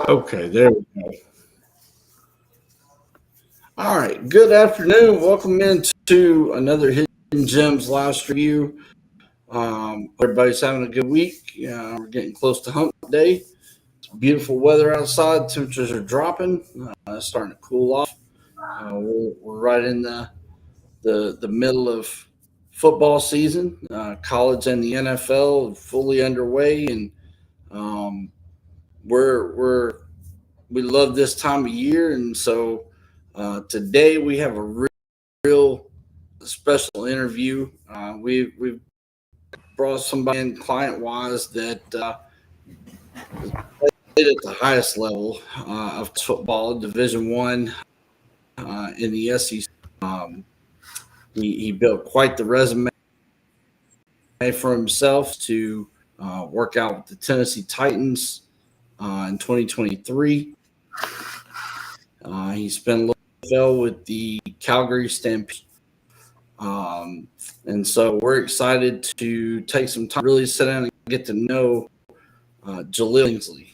Okay, there we go. All right, good afternoon. Welcome into another Hidden Gems live review. Everybody's having a good week. We're getting close to hump day. It's beautiful weather outside. Temperatures are dropping. It's starting to cool off. We're right in the middle of football season. College and the NFL fully underway, and um, we're we love this time of year, and so today we have a real special interview. We've brought somebody in client wise that played at the highest level of football, Division One in the SEC. Um, he built quite the resume for himself to work out with the Tennessee Titans in 2023. He spent a little with the Calgary Stampede. And so we're excited to take some time, really sit down and get to know Jahleel Billingsley.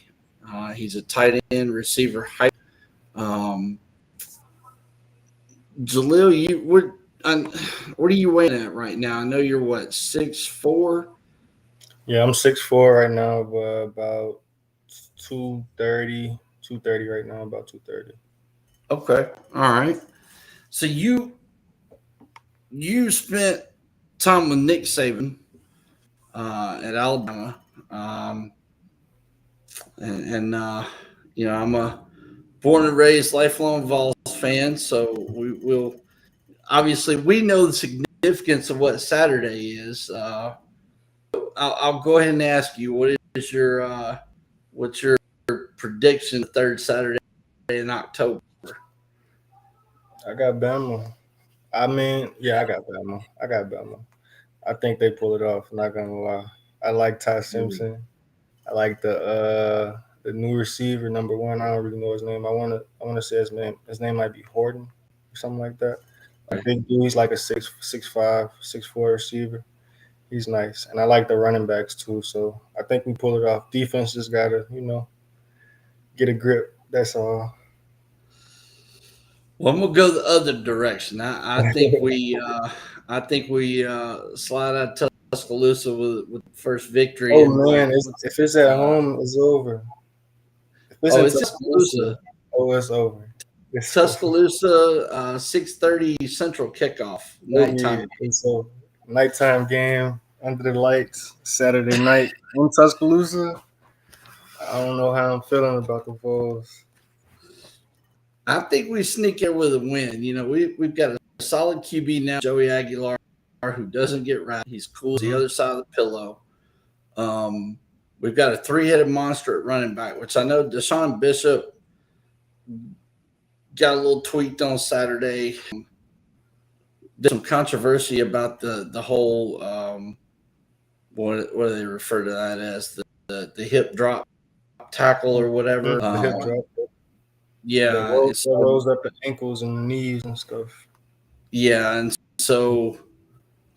He's a tight end receiver. Um, Jahleel, what are you weighing at right now? I know you're what, 6'4"? Yeah, I'm 6'4" right now, but about 230 right now, about 230. Okay, all right. So you spent time with Nick Saban at Alabama, um, and I'm a born and raised lifelong Vols fan, so will obviously we know the significance of what Saturday is. I'll go ahead and ask you, what is what's your prediction? The third Saturday in October. I got Bama. I got Bama. I got Bama. I think they pull it off. Not gonna lie. I like Ty Simpson. I like the new receiver, number one. I don't really know his name. I wanna say his name. His name might be Horton or something like that. A big dude. He's like a 6'5", 6'4" receiver. He's nice, and I like the running backs too. So I think we pull it off. Defense just gotta, get a grip. That's all. Well, I'm gonna go the other direction. I think we slide out Tuscaloosa with the first victory, Oh and man, if it's at uh, home, it's over. If it's in it's Tuscaloosa, Tuscaloosa. oh, it's over. It's over. Tuscaloosa, 6:30 Central kickoff, Oh yeah, nighttime. it's over. Nighttime game under the lights, Saturday night in Tuscaloosa. I don't know how I'm feeling about the Vols. I think we sneak in with a win. We've got a solid QB now, Joey Aguilar, who doesn't get rattled. He's cool as the Hmm. other side of the pillow. Um, we've got a three-headed monster at running back, which I know Deshaun Bishop got a little tweaked on Saturday. There's some controversy about the whole what do they refer to that as, the hip drop tackle or whatever. The hip drop, Yeah, that rolls up the ankles and the knees and stuff. and so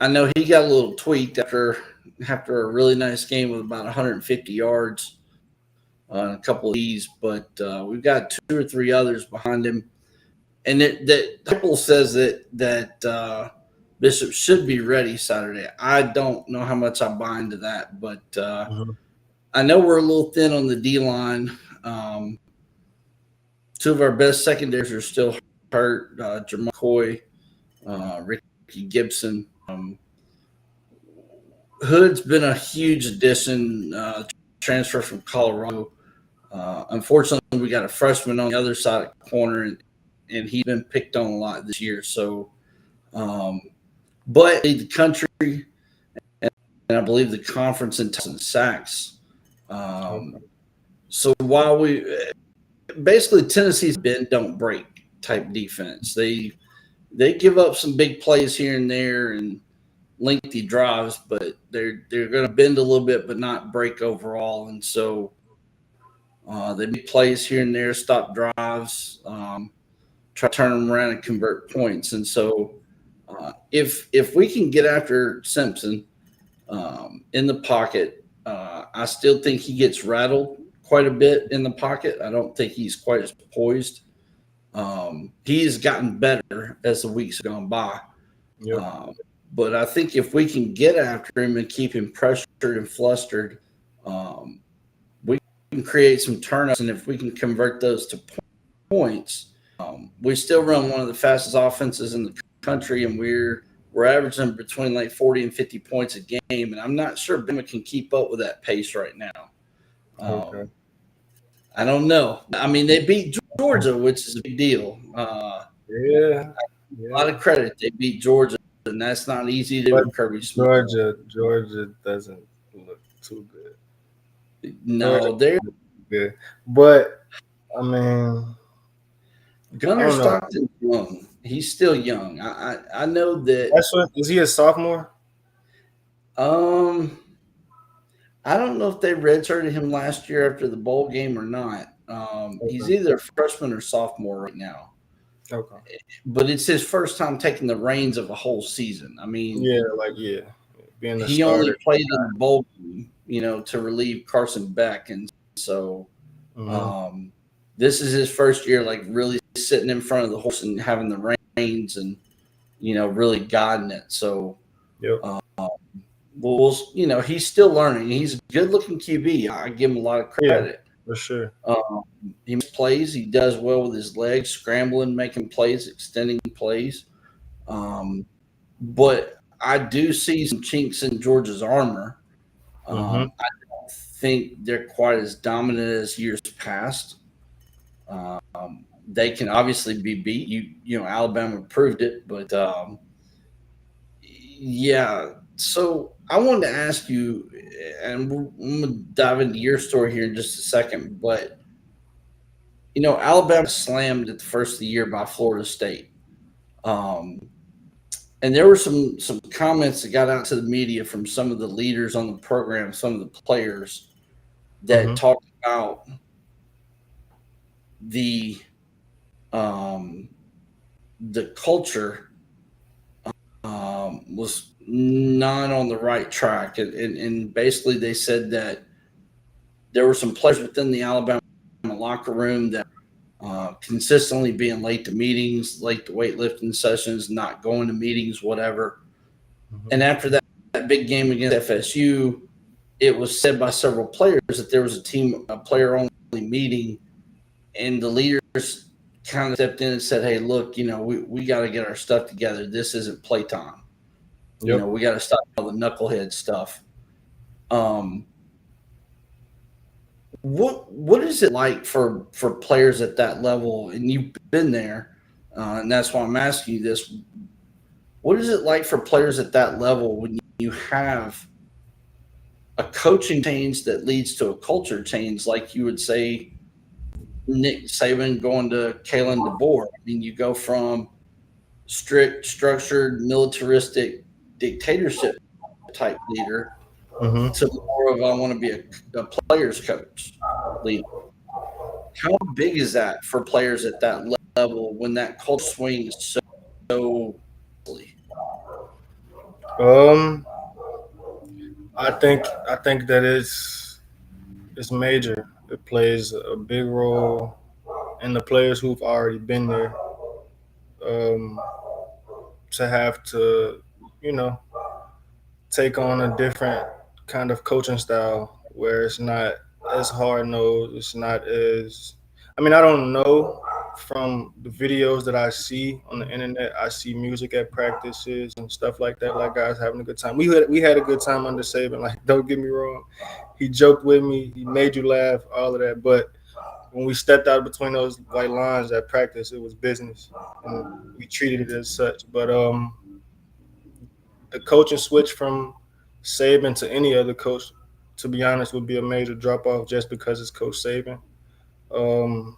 I know he got a little tweaked after a really nice game with about 150 yards on a couple of these, but we've got two or three others behind him, and that Apple says that Bishop should be ready Saturday. I don't know how much I buy into that, but Hmm. I know we're a little thin on the D line. Two of our best secondaries are still hurt. Jamal Coy, Ricky Gibson. Hood's been a huge addition, transfer from Colorado. Unfortunately, we got a freshman on the other side of the corner, and he's been picked on a lot this year. So, um, but the country and I believe the conference in sacks. Um, Okay. so while we basically Tennessee's bend don't break type defense, they give up some big plays here and there and lengthy drives, but they're going to bend a little bit, but not break overall. And so they make plays here and there, stop drives, try to turn them around and convert points. And so if we can get after Simpson in the pocket, I still think he gets rattled quite a bit in the pocket. I don't think he's quite as poised. He's gotten better as the weeks have gone by. Yep. Um, but I think if we can get after him and keep him pressured and flustered, um, we can create some turnouts. And if we can convert those to points, we still run one of the fastest offenses in the country, and we're averaging between like 40 and 50 points a game. And I'm not sure Bama can keep up with that pace right now. Okay. I don't know. I mean, they beat Georgia, which is a big deal. Yeah. A lot Yeah. of credit. They beat Georgia, and that's not easy to do But with Kirby Smart. Georgia doesn't look too good. Georgia No, they're doesn't look good. But I mean, I Gunnar don't know. Stockton's young. He's still young. I know that. That's what is he a sophomore? Um, I don't know if they redshirted him last year after the bowl game or not. He's Okay. either a freshman or sophomore right now, Okay. but it's his first time taking the reins of a whole season. I mean, Yeah, being the he only starter. played in the bowl game, to relieve Carson Beck, and so Mm-hmm. um, this is his first year, like really sitting in front of the horse and having the reins and really guiding it. So, Yep. he's still learning. He's a good-looking QB. I give him a lot of Yeah, credit. for sure. He makes plays. He does well with his legs, scrambling, making plays, extending plays. But I do see some chinks in Georgia's armor. Mm-hmm. I don't think they're quite as dominant as years past. They can obviously be beat. Alabama proved it, but yeah. So I wanted to ask you, and I'm going to dive into your story here in just a second, but Alabama slammed at the first of the year by Florida State. Um, and there were some comments that got out to the media from some of the leaders on the program, some of the players that Mm-hmm. talked about the um, the culture was not on the right track, and basically they said that there were some players within the Alabama locker room that consistently being late to meetings, late to weightlifting sessions, not going to meetings, whatever. Mm-hmm. And after that big game against FSU, it was said by several players that there was a player only meeting, and the leaders kind of stepped in and said, "Hey, look, we got to get our stuff together. This isn't playtime. Yep. We got to stop all the knucklehead stuff." Um, what is it like for players at that level? And you've been there, and that's why I'm asking you this. What is it like for players at that level when you have a coaching change that leads to a culture change, like you would say Nick Saban going to Kalen DeBoer? I mean, you go from strict, structured, militaristic dictatorship type leader Mm-hmm. to more of I want to be a player's coach leader. How big is that for players at that level when that culture swings so easily? Um, I think that it's major. It plays a big role in the players who've already been there. Um, to have to, you know, take on a different kind of coaching style where it's not as hard nosed. It's not as, I mean, I don't know from the videos that I see on the internet. I see music at practices and stuff like that, like guys having a good time. We had a good time under Saban. Like, don't get me wrong, he joked with me, he made you laugh, all of that. But when we stepped out between those white lines at practice, it was business, and we treated it as such. But the coaching switch from Saban to any other coach, to be honest, would be a major drop off just because it's Coach Saban. Um,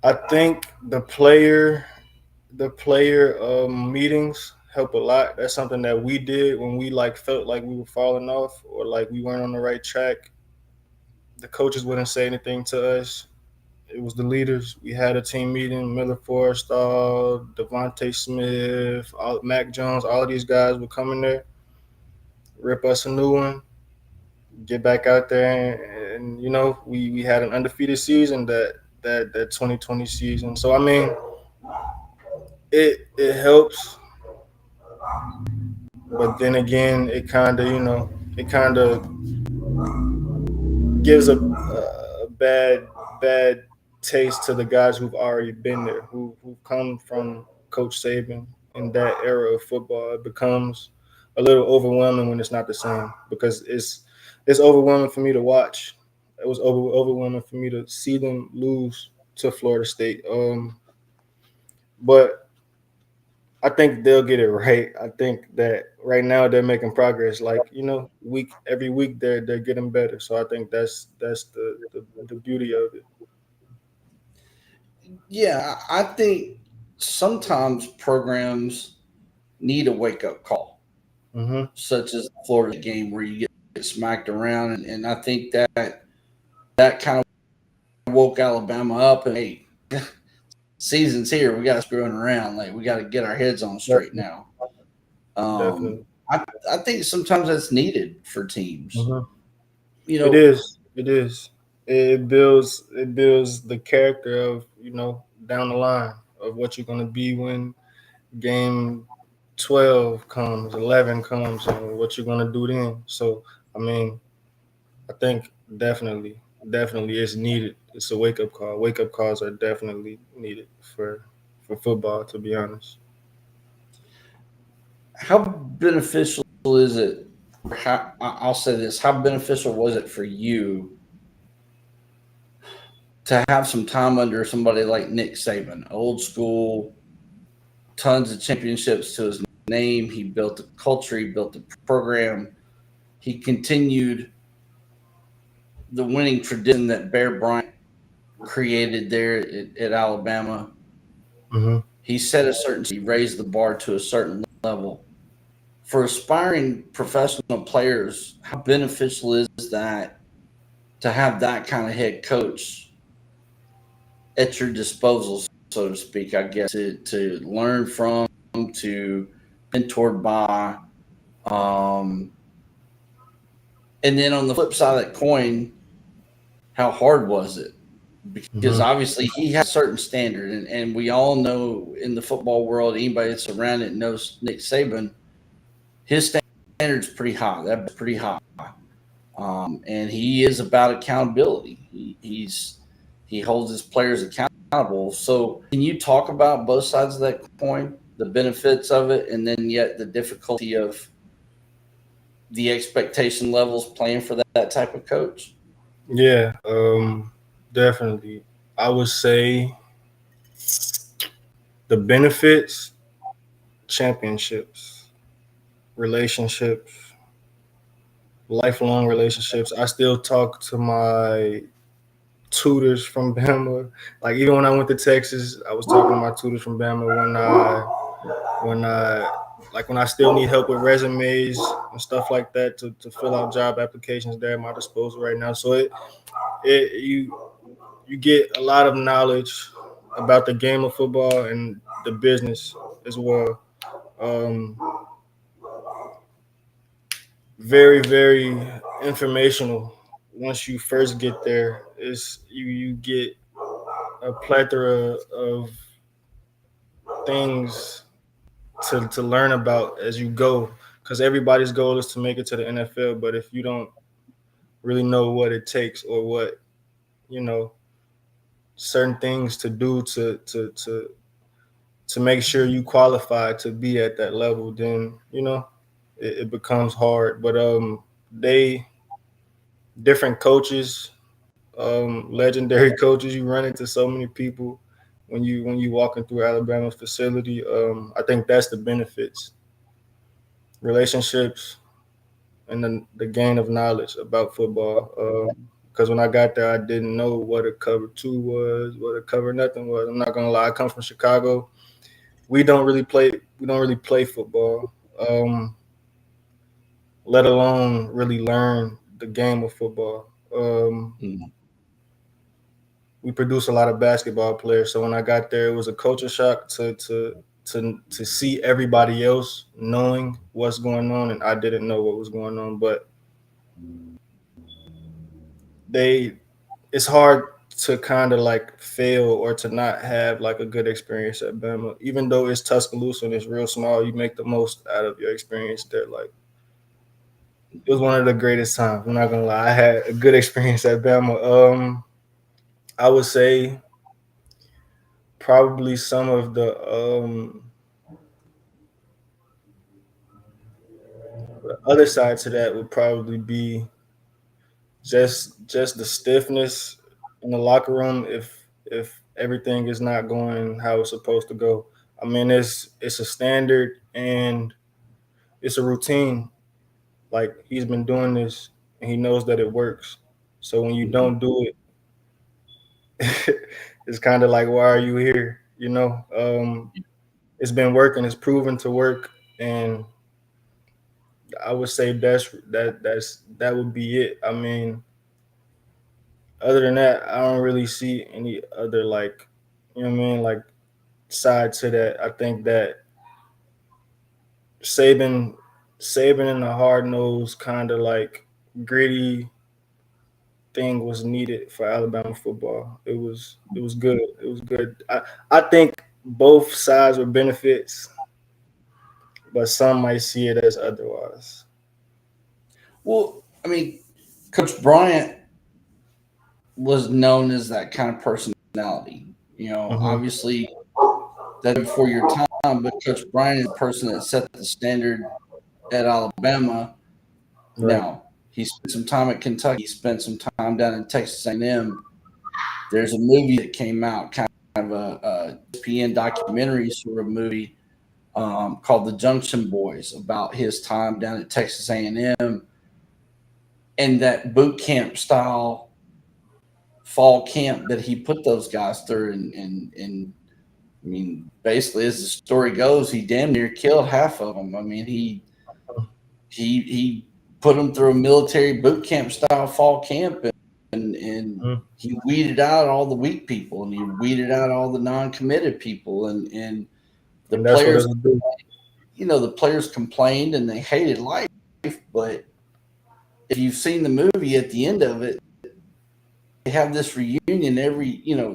I think the player meetings help a lot. That's something that we did when we like felt like we were falling off or like we weren't on the right track. The coaches wouldn't say anything to us. It was the leaders. We had a team meeting. Miller Forrestall, Devontae Smith, Mac Jones, all of these guys would come in there, rip us a new one, get back out there, and we had an undefeated season that 2020 season. So I mean, it helps, but then again, it kind of gives a bad taste to the guys who've already been there, who come from Coach Saban in that era of football. It becomes a little overwhelming when it's not the same, because it's overwhelming for me to watch. It was overwhelming for me to see them lose to Florida State. But I think they'll get it right. I think that right now they're making progress. Like, every week they're getting better. So I think that's the beauty of it. Yeah, I think sometimes programs need a wake up call, Hmm. such as the Florida game where you get smacked around, and I think that kind of woke Alabama up and hey, season's here. We got to screwing around. Like we got to get our heads on straight Definitely, now. Um, definitely. I think sometimes that's needed for teams. Hmm. You It know, is. It is. It builds the character of down the line of what you're gonna be when game 12 comes, 11 comes, and what you're gonna do then. So I mean, I think definitely it's needed. It's a wake up call. Wake up calls are definitely needed for football, to be honest. how beneficial is it? I'll say this: how beneficial was it for you to have some time under somebody like Nick Saban, old school, tons of championships to his name? He built the culture, he built the program, he continued the winning tradition that Bear Bryant created there at Alabama. Hmm. He set a certain, he raised the bar to a certain level. For aspiring professional players, how beneficial is that to have that kind of head coach at your disposal, so to speak, I guess, to learn from, to mentored by. Um, and then on the flip side of that coin, how hard was it? Because Hmm. obviously he has a certain standard, and we all know in the football world, anybody that's around it knows Nick Saban, his standard's pretty high. That's pretty high. And he is about accountability. He holds his players accountable. So, can you talk about both sides of that coin, the benefits of it, and then yet the difficulty of the expectation levels playing for that type of coach? Yeah, definitely. I would say the benefits, championships, relationships, lifelong relationships. I still talk to my tutors from Bama. Like, even when I went to Texas, I was talking to my tutors from Bama when I still need help with resumes and stuff like that to fill out job applications. They're at my disposal right now. So you get a lot of knowledge about the game of football and the business as well. Um, very, very informational. Once you first get there, is you get a plethora of things to learn about as you go, because everybody's goal is to make it to the NFL. But if you don't really know what it takes, or what you know certain things to do to make sure you qualify to be at that level, then it becomes hard. But they different coaches, legendary coaches. You run into so many people when you walking through Alabama's facility. I think that's the benefits, relationships, and the gain of knowledge about football. Because when I got there, I didn't know what a cover two was, what a cover nothing was. I'm not gonna lie. I come from Chicago. We don't really play. We don't really play football. Let alone really learn the game of football. Mm. We produce a lot of basketball players. So when I got there, it was a culture shock to see everybody else knowing what's going on, and I didn't know what was going on. But they it's hard to kind of like fail or to not have like a good experience at Bama. Even though it's Tuscaloosa and it's real small, you make the most out of your experience there. Like it was one of the greatest times. I'm not gonna lie, I had a good experience at Bama. I would say probably some of the other side to that would probably be just the stiffness in the locker room if everything is not going how it's supposed to go. I mean, it's a standard and it's a routine. Like he's been doing this and he knows that it works. So when you don't do it, it's kind of like, why are you here? You know, it's been working. It's proven to work, and I would say that would be it. I mean, other than that, I don't really see any other like, you know what I mean, like side to that. I think that Saban, Saban and the hard nosed kind of like gritty thing was needed for Alabama football. It was good. It was good. I think both sides were benefits, but some might see it as otherwise. Well, I mean, Coach Bryant was known as that kind of personality. Hmm. Obviously that before your time, but Coach Bryant is the person that set the standard at Alabama. Right. Now he spent some time at Kentucky. He spent some time down in Texas A&M. There's a movie that came out, kind of a ESPN documentary sort of movie called The Junction Boys about his time down at Texas A&M and that boot camp style fall camp that he put those guys through. And I mean, basically, as the story goes, he damn near killed half of them. I mean, he put them through a military boot camp style fall camp, and Mhm. he weeded out all the weak people, and he weeded out all the non-committed people, and the And that's what players, it'll do. the players complained and they hated life. But if you've seen the movie, at the end of it, they have this reunion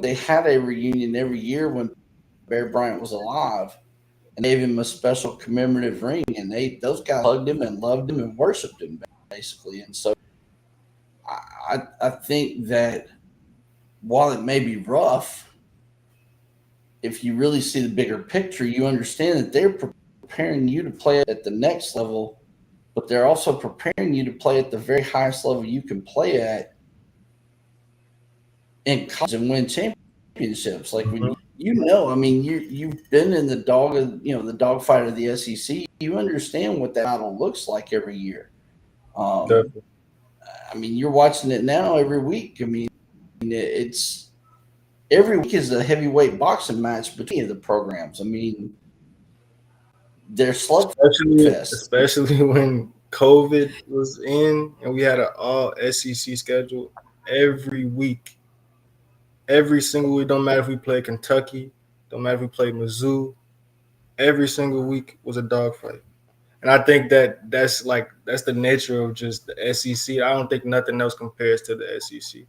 they had a reunion every year when Bear Bryant was alive, and they gave him a special commemorative ring, and those guys hugged him and loved him and worshipped him basically. And so I think that while it may be rough, if you really see the bigger picture, you understand that they're preparing you to play at the next level, but they're also preparing you to play at the very highest level you can play at in college and win championships. Like when Mhm. I mean, you've been in the the dogfight of the SEC. You understand what that battle looks like every year. Um, Definitely. I mean, you're watching it now every week. I mean, it's every week is a heavyweight boxing match between the programs. I mean, they're slugfest. Especially when COVID was in and we had an all SEC schedule every week. Every single week, don't matter if we played Kentucky, don't matter if we played Mizzou, every single week was a dogfight. And I think that's the nature of just the SEC. I don't think nothing else compares to the SEC.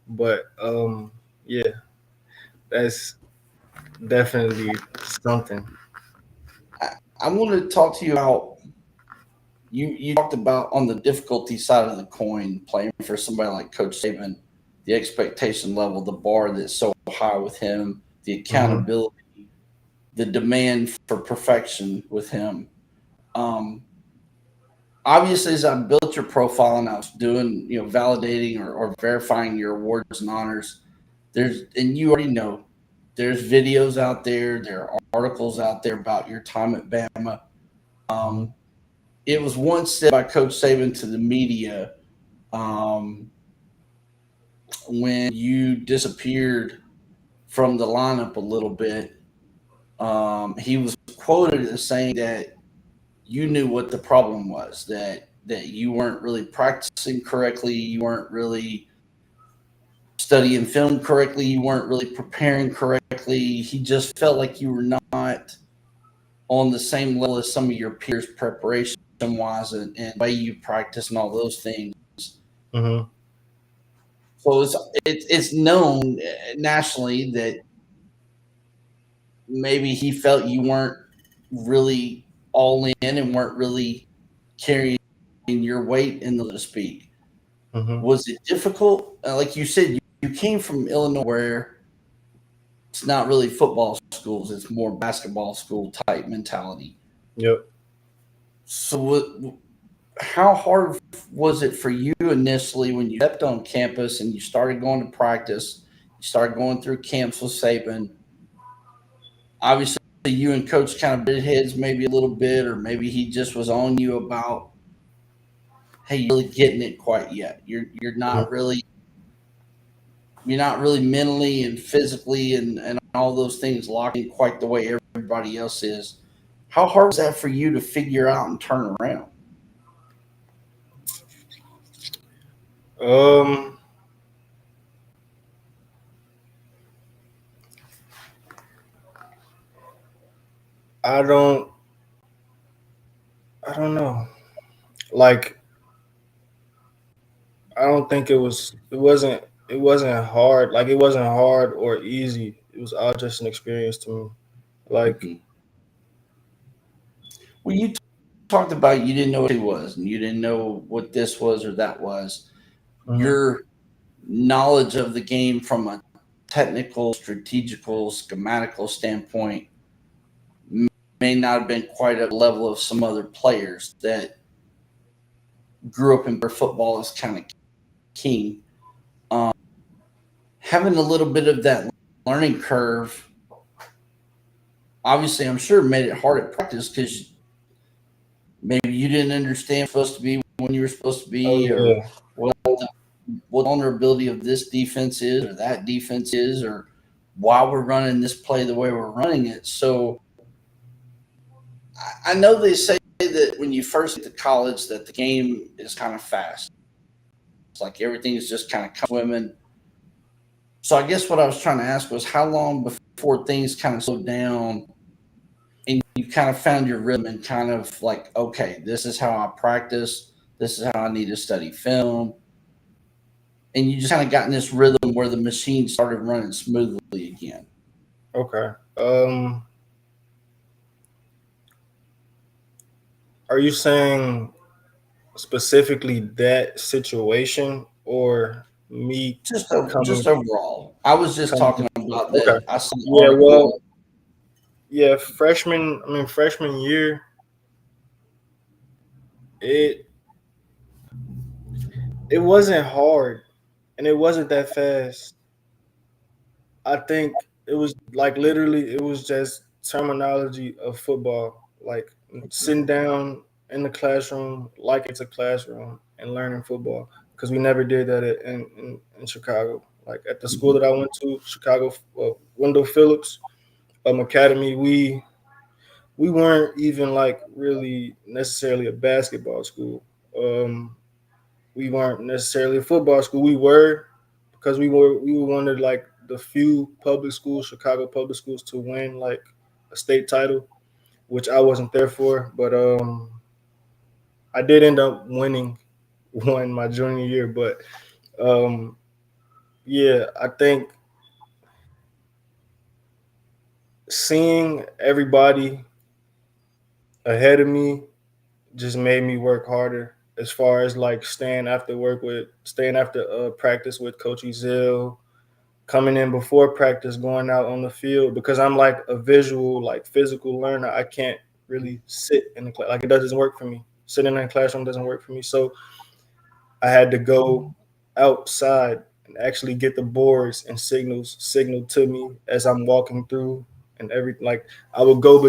But yeah, that's definitely something. I want to talk to you about you talked about on the difficulty side of the coin, playing for somebody like Coach Saban, the expectation level, the bar that's so high with him, the Hmm. accountability, the demand for perfection with him. Um, Obviously, as I built your profile and I was doing, validating or verifying your awards and honors, and you already know, there's videos out there are articles out there about your time at Bama. Hmm. Um, it was once said by Coach Saban to the media um, when you disappeared from the lineup a little bit. He was quoted as saying that you knew what the problem was, that you weren't really practicing correctly, you weren't really studying film correctly, you weren't really preparing correctly. He just felt like you were not on the same level as some of your peers preparation wise and way you practice and all those things. Hmm. So it's known nationally that maybe he felt you weren't really all in and weren't really carrying your weight in the to speak. Hmm. Was it difficult? Like you said, you came from Illinois where it's not really football schools; it's more basketball school type mentality. Yep. So, how hard was it for you initially when you stepped on campus and you started going to practice? You started going through camps with Saban. Obviously, you and Coach kind of butted heads maybe a little bit, or maybe he just was on you about, hey, you're really getting it quite yet. You're not really mentally and physically and all those things locked in quite the way everybody else is. How hard was that for you to figure out and turn around? Um, I don't, I don't know. Like, I don't think it wasn't hard. Like, it wasn't hard or easy. It was all just an experience to me. Like, Mm-hmm. Well, you talked about you didn't know what it was and you didn't know what this was or that was. mhm. Your knowledge of the game from a technical, strategical, schematical standpoint may not have been quite at the level of some other players that grew up in where football is kind of king. Um, Having a little bit of that learning curve, obviously, I'm sure made it hard at practice because maybe you didn't understand supposed to be when you were supposed to Oh be, or yeah. what the vulnerability of this defense is, or that defense is, or why we're running this play the way we're running it. So I know they say that when you first get to college, that the game is kind of fast. It's like everything is just kind of swimming. So I guess what I was trying to ask was how long before things kind of slowed down and you kind of found your rhythm and kind of like, okay, this is how I practice. This is how I need to study film. And you just kind of got in this rhythm where the machine started running smoothly again. Okay. Are you saying specifically that situation or me coming Just overall, I was just talking coming? about Okay. that. I saw an Yeah. Well. article. Yeah. Freshman. I mean, freshman year. It it wasn't hard, and it wasn't that fast. I think it was like literally it was just terminology of football, like sitting down in the classroom like it's a classroom and learning football because we never did that in Chicago. Like at the school Mhm. that I went to, Chicago, Wendell Phillips Academy, we weren't even like really necessarily a basketball school. Um, we weren't necessarily a football school. We were because we were one of like the few public schools, Chicago public schools, to win like a state title, which I wasn't there for, but I did end up winning one my junior year. But um, yeah, I think seeing everybody ahead of me just made me work harder. As far as like staying after practice with Coach Ezell, coming in before practice, going out on the field because I'm like a visual, like physical learner. I can't really sit in the class. Like it doesn't work for me. Sitting in a classroom doesn't work for me. So I had to go outside and actually get the boards and signal to me as I'm walking through and everything. Like I would go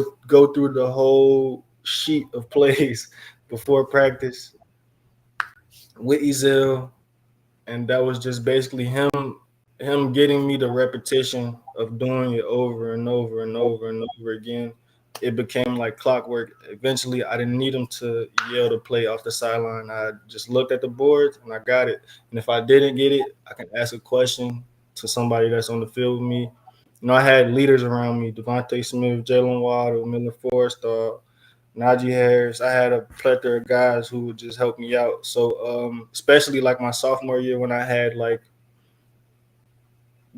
through the whole sheet of plays before practice with Ezel, and that was just basically him getting me the repetition of doing it over and over and over and over again. It became like clockwork. Eventually, I didn't need him to yell the play off the sideline. I just looked at the board and I got it. And if I didn't get it, I can ask a question to somebody that's on the field with me. You know, I had leaders around me: Devontae Smith, Jalen Waddle, Miller Forrestall, Najee Harris. I had a plethora of guys who would just help me out. So, especially like my sophomore year when I had like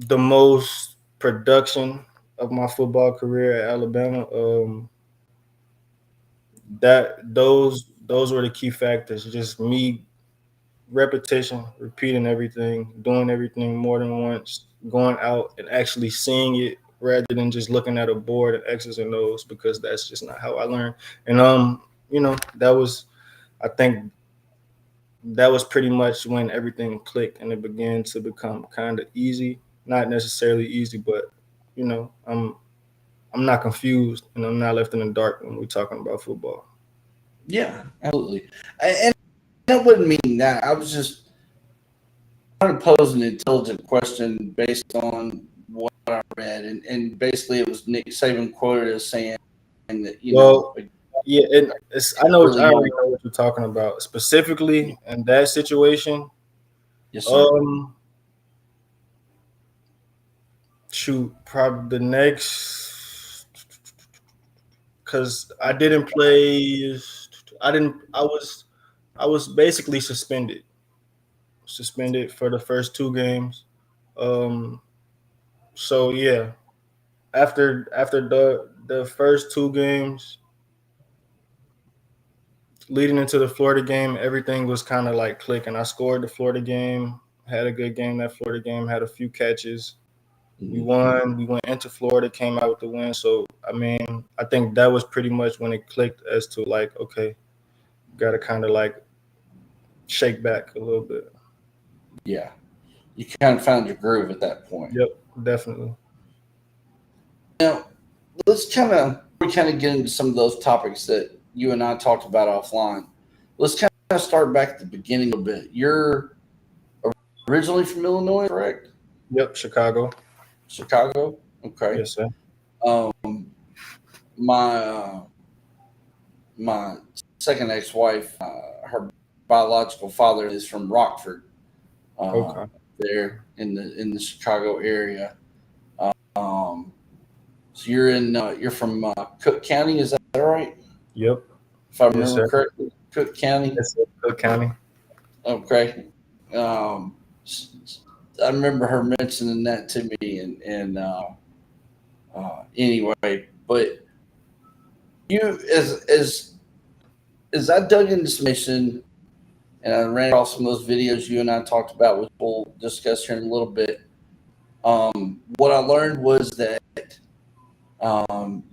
the most production of my football career at Alabama. That those were the key factors. Just me, repetition, repeating everything, doing everything more than once, going out and actually seeing it rather than just looking at a board and X's and O's, because that's just not how I learn. And that was, I think that was pretty much when everything clicked and it began to become kind of easy. Not necessarily easy, but I'm not confused and I'm not left in the dark when we're talking about football. Yeah, absolutely. And I wouldn't mean that. I was just trying to pose an intelligent question based on what I read, and basically it was Nick Saban quoted as saying that Well, yeah, and I early on. already know what you're talking about specifically in that situation. Yes, sir. Um, Shoot, probably the next, because I didn't play. I didn't. I was basically suspended for the first two games. Um, so yeah, after the first two games, leading into the Florida game, everything was kind of like clicking. I scored the Florida game, had a good game that Florida game, had a few catches. We Mhm. won. We went into Florida, came out with the win. So I mean, I think that was pretty much when it clicked as to like, okay, got to kind of like shake back a little bit. Yeah, you kind of found your groove at that point. Yep, definitely. Now, let's kind of get into some of those topics that you and I talked about offline. Let's kind of start back at the beginning a bit. You're originally from Illinois, correct? Yep, Chicago. Chicago. Okay. Yes, sir. Um, my my second ex-wife, her biological father is from Rockford, uh, Okay. there in the Chicago area. Um, so you're from Cook County, is that right? Yep. If I Yes, remember sir. correctly, Cook County. Yes, sir. Cook County. Okay. Um, I remember her mentioning that to me, and anyway, but you as I dug into some information and I ran across some of those videos you and I talked about, which we'll discuss here in a little bit. What I learned was that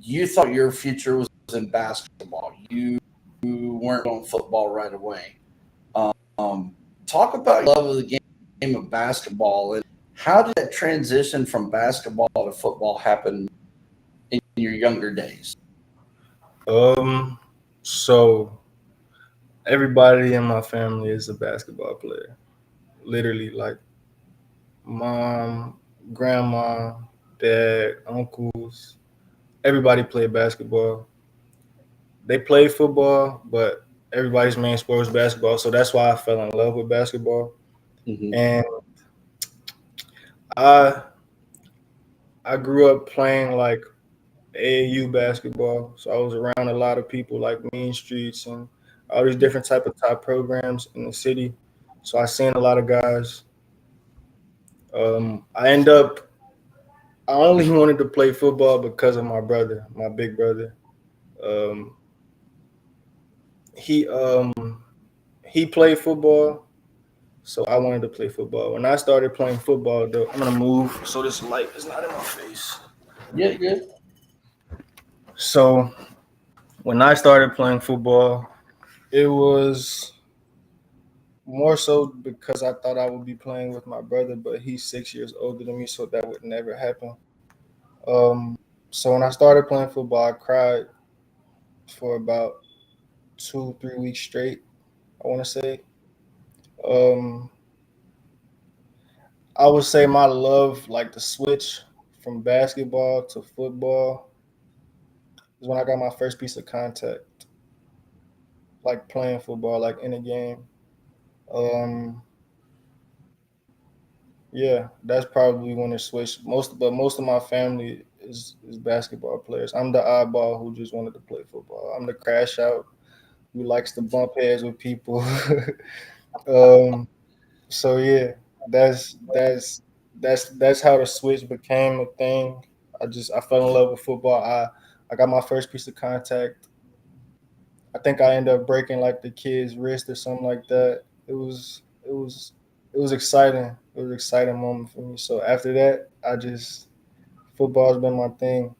you thought your future was in basketball. You weren't on football right away. Um, Talk about your love of the game of basketball and how did that transition from basketball to football happen in your younger days? Um, so everybody in my family is a basketball player. Literally, like mom, grandma, dad, uncles, everybody played basketball. They played football, but everybody's main sport was basketball. So that's why I fell in love with basketball. Mm-hmm. And I I grew up playing like AAU basketball. So I was around a lot of people like Mean Streets and all these different type of top programs in the city. So I seen a lot of guys. I end up I only wanted to play football because of my brother, my big brother. Um, he um he played football, so I wanted to play football. When I started playing football, though, I'm gonna move so this light is not in my face. Yeah, good. So when I started playing football, it was more so because I thought I would be playing with my brother, but he's 6 years older than me, so that would never happen. Um, so when I started playing football, I cried for about 2, 3 weeks straight. I want to say. Um, I would say my love, like the switch from basketball to football, is when I got my first piece of contact, like playing football, like in a game. Um, yeah, that's probably when it switched. Most of my family is basketball players. I'm the oddball who just wanted to play football. I'm the crash out who likes to bump heads with people. um, so yeah, that's that's how the switch became a thing. I fell in love with football. I got my first piece of contact. I think I ended up breaking like the kid's wrist or something like that. It was exciting. It was an exciting moment for me. So after that, football's been my thing,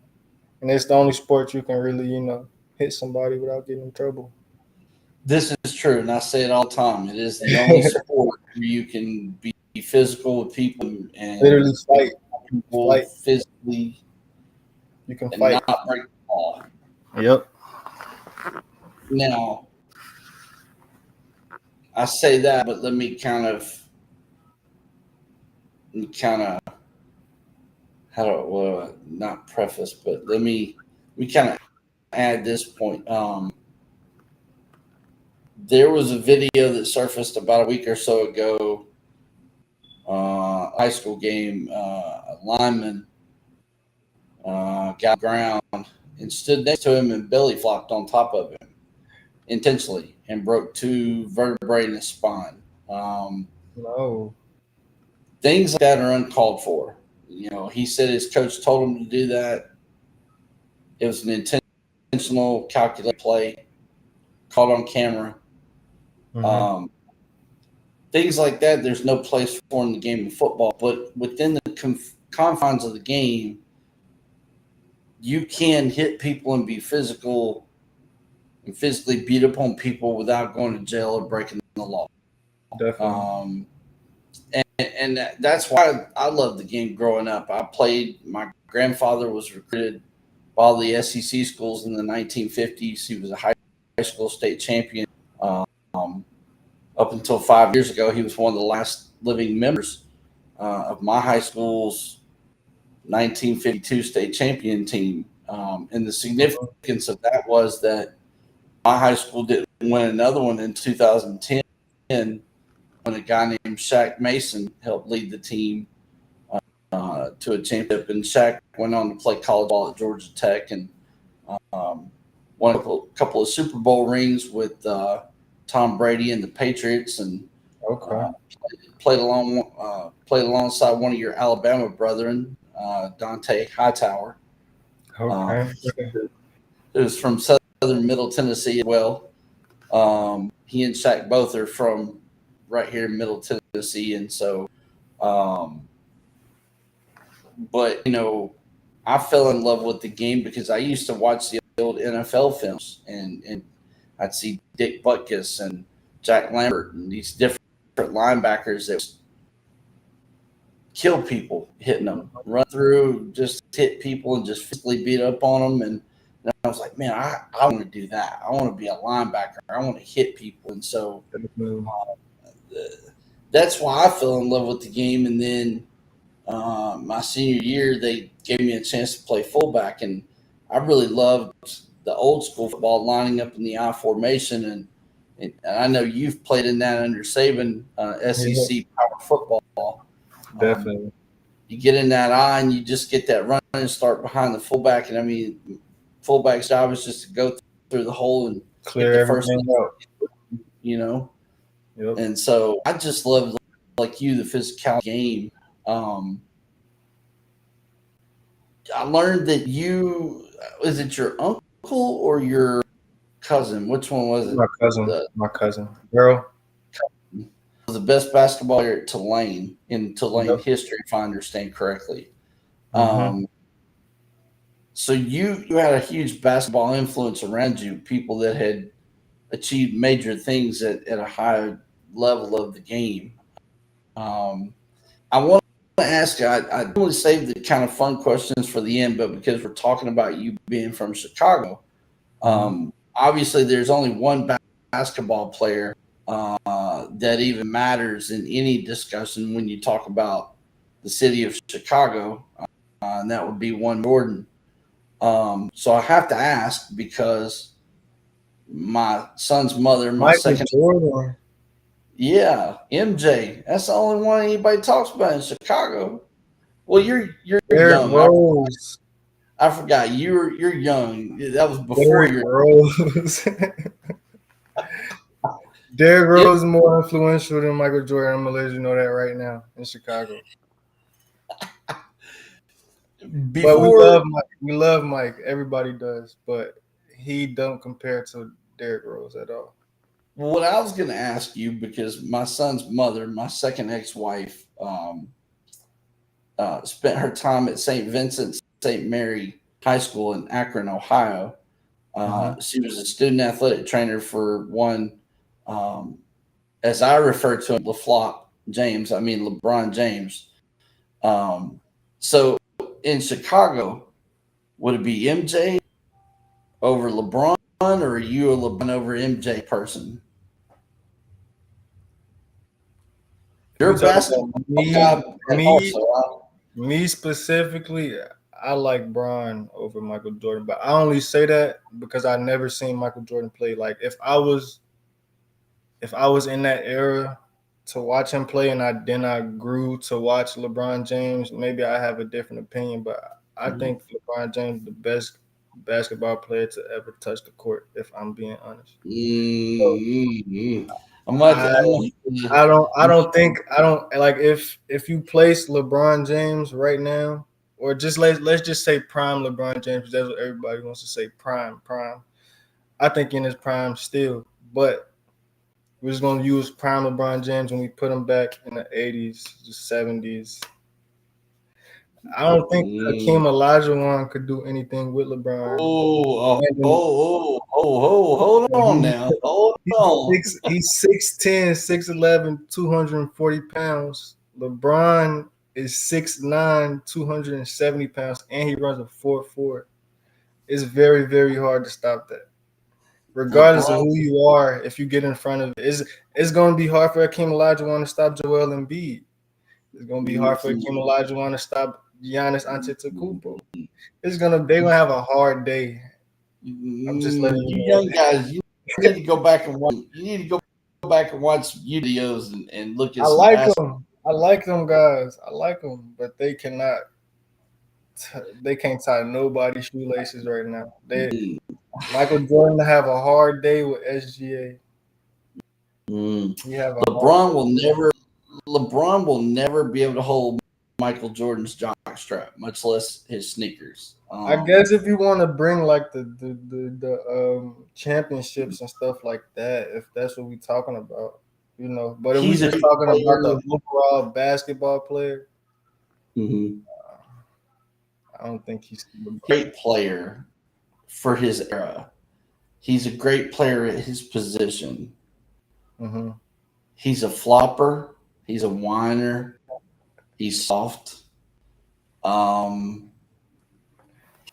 and it's the only sport you can really hit somebody without getting in trouble. This is true, and I say it all the time. It is the only sport where you can be physical with people Literally and fight, people fight. physically You can and fight. not break the law. Yep. Now, I say that, but let me kind of, how do well, not preface, but we kind of add this point. There was a video that surfaced about a week or so ago, high school game. A lineman got ground and stood next to him and belly flopped on top of him intentionally and broke two vertebrae in his spine. No. Things like that are uncalled for. He said his coach told him to do that. It was an intentional, calculated play, caught on camera. Mm-hmm. Um, things like that, there's no place for in the game of football. But within the confines of the game, you can hit people and be physical and physically beat up on people without going to jail or breaking the law. Definitely. And that's why I loved the game growing up. I played. My grandfather was recruited by all the SEC schools in the 1950s. He was a high school state champion. Um, Up until 5 years ago, he was one of the last living members of my high school's 1952 state champion team. And the significance of that was that my high school didn't win another one in 2010 when a guy named Shaq Mason helped lead the team to a championship. And Shaq went on to play college ball at Georgia Tech and won a couple of Super Bowl rings with Tom Brady and the Patriots, and Okay. played alongside one of your Alabama brethren, Dante Hightower. Okay. Who's from Southern Middle Tennessee as well. He and Shaq both are from right here in Middle Tennessee, and so, but I fell in love with the game because I used to watch the old NFL films, and I'd see Dick Butkus and Jack Lambert and these different linebackers that kill people, hitting them, run through, just hit people and just physically beat up on them. And I was like, man, I want to do that. I want to be a linebacker. I want to hit people. And so that's why I fell in love with the game. And then my senior year, they gave me a chance to play fullback. And I really loved the old school football, lining up in the I formation. And I know you've played in that under Saban, SEC power football. Definitely. You get in that eye and you just get that run and start behind the fullback. And I mean, fullback's job is just to go through the hole and Clear get the first everything out. Yep. And so I just love, like you, the physical game. I learned that is it your uncle or your cousin? Which one was it? My cousin. Girl. Was the best basketball player at Tulane in Tulane history, if I understand correctly. Mm-hmm. So you had a huge basketball influence around you, people that had achieved major things at a high level of the game. I want to ask you, I normally save the kind of fun questions for the end, but because we're talking about you being from Chicago, obviously there's only one basketball player that even matters in any discussion when you talk about the city of Chicago, and that would be one Jordan. So I have to ask because my son's mother, my Michael second, Jordan. yeah, MJ. That's the only one anybody talks about in Chicago. Well, you're Derrick young. Rose. I forgot you're young. That was before Derrick your Rose. Derrick Rose is more influential than Michael Jordan. I'm gonna let you know that right now in Chicago. But we Before, love Mike. We love Mike. Everybody does, but he don't compare to Derrick Rose at all. what I was going to ask you, because my son's mother, my second ex-wife, spent her time at St. Vincent St. Mary High School in Akron, Ohio. Mm-hmm. She was a student athletic trainer for one, um, as I refer to him, LaFlop James. I mean LeBron James. Um, so in Chicago, would it be MJ over LeBron, or are you a LeBron over MJ person? If You're we a talk basketball about guy me, also. Huh? me specifically, I like Bron over Michael Jordan. But I only say that because I never seen Michael Jordan play. Like if I was in that era to watch him play, and I grew to watch LeBron James, maybe I have a different opinion. But I Mhm. think LeBron James the best basketball player to ever touch the court. If I'm being honest. So Mm-hmm. I I don't like if you place LeBron James right now, or just let's just say prime LeBron James, 'cause that's what everybody wants to say, prime. I think in his prime still, but we're just gonna use prime LeBron James when we put him back in the 80s, the 70s. I don't think Mm. Hakeem Olajuwon could do anything with LeBron. And Hold on he, now. Hold on. he's 6'10", 6'11", 240 pounds. LeBron is 6'9", 270 pounds, and he runs a 4.4. It's very, very hard to stop that. Regardless of LeBron. who you are, if you get in front of it, it's going to be hard for Hakeem Olajuwon to stop Joel Embiid. It's going to be hard for Hakeem Olajuwon to stop Giannis Antetokounmpo. They're gonna have a hard day. I'm just letting you You know. young guys, you need to go back and watch. You need to go back and watch videos and look at I some like basketball. them. I like them guys. I like them, but they cannot. They can't tie nobody's shoelaces right now. Michael Jordan have a hard day with SGA. Mm. He have a hard LeBron day. will never. LeBron will never be able to hold Michael Jordan's jock strap, much less his sneakers. I guess if you want to bring like the championships and stuff like that, if that's what we're talking about, you know. But if we He's a just great talking about player. the overall basketball player, Mhm. I don't think he's. Great player for his era. He's a great player at his position. Mm-hmm. He's a flopper. He's a whiner. He's soft. Um,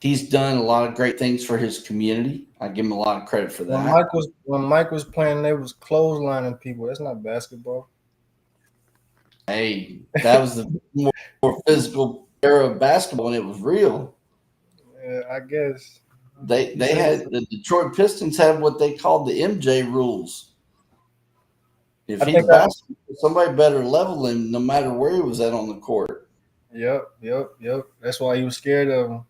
he's done a lot of great things for his community. I give him a lot of credit for that. When Mike was playing, they was clotheslining people. That's not basketball. Hey, that was the more physical era of basketball, and it was real. Yeah, I guess. They You they say had the Detroit Pistons had what they called the MJ rules. If I he's think I. basketball, somebody better level him, no matter where he was at on the court. Yep. That's why he was scared of him.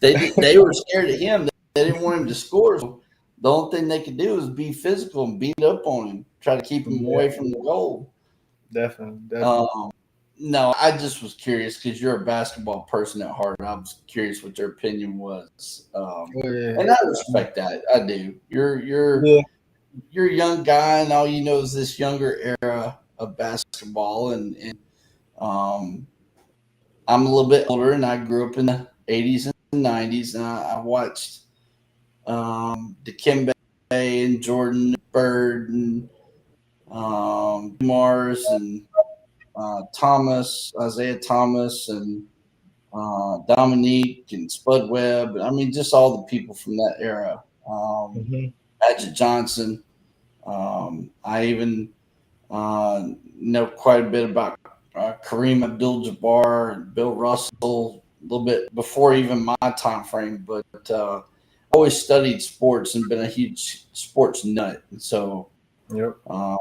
They were scared of him. They didn't want him to score. So the only thing they could do is be physical and beat up on him, try to keep him Yeah, away from the goal. definitely. Um, no, I just was curious because you're a basketball person at heart. I was curious what your opinion was, Oh yeah, and I respect that. I do. yeah. You're a young guy, and all you know is this younger era of basketball, and um, I'm a little bit older, and I grew up in the '80s and '90s, and I watched Dikembe and Jordan Bird and Mars and Thomas, Isaiah Thomas, and Dominique and Spud Webb. I mean, just all the people from that era. Hmm. Magic Johnson. I even know quite a bit about Kareem Abdul-Jabbar and Bill Russell a little bit before even my time frame, but I always studied sports and been a huge sports nut. And so Yep. uh,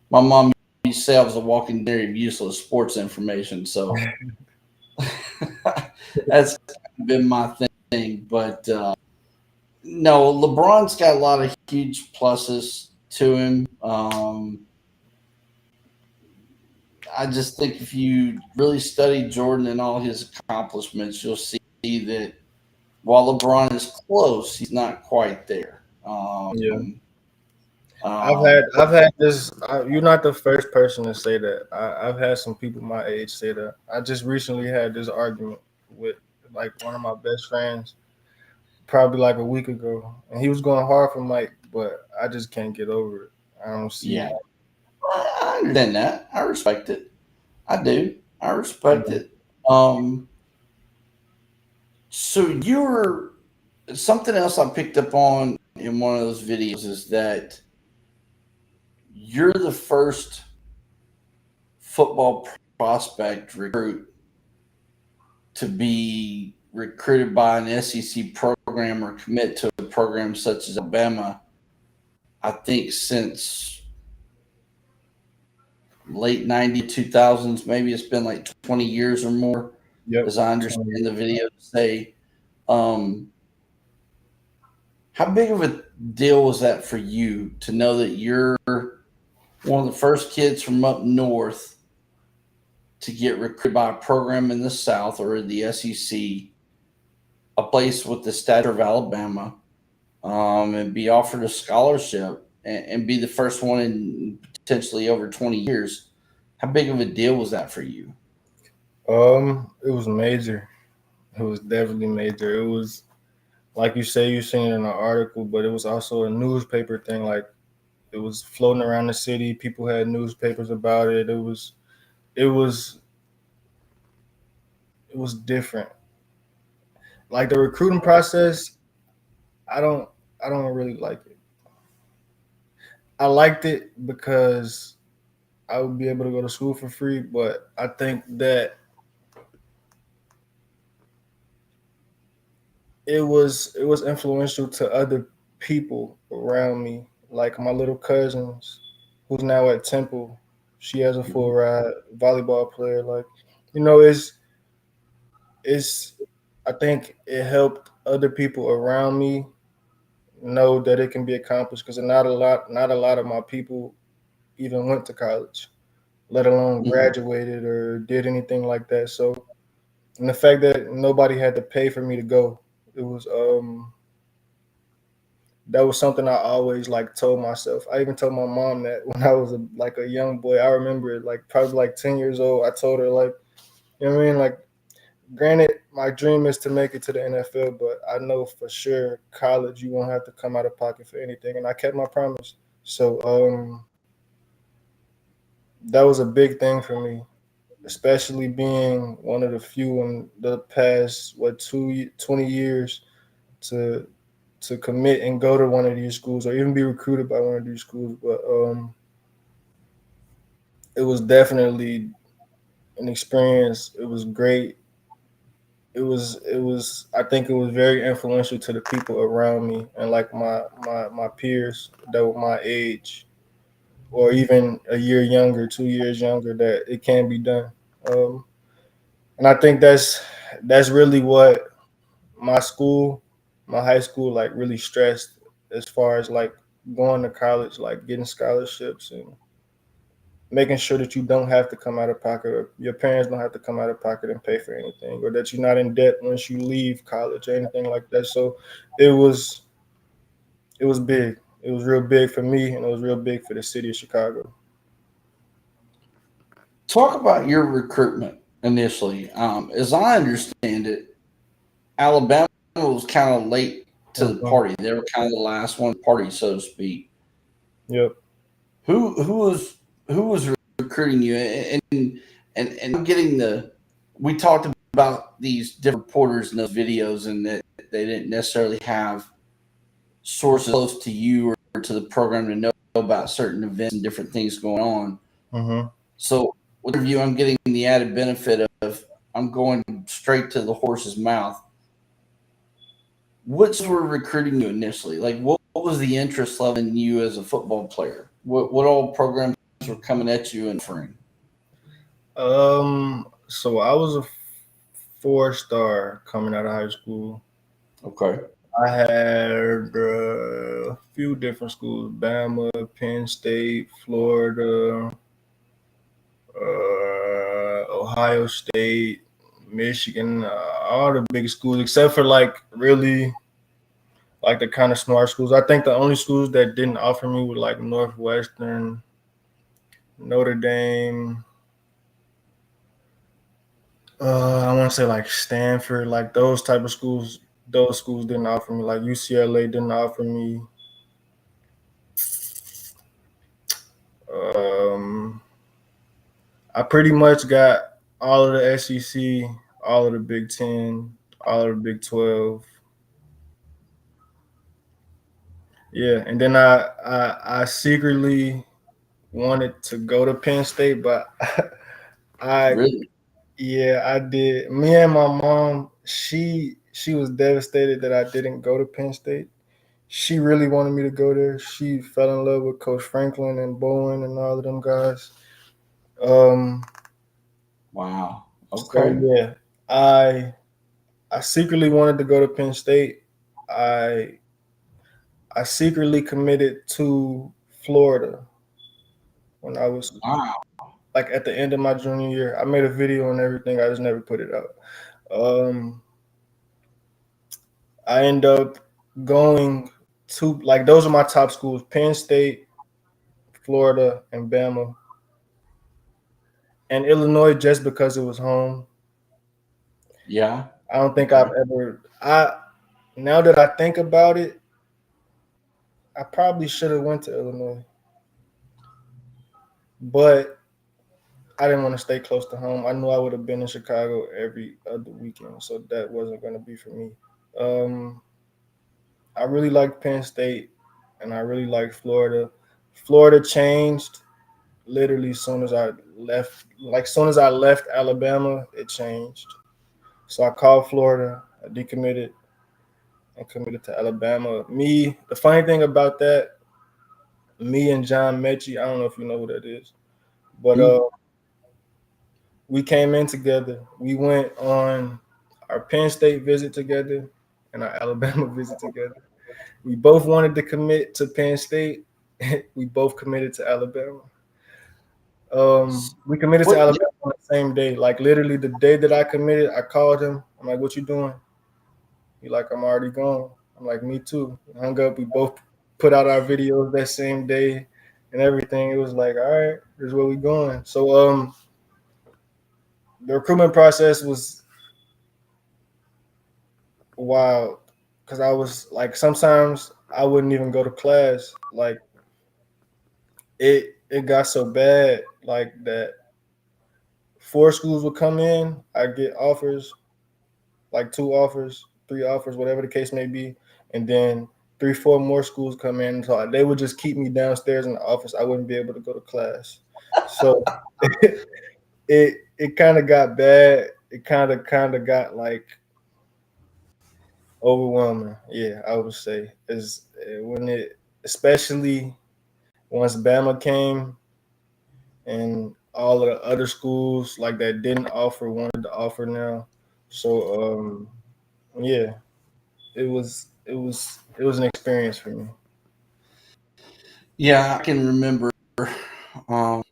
my mom used to say I was a walking dictionary of useless sports information. So that's been my thing. But no, LeBron's got a lot of huge pluses to him. I just think if you really study Jordan and all his accomplishments, you'll see that while LeBron is close, he's not quite there. Yeah. I've But had this. You're not the first person to say that. I've had some people my age say that. I just recently had this argument with like one of my best friends, probably like a week ago, and he was going hard for Mike, but I just can't get over it. I don't yeah, see. I understand that. I respect it. I do. I respect Yeah. it. So you're something else I picked up on in one of those videos is that you're the first football prospect recruit to be recruited by an SEC program or commit to a program such as Alabama. I think since late 90s, 2000s, maybe it's been like 20 years or more, Yep. as I understand the video to say. Um, how big of a deal was that for you to know that you're one of the first kids from up north to get recruited by a program in the South or the SEC, a place with the stature of Alabama, and be offered a scholarship and be the first one in potentially over 20 years? How big of a deal was that for you? It was major. It was definitely major. It was like you say, you seen it in an article, but it was also a newspaper thing. Like it was floating around the city. People had newspapers about it. It was it was different. Like the recruiting process, I don't I don't really like it. I liked it because I would be able to go to school for free, but I think that it was influential to other people around me, like my little cousins, who's now at Temple. She has a full Mhm. ride volleyball player. Like, you know, it's I think it helped other people around me know that it can be accomplished because not a lot of my people even went to college, let alone Mhm. graduated or did anything like that. So, and the fact that nobody had to pay for me to go, it was that was something I always like told myself. I even told my mom that when I was like a young boy. I remember it, like probably like 10 years old. I told her like, you know what I mean, like. Granted, my dream is to make it to the NFL, but I know for sure college you won't have to come out of pocket for anything, and I kept my promise. So that was a big thing for me, especially being one of the few in the past 20 years to commit and go to one of these schools or even be recruited by one of these schools. But it was definitely an experience. It was great. It was I think it was very influential to the people around me and like my peers that were my age or even a year younger, 2 years younger, that it can be done. Um, and I think that's really what my school, my high school, like really stressed as far as like going to college, like getting scholarships and making sure that you don't have to come out of pocket or your parents don't have to come out of pocket and pay for anything or that you're not in debt once you leave college or anything like that. So it was it was big. It was real big for me and it was real big for the city of Chicago. Talk about your recruitment initially. As I understand it, Alabama was kind of late to the Mhm. party. They were kind of the last one party, so to speak. Yep. Who was recruiting you? And I'm getting the. We talked about these different reporters in those videos, and that they didn't necessarily have sources close to you or to the program to know about certain events and different things going on. Hmm. So with Interviw, I'm getting the added benefit of I'm going straight to the horse's mouth. What's were recruiting you initially? Like, what was the interest level in you as a football player? What all programs were coming at you and offering? So I was a 4 star coming out of high school. Okay. I had a few different schools: Bama, Penn State, Florida, Ohio State, Michigan, all the big schools except for like really like the kind of smart schools. I think the only schools that didn't offer me were like Northwestern, Notre Dame. I want to say like Stanford, like those type of schools. Those schools didn't offer me. Like UCLA didn't offer me. Um, I pretty much got all of the SEC, all of the Big Ten, all of the Big 12. Yeah, and then I secretly wanted to go to Penn State, but I Really? yeah I did. Me and my mom, she was devastated that I didn't go to Penn State. She really wanted me to go there. She fell in love with Coach Franklin and Bowen and all of them guys. Um, Wow. so Okay. yeah, I I secretly wanted to go to Penn State. I I secretly committed to Florida when I was Wow. like at the end of my junior year. I made a video and everything. I just never put it out. Um, I end up going to like those are my top schools: Penn State, Florida, and Bama, and Illinois just because it was home. Yeah. I don't think I've Okay. ever. I Now that I think about it, I probably should have went to Illinois, but I didn't want to stay close to home. I knew I would have been in Chicago every other weekend, so that wasn't going to be for me. Um, I really liked Penn State, and I really liked Florida. Florida changed literally as soon as I left. Like soon as I left Alabama, it changed. So I called Florida, I decommitted, and committed to Alabama. The funny thing about that, me and John Mechie, I don't know if you know who that is, but Mm. we came in together. We went on our Penn State visit together and our Alabama visit together. We both wanted to commit to Penn State. We both committed to Alabama. We committed to What? Alabama on the same day. Like literally the day that I committed, I called him. I'm like, "What you doing?" He like, "I'm already gone." I'm like, "Me too." We hung up. We both put out our videos that same day and everything. It was like, "All right, here's where we going." So the recruitment process was wild because I was like, sometimes I wouldn't even go to class. Like it got so bad like that four schools would come in, I get offers, like two offers, three offers, whatever the case may be, and then three, four more schools come in. So they would just keep me downstairs in the office. I wouldn't be able to go to class. So it kind of got bad. It kind of got like overwhelming. Yeah, I would say is when it, especially once Bama came and all of the other schools like that didn't offer wanted to offer now. So yeah, it was an experience for me. Yeah, I can remember um,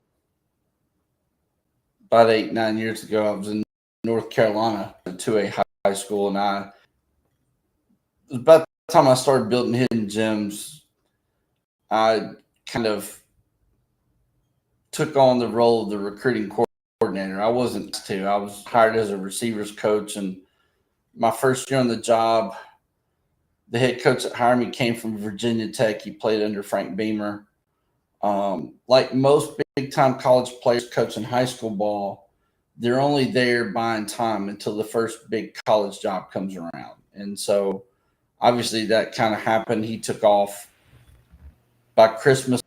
about 8, 9 years ago. I was in North Carolina to a high school, and it was about the time I started building hidden gems. I kind of took on the role of the recruiting coordinator. I wasn't to. I was hired as a receivers coach, and my first year on the job, the head coach that hired me came from Virginia Tech. He played under Frank Beamer. Like most big time college players coaching high school ball, they're only there buying time until the first big college job comes around. And so obviously that kind of happened. He took off by Christmas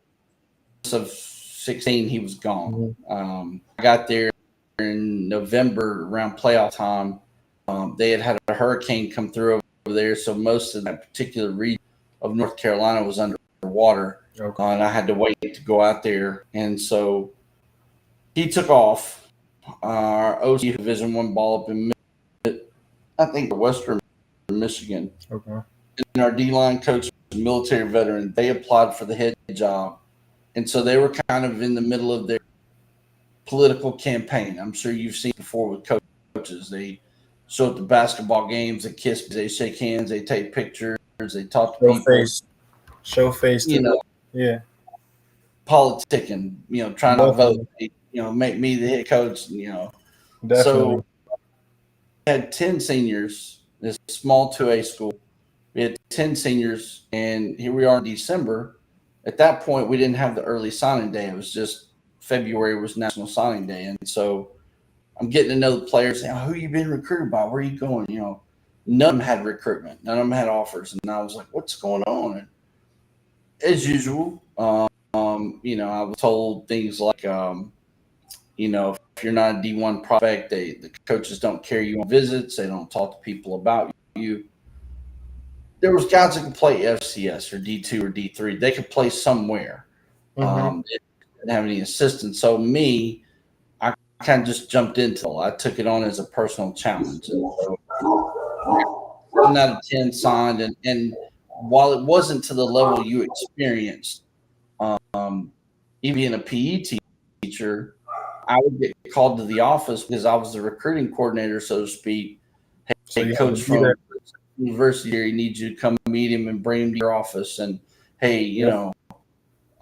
of 16, he was gone. Mhm. I got there in November around playoff time. They had a hurricane come through over there, so most of that particular region of North Carolina was underwater, Okay. and I had to wait to go out there. And so he took off. Our OC Division One ball up in I think Western Michigan, Okay. and our D line coach, was a military veteran. They applied for the head job, and so they were kind of in the middle of their political campaign. I'm sure you've seen before with coaches. They show up to basketball games, they kiss, they shake hands, they take pictures, they talk to Show people. face, show face You to know, yeah, politicking. Trying to vote. definitely, Make me the head coach. So definitely. we had 10 seniors. This small 2A school. We had 10 seniors, and here we are in December. At that point, we didn't have the early signing day. It was just February was National Signing Day, and so I'm getting to know the players. Who you been recruited by? Where are you going? None of them had recruitment. None of them had offers, and I was like, "What's going on?" And as usual, I was told things like, if you're not a D1 prospect, the coaches don't carry you on visits. They don't talk to people about you. There was guys that could play FCS or D2 or D3. They could play somewhere. Mm-hmm. They didn't have any assistance. So me, I kind of just jumped into it. I took it on as a personal challenge. And so 7 out of 10 signed. And while it wasn't to the level you experienced, um, even being a PE teacher, I would get called to the office because I was the recruiting coordinator, so to speak. So Hey, you have to coach be there. from university here, he needs you to come meet him and bring him to your office. And hey, Yep.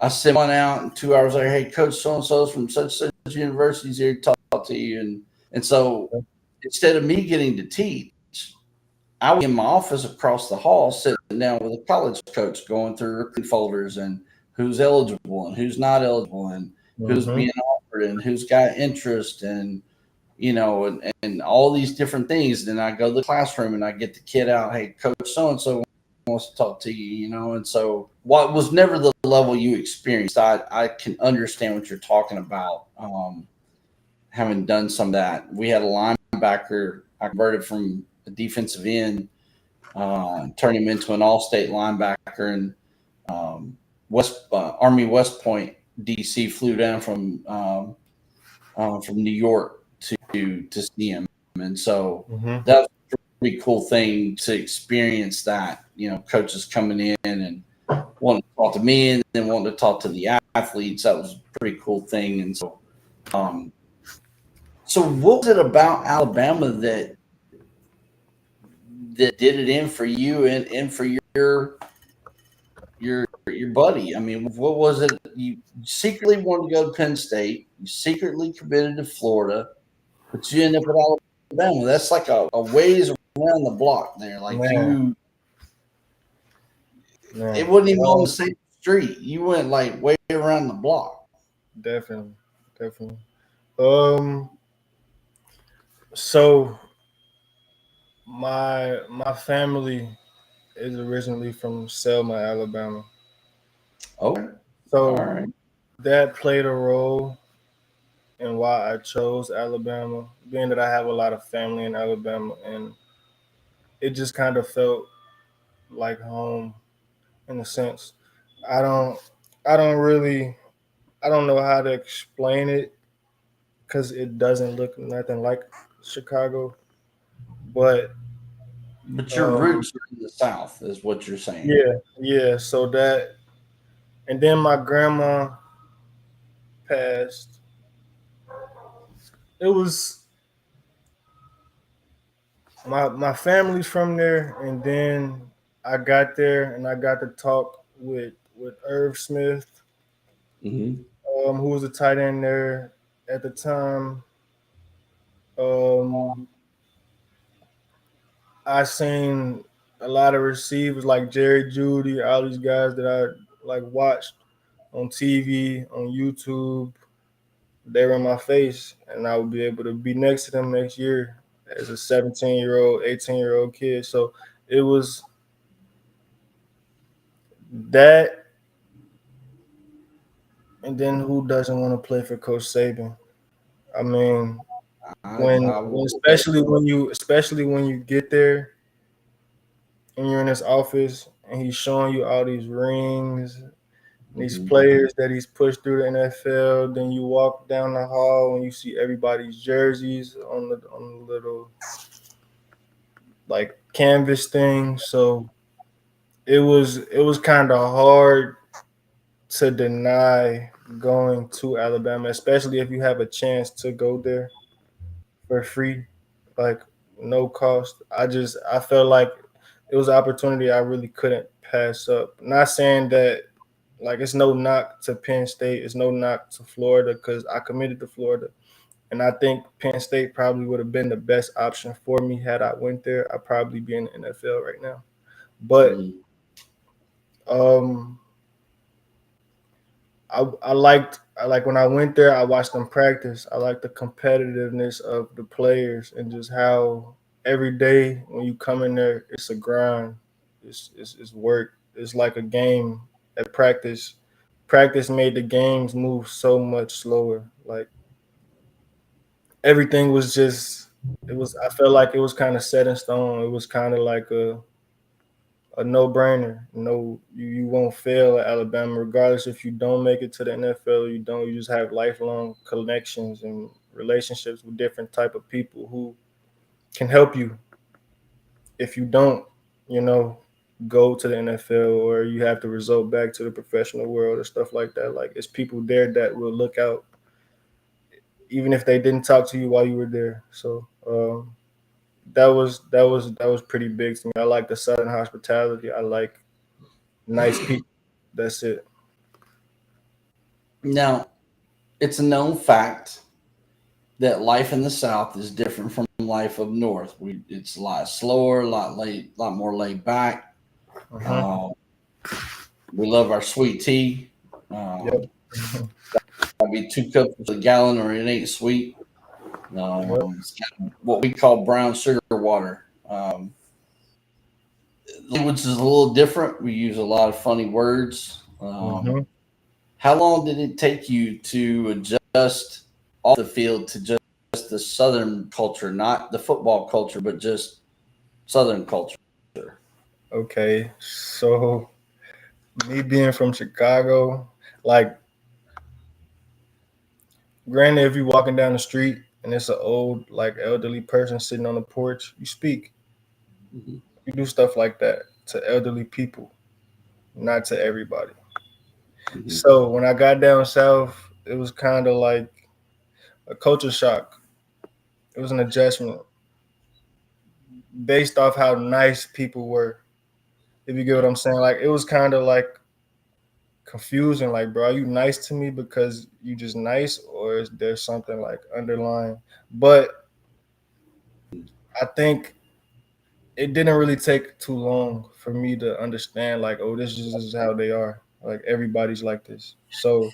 I sent one out, and 2 hours later, hey, coach so and so's from such universities here to talk to you. And so instead of me getting to teach, I was in my office across the hall sitting down with a college coach going through recruiting folders and who's eligible and who's not eligible and who's Mm-hmm. being offered and who's got interest and all these different things. Then I go to the classroom and I get the kid out, hey, coach so and so wants to talk to you. And so what was never the level you experienced, I can understand what you're talking about. Having done some of that, we had a linebacker I converted from a defensive end, turned him into an all-state linebacker, and Army West Point DC flew down from New York to see him, and so Mm-hmm. that was a pretty cool thing to experience. That coaches coming in and wanting to talk to me, and then wanting to talk to the athletes. That was a pretty cool thing, and um, so what was it about Alabama that did it in for you and for your buddy? I mean, what was it? You secretly wanted to go to Penn State. You secretly committed to Florida, but you end up at Alabama. That's like a ways around the block there. Like Man, it man. wasn't even on the same street. You went like way around the block. Definitely, definitely. Um, so my family is originally from Selma, Alabama. Okay, all So right. that played a role in why I chose Alabama, being that I have a lot of family in Alabama, and it just kind of felt like home in a sense. I don't, I don't really, I don't know how to explain it because it doesn't look nothing like Chicago, but But your um, roots are in the South, is what you're saying. yeah, yeah. So that, and then my grandma passed. It was my family's from there, and then I got there and I got to talk with Irv Smith, Mm-hmm. who was a tight end there at the time. Um, I seen a lot of receivers like Jerry Judy, all these guys that I like watched on TV, on YouTube. They were in my face, and I would be able to be next to them next year as a 17-year-old, 18-year-old kid. So it was that, and then who doesn't want to play for Coach Saban? I mean, I will. especially when you get there and you're in his office and he's showing you all these rings, these Mm-hmm. players that he's pushed through the NFL. Then you walk down the hall and you see everybody's jerseys on the little like canvas thing. So it was kind of hard to deny going to Alabama, especially if you have a chance to go there for free, like no cost. I felt like it was an opportunity I really couldn't pass up. Not saying that like it's no knock to Penn State, it's no knock to Florida because I committed to Florida, and I think Penn State probably would have been the best option for me had I went there. I'd probably be in the NFL right now. But Mm. um, I like when I went there. I watched them practice. I like the competitiveness of the players and just how every day when you come in there, it's a grind. It's work. It's like a game at practice. Practice made the games move so much slower. Like everything was just it was. I felt like it was kind of set in stone. It was kind of like a no brainer. No, you won't fail at Alabama, regardless if you don't make it to the NFL or you don't. You just have lifelong connections and relationships with different type of people who can help you if you don't, you know, go to the NFL or you have to result back to the professional world or stuff like that. Like it's people there that will look out even if they didn't talk to you while you were there. So that was pretty big to me. I like the Southern hospitality. I like nice people. That's it. Now, it's a known fact that life in the South is different from life up north. It's a lot slower, a lot more laid back. Uh-huh. Uh, we love our sweet tea. Yep. Might be 2 cups a gallon, or it ain't sweet. Yep. It's kind of what we call brown sugar water. Language is a little different. We use a lot of funny words. Hmm. How long did it take you to adjust off the field to just the Southern culture, not the football culture, but just Southern culture? Okay. So me being from Chicago, like granted, if you're walking down the street and it's an old, like elderly person sitting on the porch, you speak. Mhm, You do stuff like that to elderly people, not to everybody. mhm. So when I got down south, it was kind of like a culture shock. It was an adjustment based off how nice people were. If you get what I'm saying, like it was kind of like confusing. Like, bro, are you nice to me because you just nice, or is there something like underlying? But I think it didn't really take too long for me to understand, like, oh, this is how they are. Like everybody's like this. So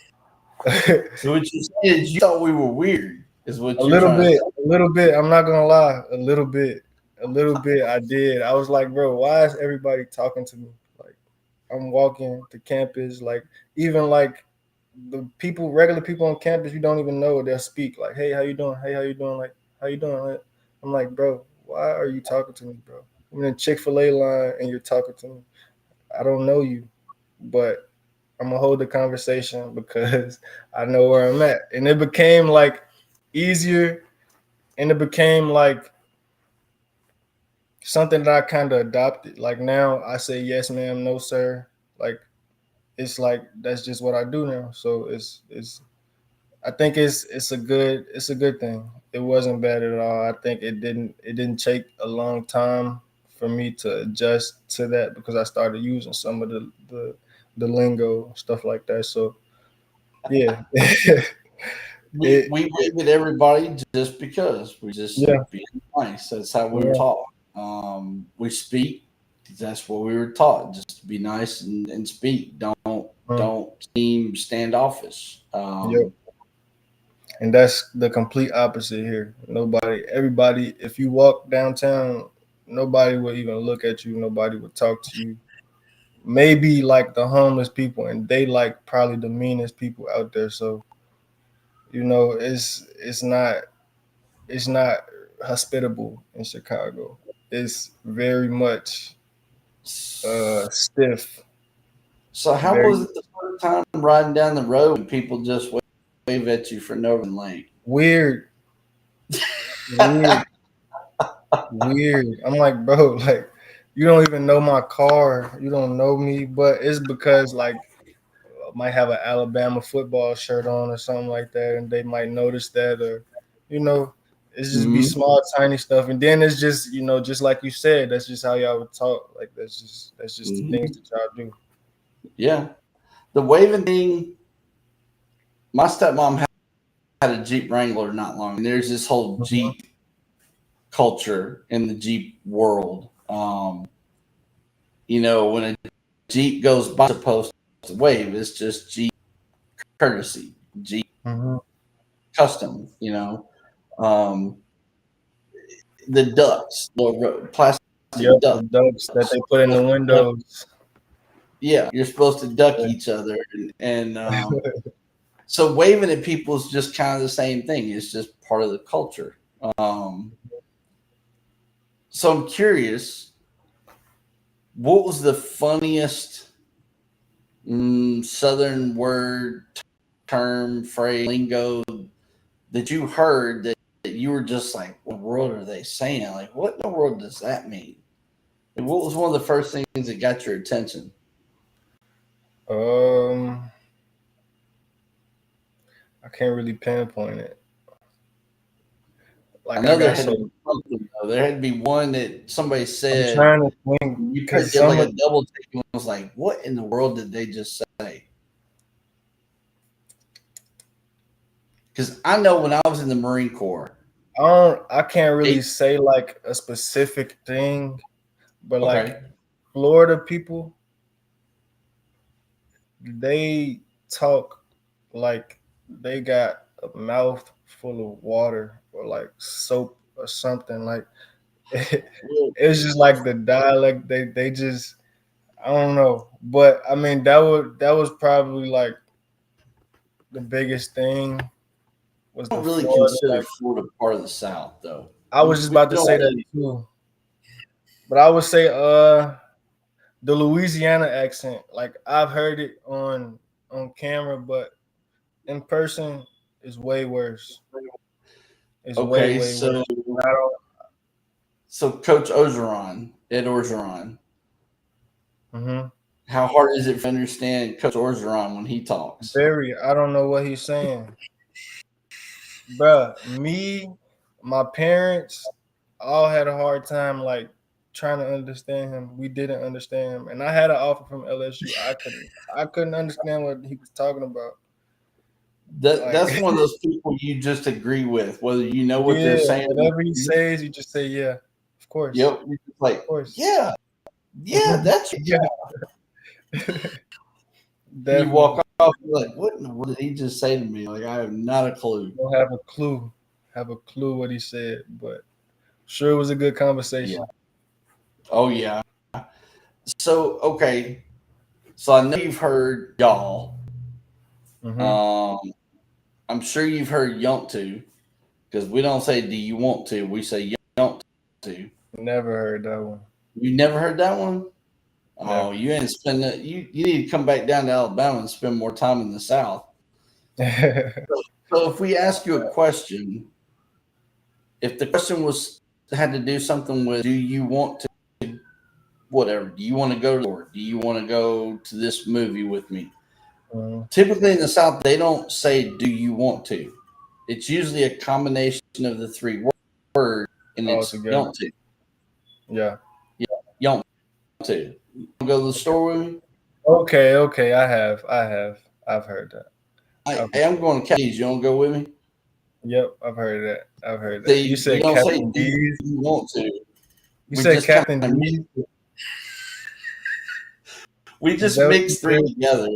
a So what you said is you thought we were weird, is what you're little trying to bit, say. a little bit. I'm not gonna lie, a little bit. I did. I was like, bro, why is everybody talking to me? Like, I'm walking to campus, like even like the people, regular people on campus, you don't even know, they'll speak like, "Hey, how you doing? Hey, how you doing? Like, how you doing?" Like, I'm like, bro, why are you talking to me, bro? I'm in a Chick-fil-A line and you're talking to me. I don't know you, but I'm gonna hold the conversation because I know where I'm at. And it became like easier, and it became like something that I kind of adopted. Like now, I say yes, ma'am, no, sir. Like it's like that's just what I do now. So it's I think it's a good thing. It wasn't bad at all. I think it didn't take a long time for me to adjust to that because I started using some of the lingo stuff like that. So yeah, We, it we wave at everybody just because we just yeah, being nice. That's how we were yeah, taught. We speak. That's what we were taught. Just to be nice and speak. uh, Don't seem standoffish. yep. And that's the complete opposite here. Nobody, everybody. If you walk downtown, nobody will even look at you. Nobody would talk to you. Maybe like the homeless people, and they like probably the meanest people out there. So it's not hospitable in Chicago. It's very much stiff, So how very was it the first time riding down the road and people just wave at you for no reason? Like, weird, weird, weird. I'm like, bro, like you don't even know my car, you don't know me, but it's because like might have an Alabama football shirt on or something like that, and they might notice that, or you know, it's just be Mhm. small, tiny stuff, and then it's just just like you said, that's just how y'all would talk. Like that's just the things Mhm. that y'all do. Yeah. The waving thing, my stepmom had a Jeep Wrangler not long. And there's this whole Mhm. Jeep culture in the Jeep world. When a Jeep goes by, it's supposed to wave. It's just Jeep courtesy, Jeep Mhm. custom. Um, the ducks, the plastic Yep, the ducks. ducks that they put in the windows. Yeah, you're supposed to duck Yeah. each other, and so waving at people is just kind of the same thing. It's just part of the culture. Um, so I'm curious, what was the funniest Southern word, term, phrase, lingo that you heard that you were just like, what in the world are they saying? Like, what in the world does that mean? And what was one of the first things that got your attention? Um, I can't really pinpoint it. I Like I know there got had to so be something, though. There had to be one that somebody I'm said, trying to think you kind of because did like some a of double take and was like, what in the world did they just say? Because I know when I was in the Marine Corps, I can't really they, say like a specific thing, but like okay, Florida people, they talk like they got a mouth full of water or like soap or something. Like well, it's just like the dialect. They just I don't know, but I mean that was probably like the biggest thing was I the don't really Florida. consider Like Florida part of the South, though. I was just We about to don't say that really, too, but I would say the Louisiana accent. Like I've heard it on camera, but in person is way worse. It's okay, way so worse. I don't. Coach Ed Orgeron, Hmm. how hard is it to understand Coach Orgeron when he talks? Very. I don't know what he's saying, bruh. Me, my parents, all had a hard time like trying to understand him. We didn't understand him, and I had an offer from LSU. I couldn't understand what he was talking about. Like, That's one of those people you just agree with, whether you know what they're yeah, saying. whatever he says, you just say, yeah, of course, Yep, you're just like, of course. yeah, yeah, that's. Yeah, You walk definitely. off, you're like, what in the world did he just say to me? Like, I have not a clue. Don't have a clue what he said, but sure it was a good Yeah. conversation. Oh yeah. So okay. So I know you've heard y'all. Hmm. Um, I'm sure you've heard yunt to because we don't say do you want to. We say yunt to. Never heard that one. You never heard that one? Oh, Never. you ain't spend that. You need to come back down to Alabama and spend more time in the South. So if we ask you a question, if the question was had to do something with do you want to whatever, do you want to go to or do you want to go to this movie with me? Mhm. Typically in the South, they don't say do you want to. It's usually a combination of the three words, and All it's together. don't to. Yeah. Yeah, don't to. You want to go to the store with me? Okay, okay. I've heard that. I've Hey, I'm going to Katie's. You want to go with me? Yep, I've heard that. I've heard that. You See, you said don't say Captain do D's. you want to. You We said just kind Captain of D's. we Is just that what mix three you together,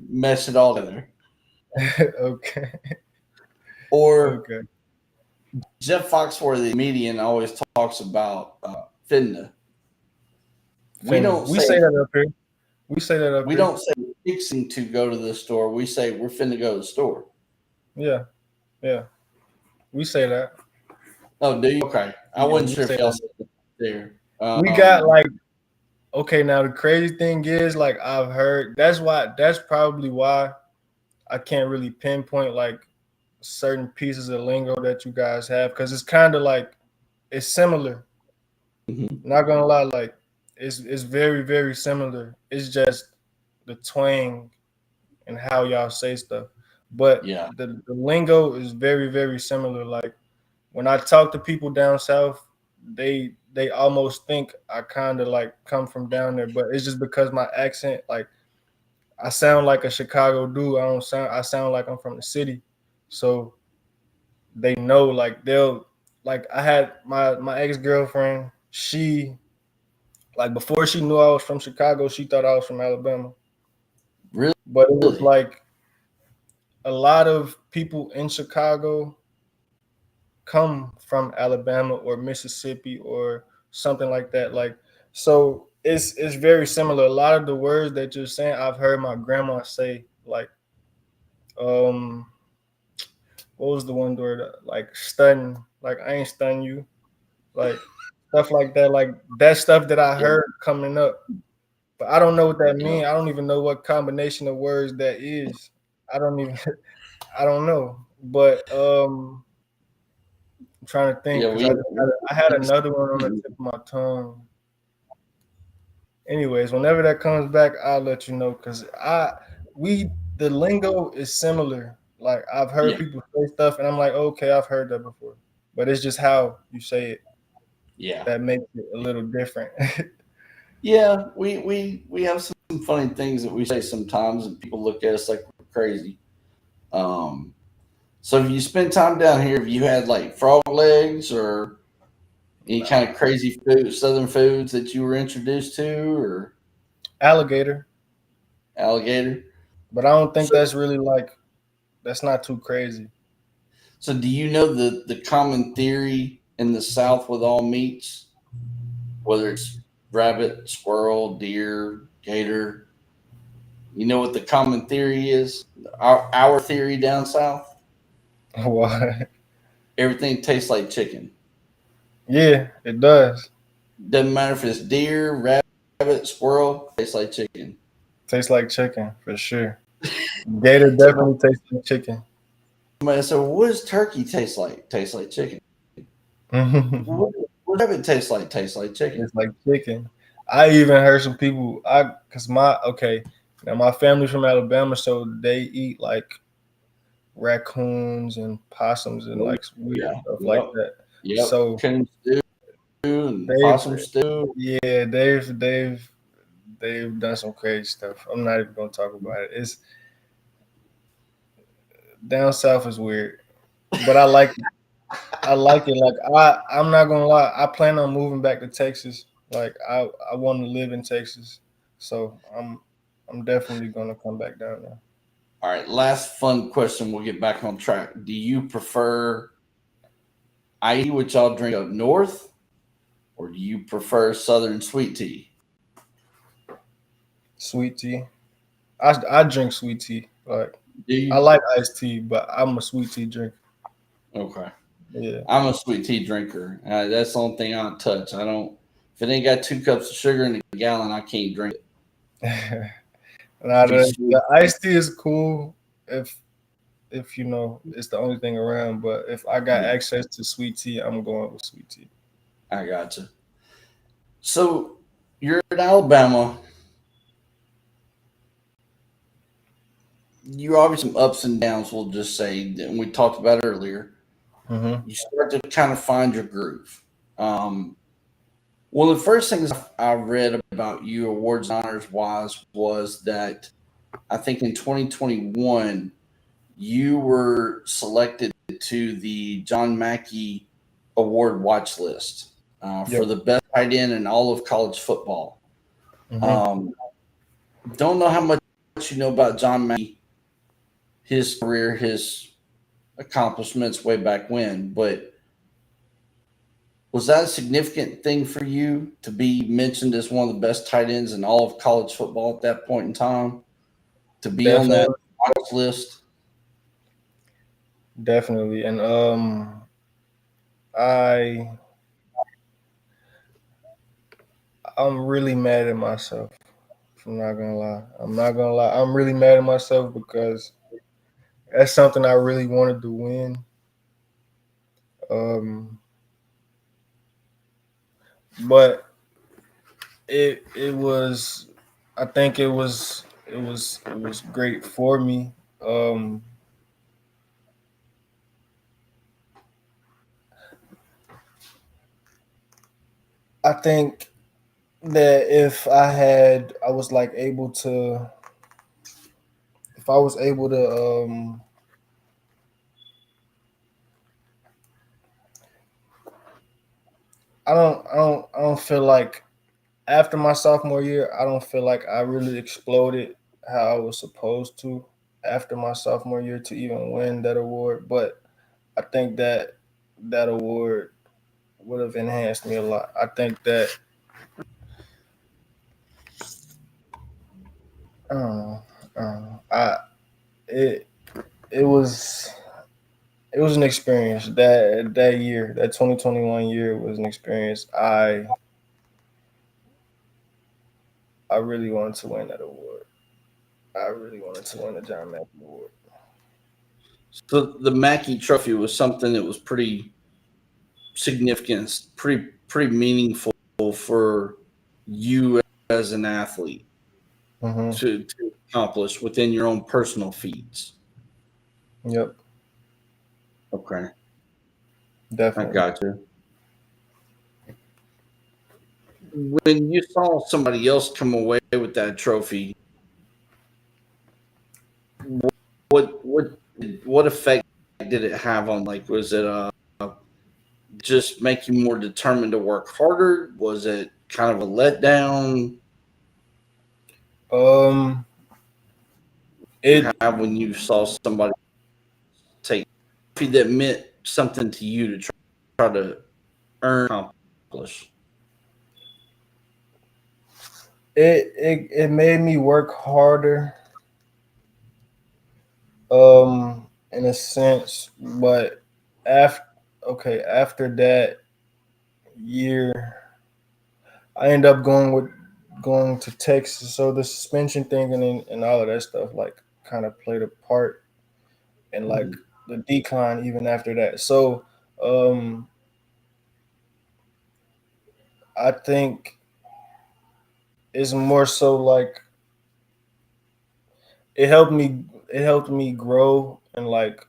mesh it all together. said? Okay. Or Okay. Jeff Foxworthy, the comedian, always talks about finna. We Finna. don't We say say that up here. We say that up we here. don't say fixing to go to the store. We say we're finna go to the store. Yeah. Yeah. We say that. Oh, do you? Okay, I Yeah, wasn't we sure say if y'all that. said that there. We got like okay, now the crazy thing is like I've heard that's probably why I can't really pinpoint like certain pieces of lingo that you guys have because it's kind of like it's similar. Mhm. Not gonna lie, like it's very very similar. It's just the twang and how y'all say stuff. But Yeah. the lingo is very, very similar. Like when I talk to people down south, they almost think I kind of like come from down there, but it's just because my accent, like I sound like a Chicago dude. I sound like I'm from the city. So they know like they'll like I had my ex-girlfriend, she like before she knew I was from Chicago, she thought I was from Alabama. But it was Really? like a lot of people in Chicago come from Alabama or Mississippi or something like that. Like so it's very similar. A lot of the words that you're saying I've heard my grandma say, like um what was the one word, like stun, like I ain't stun you, like stuff like that, like that stuff that I Yeah. heard coming up, but I don't know what that Yeah. means. I don't even know what combination of words that is. I don't even I don't know. But I'm trying to think Yeah. because I had another one on the tip of my tongue. Anyways, whenever that comes back, I'll let you know because we the lingo is similar. Like I've heard Yeah. people say stuff and I'm like, okay, I've heard that before. But it's just how you say it Yeah. that makes it a little different. Yeah. We have some funny things that we say sometimes, and people look at us like we're crazy. Um, so if you spend time down here, have you had like frog legs or any kind Nah. of crazy food, southern foods that you were introduced to, or Alligator. alligator? But I don't think So, that's really like that's not too crazy. so do you know the common theory in the South with all meats, whether it's rabbit, squirrel, deer, gator? You know what the common theory is? Our theory down south. Why? Everything tastes like chicken. Yeah, it does. Doesn't matter if it's deer, rabbit, squirrel. Tastes like chicken. Tastes like chicken for sure. Gator So definitely tastes like chicken. somebody said, well, "What does turkey taste like? Tastes like chicken." What does rabbit taste like? Tastes like chicken. It's like chicken. I even heard some people. Cause my okay, now my family's from Alabama, so they eat like raccoons and possums and Oh, like weird yeah. stuff like Yep. that. Yep. So Coon stew and they've possum stew. yeah they've done some crazy stuff. I'm not even gonna talk about it. It's down south is weird, but I like it. I like it. Like I'm not gonna lie. I plan on moving back to Texas. Like I want to live in Texas, so I'm definitely gonna come back down there. All right. Last fun question. We'll get back on track. Do you prefer IE, which I'll drink up north, or do you prefer Southern sweet tea? Sweet tea. I drink sweet tea. Like Do I you? like iced tea, but I'm a sweet tea drinker. Okay. Yeah. I'm a sweet tea drinker. That's the only thing I don't touch. I don't. If it ain't got 2 cups of sugar in a gallon, I can't drink it. Now Be sweet. the iced tea is cool if you know it's the only thing around. But if I got Yeah, access to sweet tea, I'm going with sweet tea. I gotcha. So you're in Alabama. You obviously some ups and downs. We'll just say, and we talked about earlier. Hmm. You start to kind of find your groove. Um, One of the first things I read about you, awards and honors wise, was that I think in 2021 you were selected to the John Mackey Award watch list for Yep. the best tight end in all of college football. Hmm. Um, don't know how much you know about John Mackey, his career, his accomplishments way back when, but was that a significant thing for you to be mentioned as one of the best tight ends in all of college football at that point in time? To be on that Definitely, watch list? definitely, and I I'm really mad at myself. If I'm not gonna lie, I'm not gonna lie. I'm really mad at myself because that's something I really wanted to win. Um, but it was, I think it was. it was great for me. Um, I think that I was like able to, if I was able to, I don't feel like after my sophomore year, I don't feel like I really exploded how I was supposed to after my sophomore year to even win that award. But I think that that award would have enhanced me a lot. I think that I don't know. I don't know. It it was it was an experience. That year, that 2021 year was an experience. I really wanted to win that award. I really wanted to win the John Mackey Award. So the Mackey Trophy was something that was pretty significant, pretty meaningful for you as an athlete Hmm. to accomplish within your own personal feats. Yep, Okay, I definitely. got you. When you saw somebody else come away with that trophy, what what effect did it have on? Like, was it just make you more determined to work harder? Was it kind of a letdown Um, you it have when you saw somebody take a trophy that meant something to you to try to earn, accomplish? it made me work harder, in a sense, but after after that year, I ended up going to Texas. So the suspension thing and all of that stuff like kind of played a part in like Mhm. the decline even after that. So um, I think it's more so like it helped me grow and like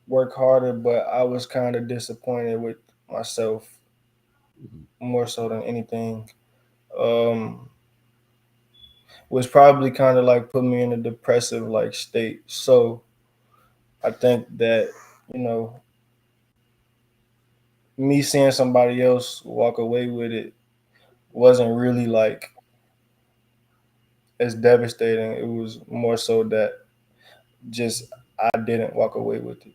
work harder, but I was kind of disappointed with myself more so than anything. Um, was probably kind of like put me in a depressive like state. So I think that, you know, me seeing somebody else walk away with it wasn't really like as devastating. It was more so that just I didn't walk away with it.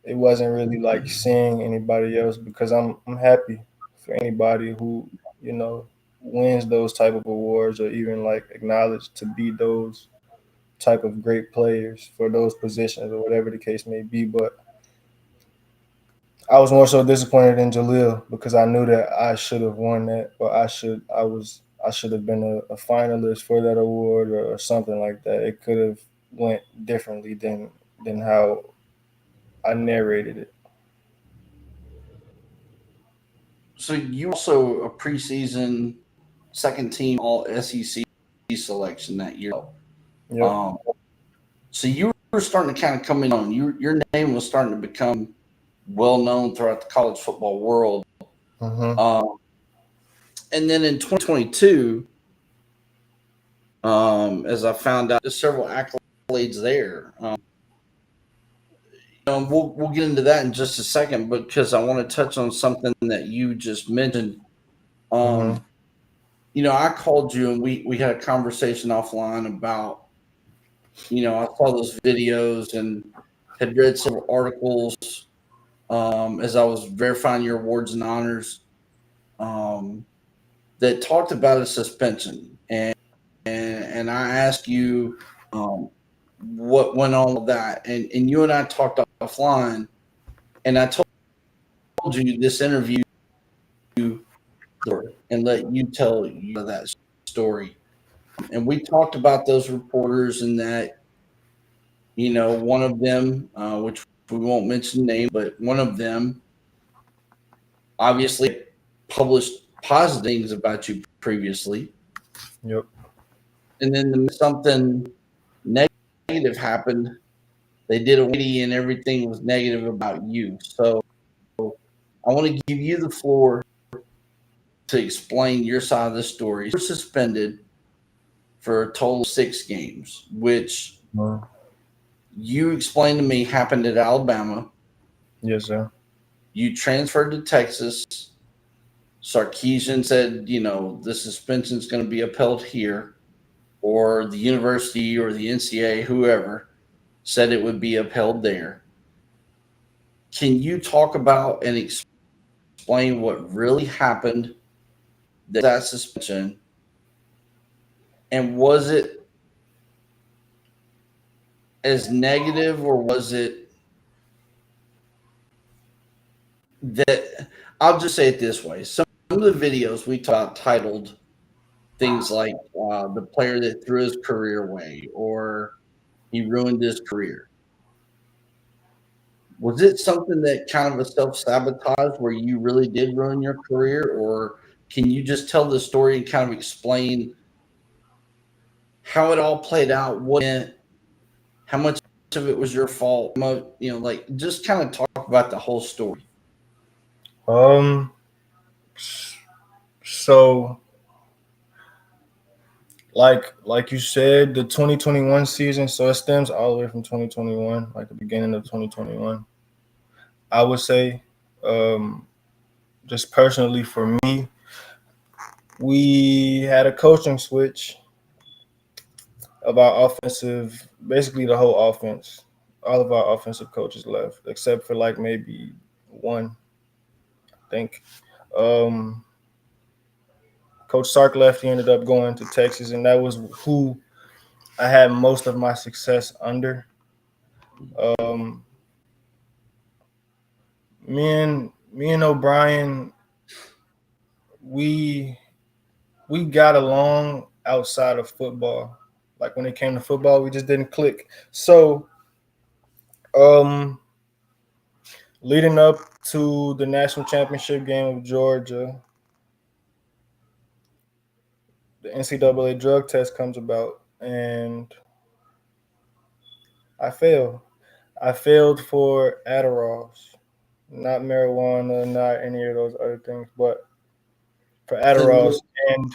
It wasn't really like seeing anybody else because I'm happy for anybody who, you know, wins those type of awards or even like acknowledged to be those type of great players for those positions or whatever the case may be. But I was more so disappointed in Jahleel because I knew that I should have won that, or I should have been a finalist for that award or something like that. It could have went differently than how I narrated it. So you also a preseason second team All SEC selection that year. Yep. Um, so you were starting to kind of come in on your name was starting to become well known throughout the college football world. Hmm. Um, and then in 2022, as I found out, there's several accolades there. We'll get into that in just a second, but because I want to touch on something that you just mentioned. Hmm. Um, I called you and we had a conversation offline about, I saw those videos and had read several articles as I was verifying your awards and honors um, that talked about a suspension. And I asked you what went on with that. And you and I talked offline, and I told you this interview and let you tell you that story. And we talked about those reporters and that, one of them, which we won't mention name, but one of them obviously published positive things about you previously. Yep. and then something negative happened. They did a 180 and everything was negative about you. So I want to give you the floor to explain your side of the story. You were suspended for a total of 6 games, which you explained to me happened at Alabama. Yes, sir. You transferred to Texas. Sarkisian said, the suspension is going to be upheld here, or the university or the NCAA, whoever, said it would be upheld there. Can you talk about and explain what really happened that suspension? And was it as negative, or was it that? I'll just say it this way. Some of the videos we talked about titled things like the player that threw his career away, or he ruined his career. Was it something that kind of a self-sabotage where you really did ruin your career, or can you just tell the story and kind of explain how it all played out, what it meant, how much of it was your fault, just kind of talk about the whole story. Um. So, like you said, the 2021 season. So it stems all the way from 2021, like the beginning of 2021. I would say, um, just personally for me, we had a coaching switch of our offensive, basically the whole offense. All of our offensive coaches left, except for like maybe one, I think. Um, Coach Sark left. He ended up going to Texas, and that was who I had most of my success under. Um, me and O'Brien, we we got along outside of football. Like when it came to football, we just didn't click. So, um, leading up to the national championship game of Georgia, the NCAA drug test comes about, and I failed. I failed for Adderalls, not marijuana, not any of those other things, but for So Adderalls. And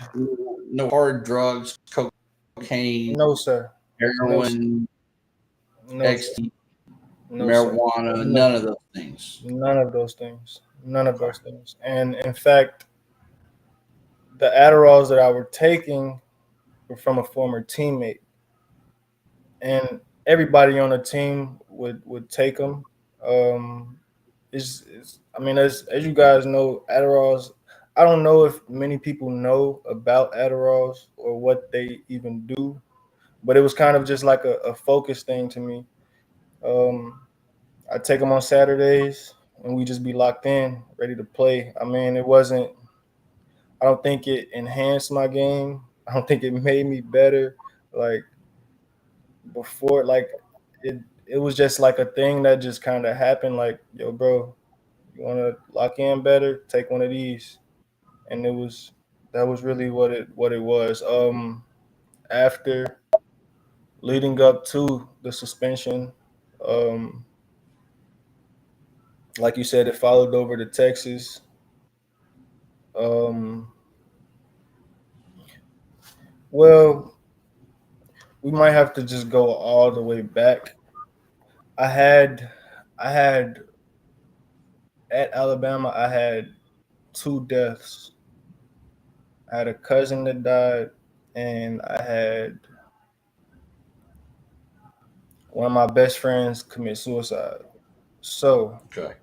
no hard drugs, cocaine, no, sir, no, sir, heroin, no, sir, ecstasy, no, sir, marijuana, none of those things. none of those things, none of Okay. those things. And in fact, the Adderalls that I were taking were from a former teammate, and everybody on the team would take them. Um, I mean, as you guys know, Adderalls. I don't know if many people know about Adderalls or what they even do, but it was kind of just like a focus thing to me. Um, I take them on Saturdays, and we just be locked in, ready to play. I mean, it wasn't. I don't think it enhanced my game. I don't think it made me better. Like before, like it was just like a thing that just kind of happened. Like, yo, bro, you want to lock in better? Take one of these, and that was really what it was. After leading up to the suspension, um, like you said, it followed over to Texas. Um, well, we might have to just go all the way back. I had, I had at Alabama, I had 2 deaths. I had a cousin that died, and I had one of my best friends commit suicide. So Okay.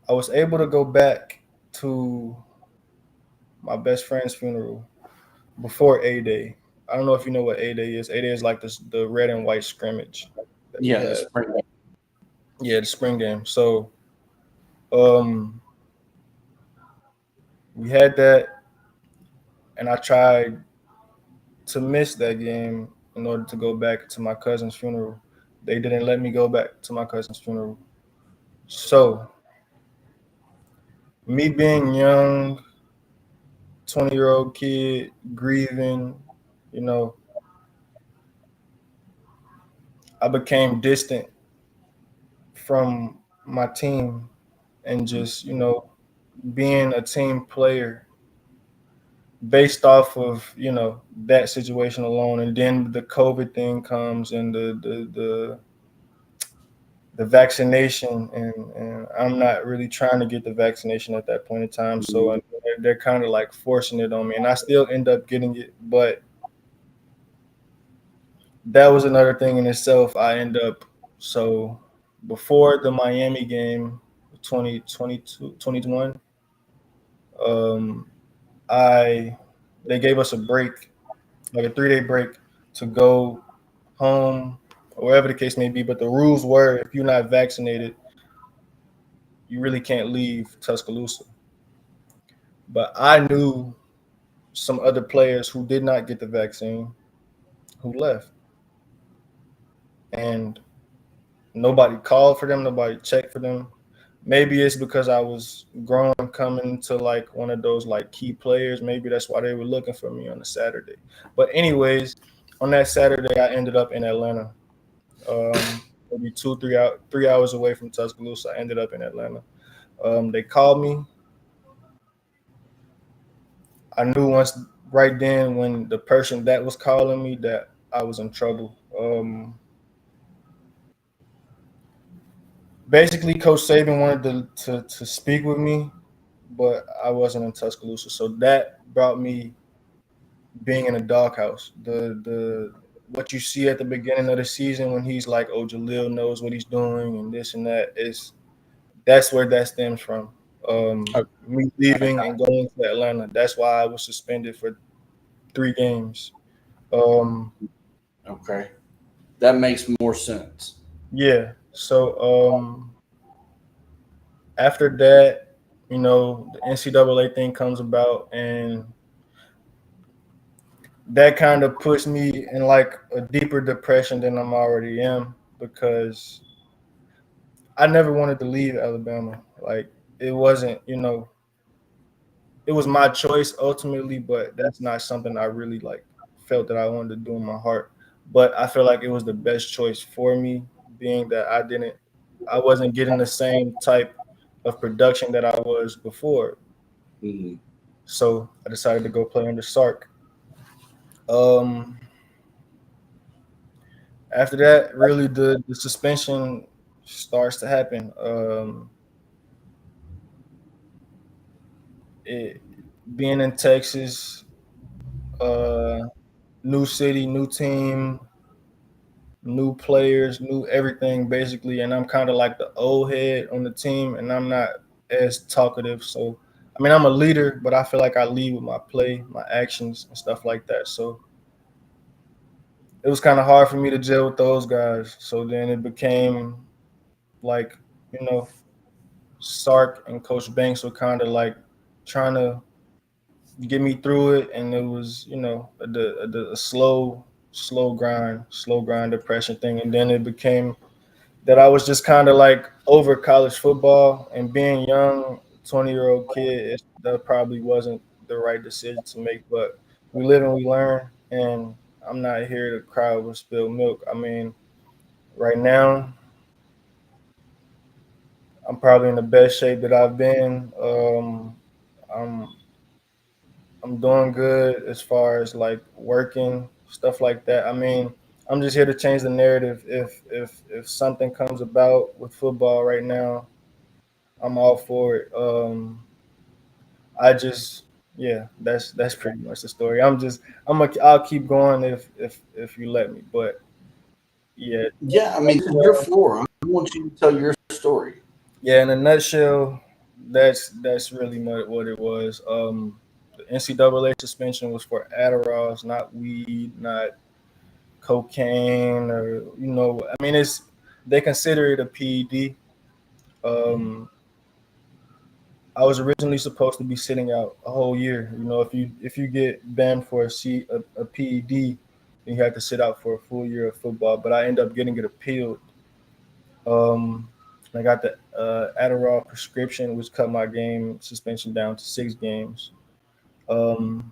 I was able to go back to my best friend's funeral before A Day. I don't know if you know what A Day is. A Day is like the red and white scrimmage that we Yeah, the had. spring. Yeah, the spring game. So um, we had that, and I tried to miss that game in order to go back to my cousin's funeral. They didn't let me go back to my cousin's funeral. So me being young, 20-year-old kid grieving, you know, I became distant from my team and just, being a team player based off of, that situation alone. And then the COVID thing comes and the vaccination, and I'm not really trying to get the vaccination at that point in time. So they're kind of like forcing it on me, and I still end up getting it. But that was another thing in itself. I end up so before the Miami game, 2022, 21, um, I they gave us a break, like a 3-day break to go home or wherever the case may be. But the rules were if you're not vaccinated, you really can't leave Tuscaloosa. But I knew some other players who did not get the vaccine who left, and nobody called for them, nobody checked for them. Maybe it's because I was growing, coming to like one of those like key players. Maybe that's why they were looking for me on a Saturday. But anyways, on that Saturday, I ended up in Atlanta. Maybe 3 hours away from Tuscaloosa. I ended up in Atlanta. They called me. I knew once right then when the person that was calling me that I was in trouble. Basically, Coach Saban wanted to speak with me, but I wasn't in Tuscaloosa, so that brought me being in a doghouse. The what you see at the beginning of the season when he's like, "Oh, Jahleel knows what he's doing," and this and that is that's where that stems from. Me leaving and going to Atlanta. That's why I was suspended for 3 games. Um, Okay. That makes more sense. yeah. So after that, the NCAA thing comes about, and that kind of puts me in like a deeper depression than I'm already in because I never wanted to leave Alabama. Like it wasn't, it was my choice ultimately, but that's not something I really like felt that I wanted to do in my heart. But I feel like it was the best choice for me, being that I wasn't getting the same type of production that I was before. Mm-hmm. So I decided to go play under Sark. Um, After that, really the suspension starts to happen. It, being in Texas, uh, new city, new team, new players, new everything basically, and I'm kind of like the old head on the team, and I'm not as talkative. So, I mean, I'm a leader, but I feel like I lead with my play, my actions, and stuff like that. So it was kind of hard for me to gel with those guys. So then it became like, you know, Sark and Coach Banks were kind of like trying to get me through it, and it was a slow grind depression thing, and then it became that I was just kind of like over college football and being young, 20-year-old kid. That probably wasn't the right decision to make, but we live and we learn, and I'm not here to cry over spilled milk. I mean, right now I'm probably in the best shape that I've been. I'm I'm doing good as far as like working stuff like that. I mean, I'm just here to change the narrative. If something comes about with football right now, I'm all for it. I just yeah, that's pretty much the story. I'll keep going if you let me. But yeah, Yeah, I mean, this is your floor. I want you to tell your story. yeah. In a nutshell, that's really what it was. The NCAA suspension was for Adderalls, not weed, not cocaine, or I mean, it's they consider it a PED. Um, I was originally supposed to be sitting out a whole year. If you get banned for a PED, then you have to sit out for a full year of football. But I end up getting it appealed. Um, I got the Adderall prescription, which cut my game suspension down to 6 games. Um,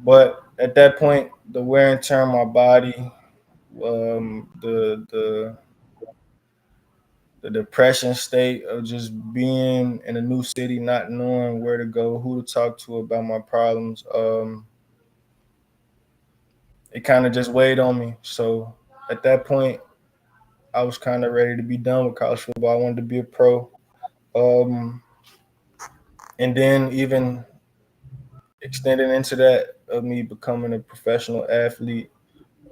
but at that point, the wear and tear on my body, the depression state of just being in a new city, not knowing where to go, who to talk to about my problems, it kind of just weighed on me. So at that point, I was kind of ready to be done with college football. I wanted to be a pro. Um, and then even extending into that of me becoming a professional athlete.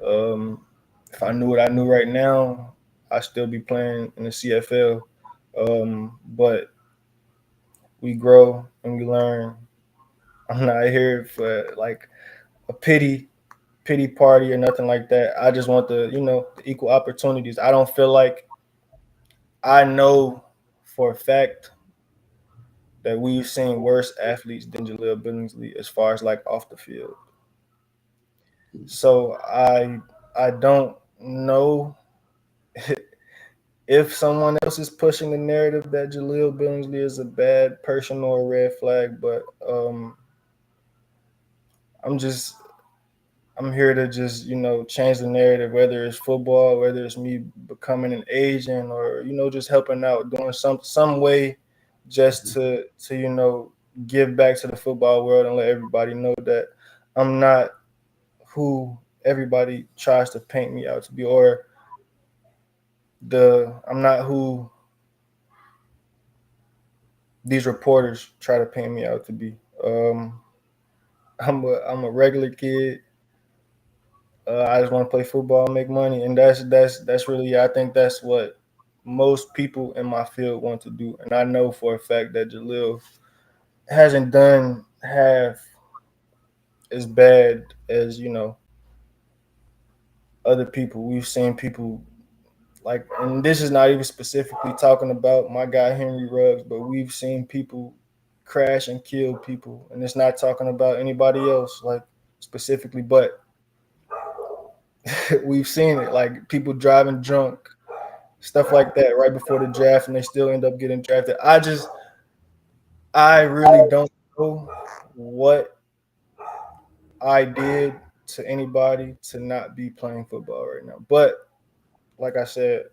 Um, if I knew what I knew right now, I'd still be playing in the CFL. But we grow and we learn. I'm not here for like a pity party or nothing like that. I just want the equal opportunities. I don't feel like I know for a fact that we've seen worse athletes than Jahleel Billingsley as far as like off the field. So I don't know if someone else is pushing the narrative that Jahleel Billingsley is a bad person or a red flag, but I'm just I'm here to just change the narrative, whether it's football, whether it's me becoming an agent, or just helping out, doing some way, just to give back to the football world and let everybody know that I'm not who everybody tries to paint me out to be, or I'm not who these reporters try to paint me out to be. Um, I'm a regular kid. I just want to play football, and make money, and that's really, I think that's what most people in my field want to do. And I know for a fact that Jahleel hasn't done half as bad as other people. We've seen people like, and this is not even specifically talking about my guy Henry Ruggs, but we've seen people crash and kill people, and it's not talking about anybody else like specifically, but we've seen it, like people driving drunk, stuff like that, right before the draft, and they still end up getting drafted. I really don't know what I did to anybody to not be playing football right now. But like I said,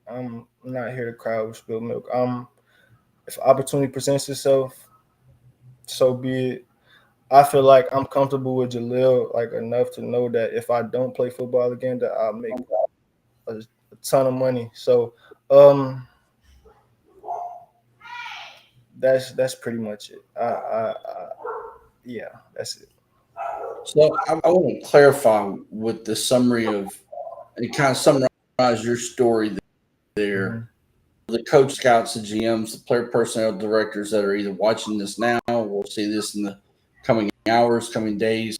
I'm not here to cry over spilled milk. If opportunity presents itself, so be it. I feel like I'm comfortable with Jahleel like enough to know that if I don't play football again, that I'll make a ton of money. So um, that's pretty much it. Yeah, that's it. So I want to clarify with the summary of and kind of summarize your story Mm-hmm. there. The coach scouts, the GMs, the player personnel directors that are either watching this now, we'll see this in the coming hours, coming days.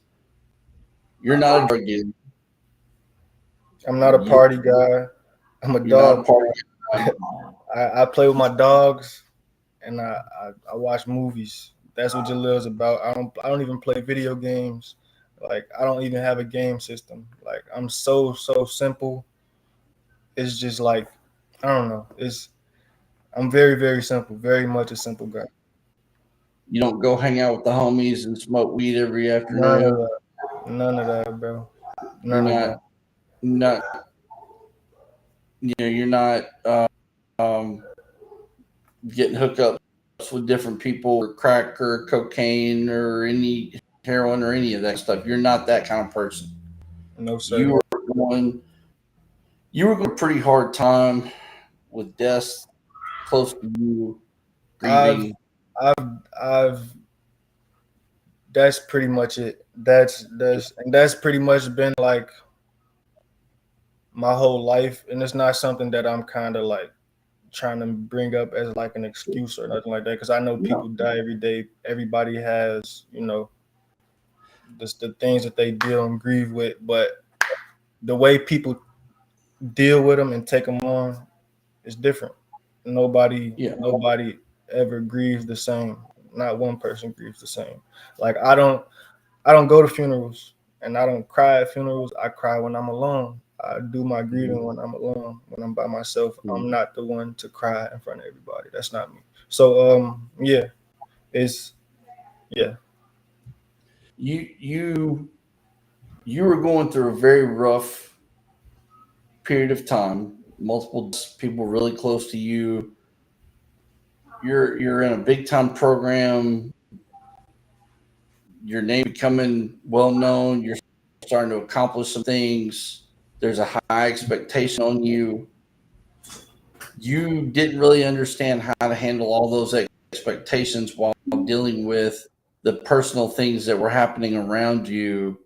You're not a drug dealer. I'm not a You, party guy. I'm a you're not a dog party guy. guy. I play with my dogs and I watch movies. That's what Jaleel's about. I don't even play video games. Like I don't even have a game system. Like I'm so simple. It's just like I don't know. I'm very simple. Very much a simple guy. You don't go hang out with the homies and smoke weed every None of afternoon. that. None of that, bro. You're None of not that. not you're not um, getting hookups with different people or crack or cocaine or any heroin or any of that stuff. You're not that kind of person. No You sir. were going you were going a pretty hard time with deaths close to you, I've grieving. I've that's pretty much it. That's pretty much been like my whole life, and it's not something that I'm kind of like trying to bring up as like an excuse or nothing like that, because I know No. people die every day. Everybody has the things that they deal and grieve with, but the way people deal with them and take them on is different. nobody Yeah. nobody ever grieves the same. Not one person grieves the same. Like I don't go to funerals, and I don't cry at funerals. I cry when I'm alone. I do my grieving when I'm alone, when I'm by myself. I'm not the one to cry in front of everybody. That's not me. So yeah, it's yeah. you you were going through a very rough period of time. Multiple people really close to you. You're in a big time program. Your name becoming well known. You're starting to accomplish some things. There's a high expectation on you. You didn't really understand how to handle all those expectations while dealing with the personal things that were happening around you,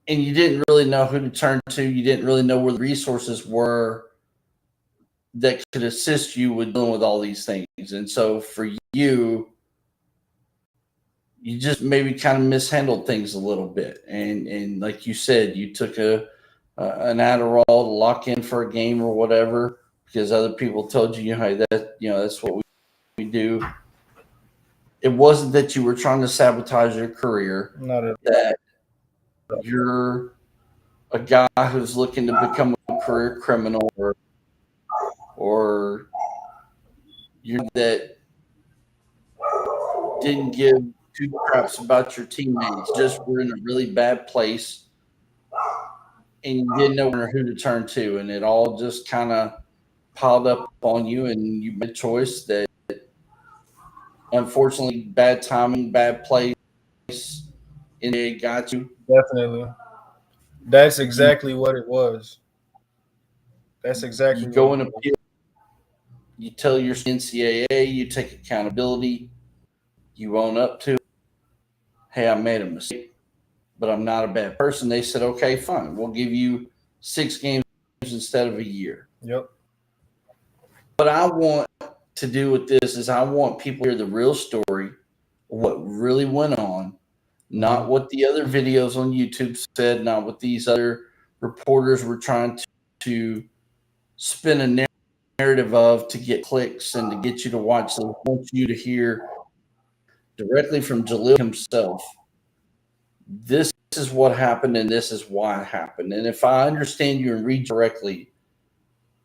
and you didn't really know who to turn to. You didn't really know where the resources were that could assist you with dealing with all these things. And so for you, you just maybe kind of mishandled things a little bit. And like you said, you took an Adderall to lock in for a game or whatever because other people told you, hey, that's what we do. It wasn't that you were trying to sabotage your career. Not at That you're a guy who's looking to become a career criminal, or you're that didn't give two craps about your teammates, just were in a really bad place and you didn't know who to turn to, and it all just kind of piled up on you, and you made a choice that unfortunately bad timing, bad place, and it got you. Definitely. That's You exactly what it was. That's you exactly what go it and was. appeal. You tell your NCAA. You take accountability. You own up to, hey, I made a mistake, but I'm not a bad person. They said, okay, fine. We'll give you 6 games instead of a year. Yep. What I want to do with this is I want people to hear the real story, what really went on, not Hmm. what the other videos on YouTube said, not what these other reporters were trying to spin a narrative of to get clicks and to get you to watch. They want you to hear directly from Jahleel himself. This is what happened and this is why it happened. And if I understand you and read directly,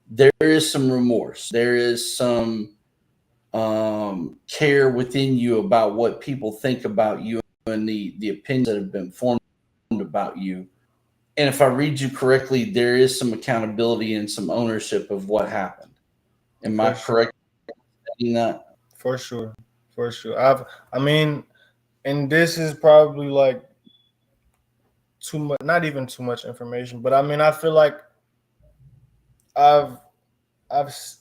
there is some remorse. There is some care within you about what people think about you and the opinions that have been formed about you. And if I read you correctly, there is some accountability and some ownership of what happened. Am I For sure. correct in that? For sure. For sure. I mean, and this is probably like too much, not even too much information, but I mean, I feel like I've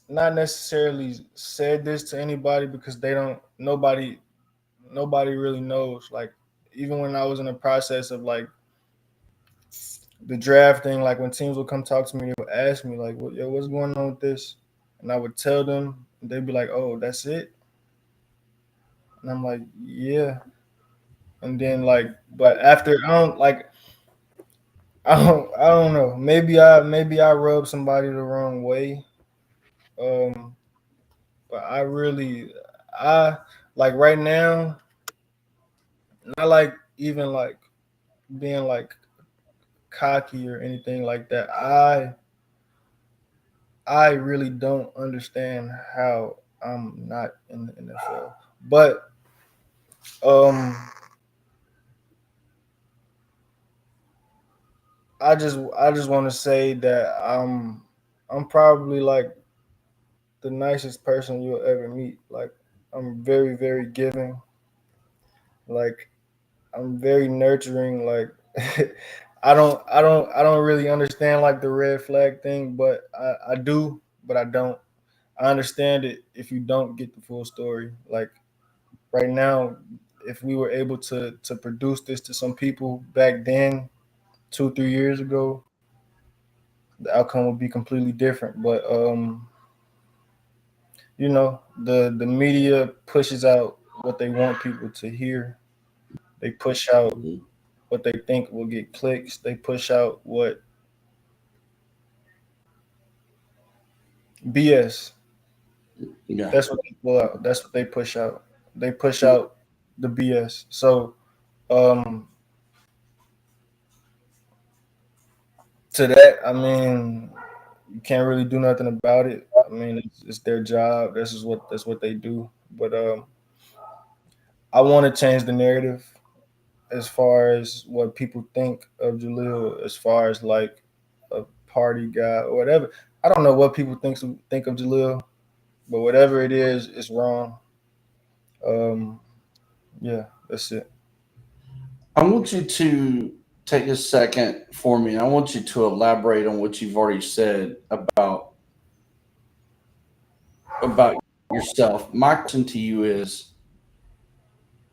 not necessarily said this to anybody because they don't nobody really knows. Like even when I was in the process of like the drafting, like when teams would come talk to me, they would ask me like, "What, yo, what's going on with this?" And I would tell them, and they'd be like, "Oh, that's it." And I'm like, "Yeah." And then like, but after I don't like, I don't know. Maybe I rubbed somebody the wrong way. Um, but I like right now, not like even like being like cocky or anything like that. I really don't understand how I'm not in the NFL. But um I just want to say that I'm probably like the nicest person you'll ever meet. Like I'm very very giving. Like I'm very nurturing. Like I don't really understand like the red flag thing, but I do, but I don't. I understand it if you don't get the full story. Like right now, if we were able to produce this to some people back then, 2 3 years ago, the outcome would be completely different. But the media pushes out what they want people to hear. They push out Mhm. what they think will get clicks. They push out what BS. Yeah. That's what they pull out. That's what they push out. They push out the BS. So um to that, I mean, you can't really do nothing about it. I mean, it's their job. That's what they do. But I want to change the narrative. as far as what people think of Jahleel, as far as like a party guy or whatever. I don't know what people think of Jahleel, but whatever it is, it's wrong. Um, yeah, that's it. I want you to take a second for me. I want you to elaborate on what you've already said about yourself. My question to you is,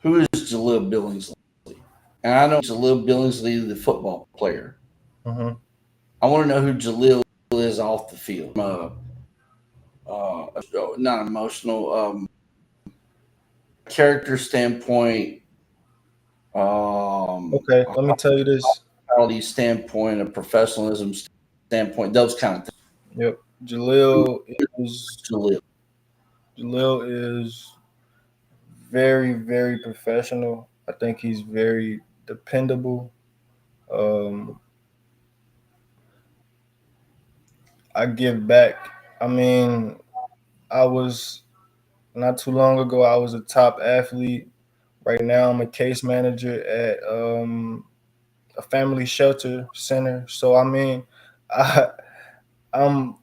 who is Jahleel Billingsley? And I know Jahleel Billingsley, the football player. Hmm. I want to know who Jahleel is off the field. From not emotional, character standpoint, Okay, a let me tell you this. quality standpoint, a professionalism standpoint, those kind of things. Yep, Jahleel is Jahleel. Jahleel is very, very professional. I think he's very dependable. Um, I give back. I mean, I was not too long ago. I was a top athlete. Right now, I'm a case manager at a family shelter center. So I mean, I, I'm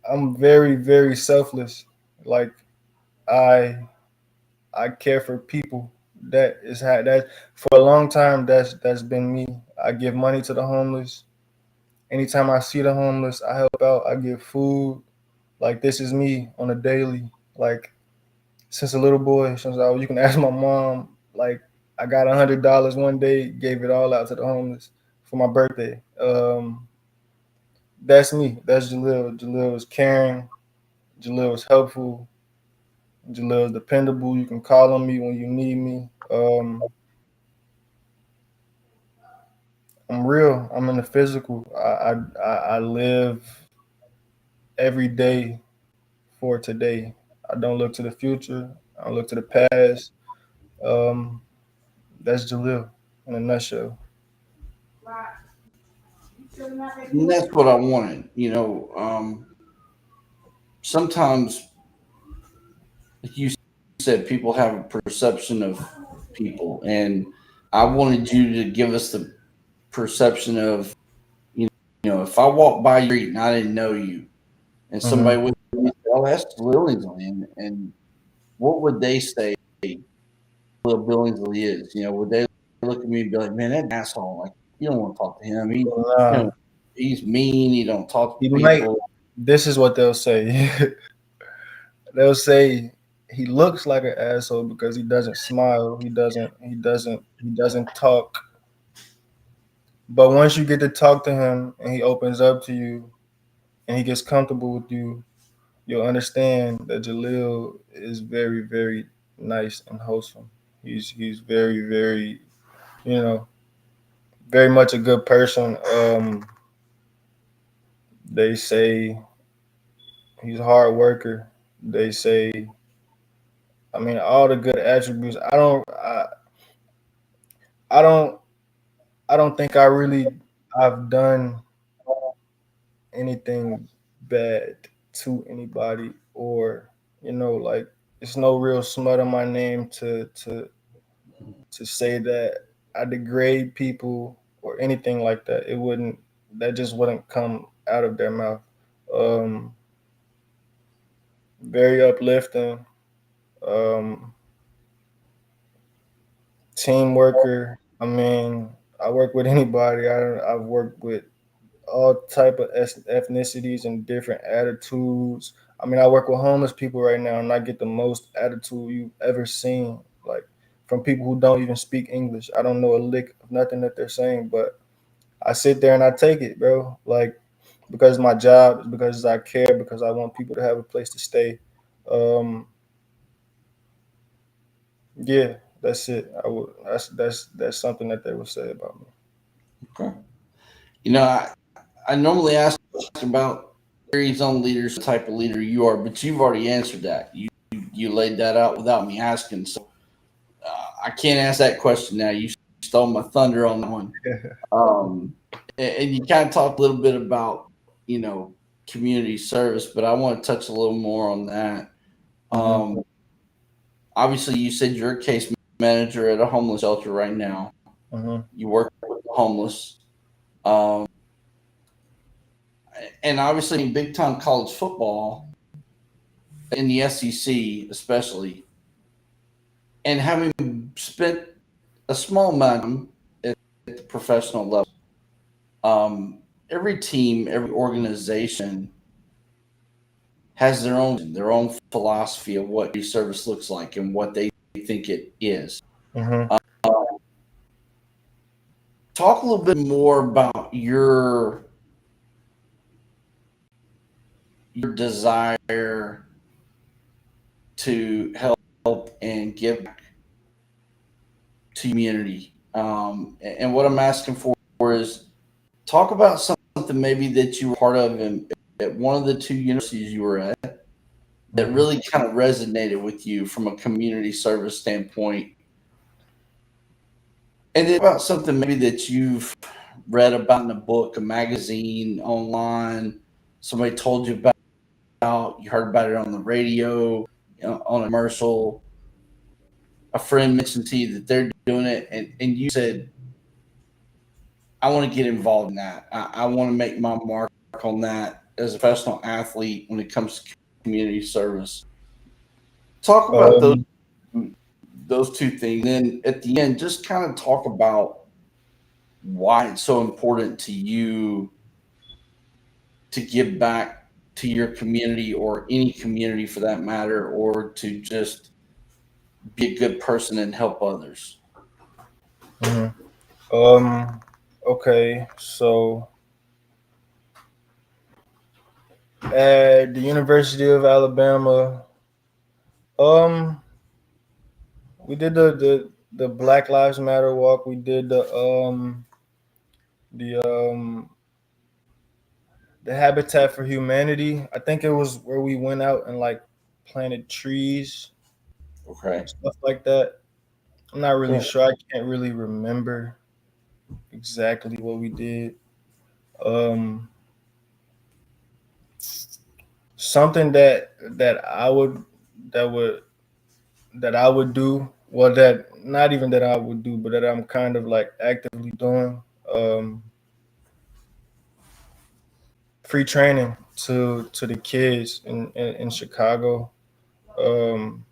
I'm very, very selfless. Like I I care for people. That is how that for a long time. That's been me. I give money to the homeless. Anytime I see the homeless, I help out. I give food. Like this is me on a daily. Like since a little boy, since I was, you can ask my mom. Like I got $100 one day, gave it all out to the homeless for my birthday. That's me. That's Jahleel. Jahleel is caring. Jahleel is helpful. Jahleel is dependable. You can call on me when you need me. I'm real. I'm in the physical. I live every day for today. I don't look to the future. I don't look to the past. Um, that's Jahleel in a nutshell. And that's what I wanted. Sometimes, like you said, people have a perception of people, and I wanted you to give us the perception of, if I walked by your street and I didn't know you, and somebody Hmm. would say, "Oh, that's Billingsley," and what would they say Will Billingsley is? Would they look at me and be like, "Man, that asshole! Like, you don't want to talk to him. You know, Nah, he's mean. He don't talk he to might. people." This is what they'll say. They'll say he looks like an asshole because he doesn't smile. He doesn't talk. But once you get to talk to him and he opens up to you and he gets comfortable with you, you'll understand that Jahleel is very, very nice and wholesome. He's very, very, you know, very much a good person. They say he's a hard worker. They say, I mean, all the good attributes. I don't, I don't think I've done anything bad to anybody, or like it's no real smut on my name to say that I degrade people or anything like that. It wouldn't That just wouldn't come out of their mouth. Um, Very uplifting. Um, Team worker. I mean, I work with anybody. I've worked with all type of ethnicities and different attitudes. I mean, I work with homeless people right now, and I get the most attitude you've ever seen. Like from people who don't even speak English. I don't know a lick of nothing that they're saying, but I sit there and I take it, bro. Like because my job, because I care, because I want people to have a place to stay. Um, yeah, that's it. I would. That's something that they would say about me. Okay. I normally ask about theories on leaders, type of leader you are, but you've already answered that. You laid that out without me asking, so I can't ask that question now. You stole my thunder on that one. Um, and you kind of talked a little bit about you know community service, but I want to touch a little more on that. Hmm. Um, Obviously, you said you're a case manager at a homeless shelter right now. Mhm. You work with the homeless. Um, and obviously, in big time college football, in the SEC especially, and having spent a small amount of time at the professional level, every team, every organization has their own philosophy of what service looks like and what they think it is. Mhm. Talk a little bit more about your desire to help and give back to community. And what I'm asking for is talk about something maybe that you were part of at one of the two universities you were at that Mhm. really kind of resonated with you from a community service standpoint. And then about something maybe that you've read about in a book, a magazine, online, somebody told you about, you heard about it on the radio, on a commercial, a friend mentioned to you that they're doing it, and you said, I want to get involved in that. I want to make my mark on that as a professional athlete when it comes to community service. Talk about Um, those two things. Then at the end, just kind of talk about why it's so important to you to give back to your community or any community for that matter, or to just be a good person and help others. mhm. Um, okay, so at the University of Alabama, um, we did the Black Lives Matter walk. We did the the Habitat for Humanity. I think it was where we went out and like planted trees, Okay. stuff like that. I'm not really Cool. sure. I can't really remember exactly what we did. Um, Something that would that I would do. Well, that not even that I would do, but that I'm kind of like actively doing. Free training to the kids in Chicago. Um,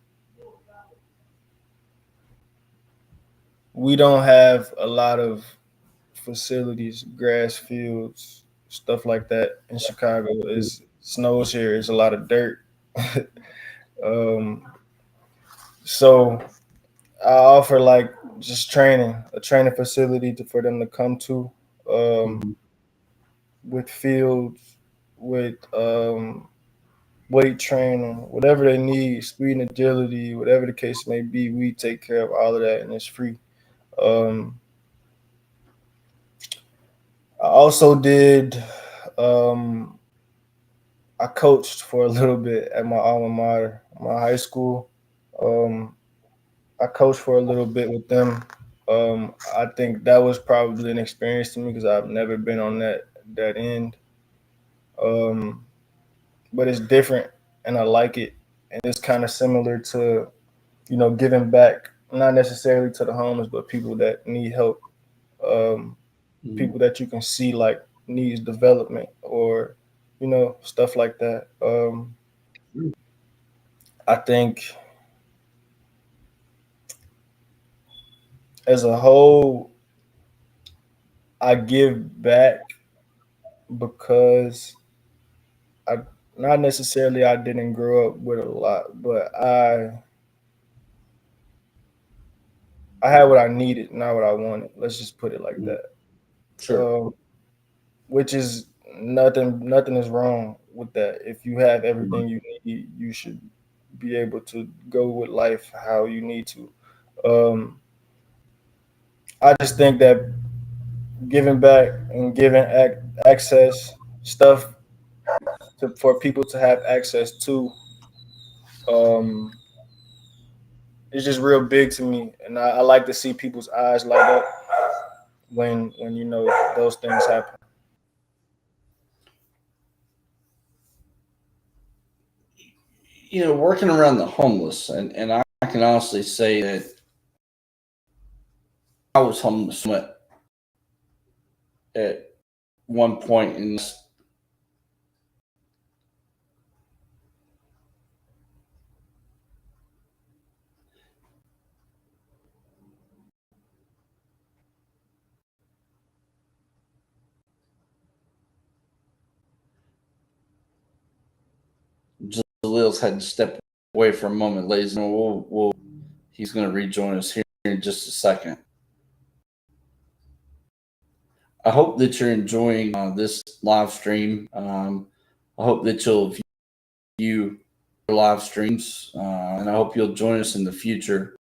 we don't have a lot of facilities, grass fields, stuff like that in Chicago. Is snows here. It's a lot of dirt. um, so I offer like just training, a training facility for them to come to, um, Mhm. with fields, with weight training, whatever they need, speed and agility, whatever the case may be. We take care of all of that, and it's free. Um, I also did. Um, I coached for a little bit at my alma mater, my high school. Um, I coached for a little bit with them. I think that was probably an experience to me because I've never been on that end. Um, but it's different, and I like it. And it's kind of similar to giving back, not necessarily to the homeless, but people that need help. Um, Mhm. People that you can see like needs development or stuff like that. I think as a whole, I give back because I not necessarily I didn't grow up with a lot, but I had what I needed, not what I wanted. Let's just put it like Mhm. that. Sure. Um, which is nothing. Nothing is wrong with that. If you have Mhm. everything you need, you should be able to go with life how you need to. Um, I just think that giving back and giving access stuff for people to have access to um, is just real big to me, and I like to see people's eyes light up when those things happen. Working around the homeless, and I can honestly say that was homeless at one point in this. Jahleel's had to step away for a moment, ladies and gentlemen. He's going to rejoin us here in just a second. I hope that you're enjoying this live stream. I hope that you'll view live streams, and I hope you'll join us in the future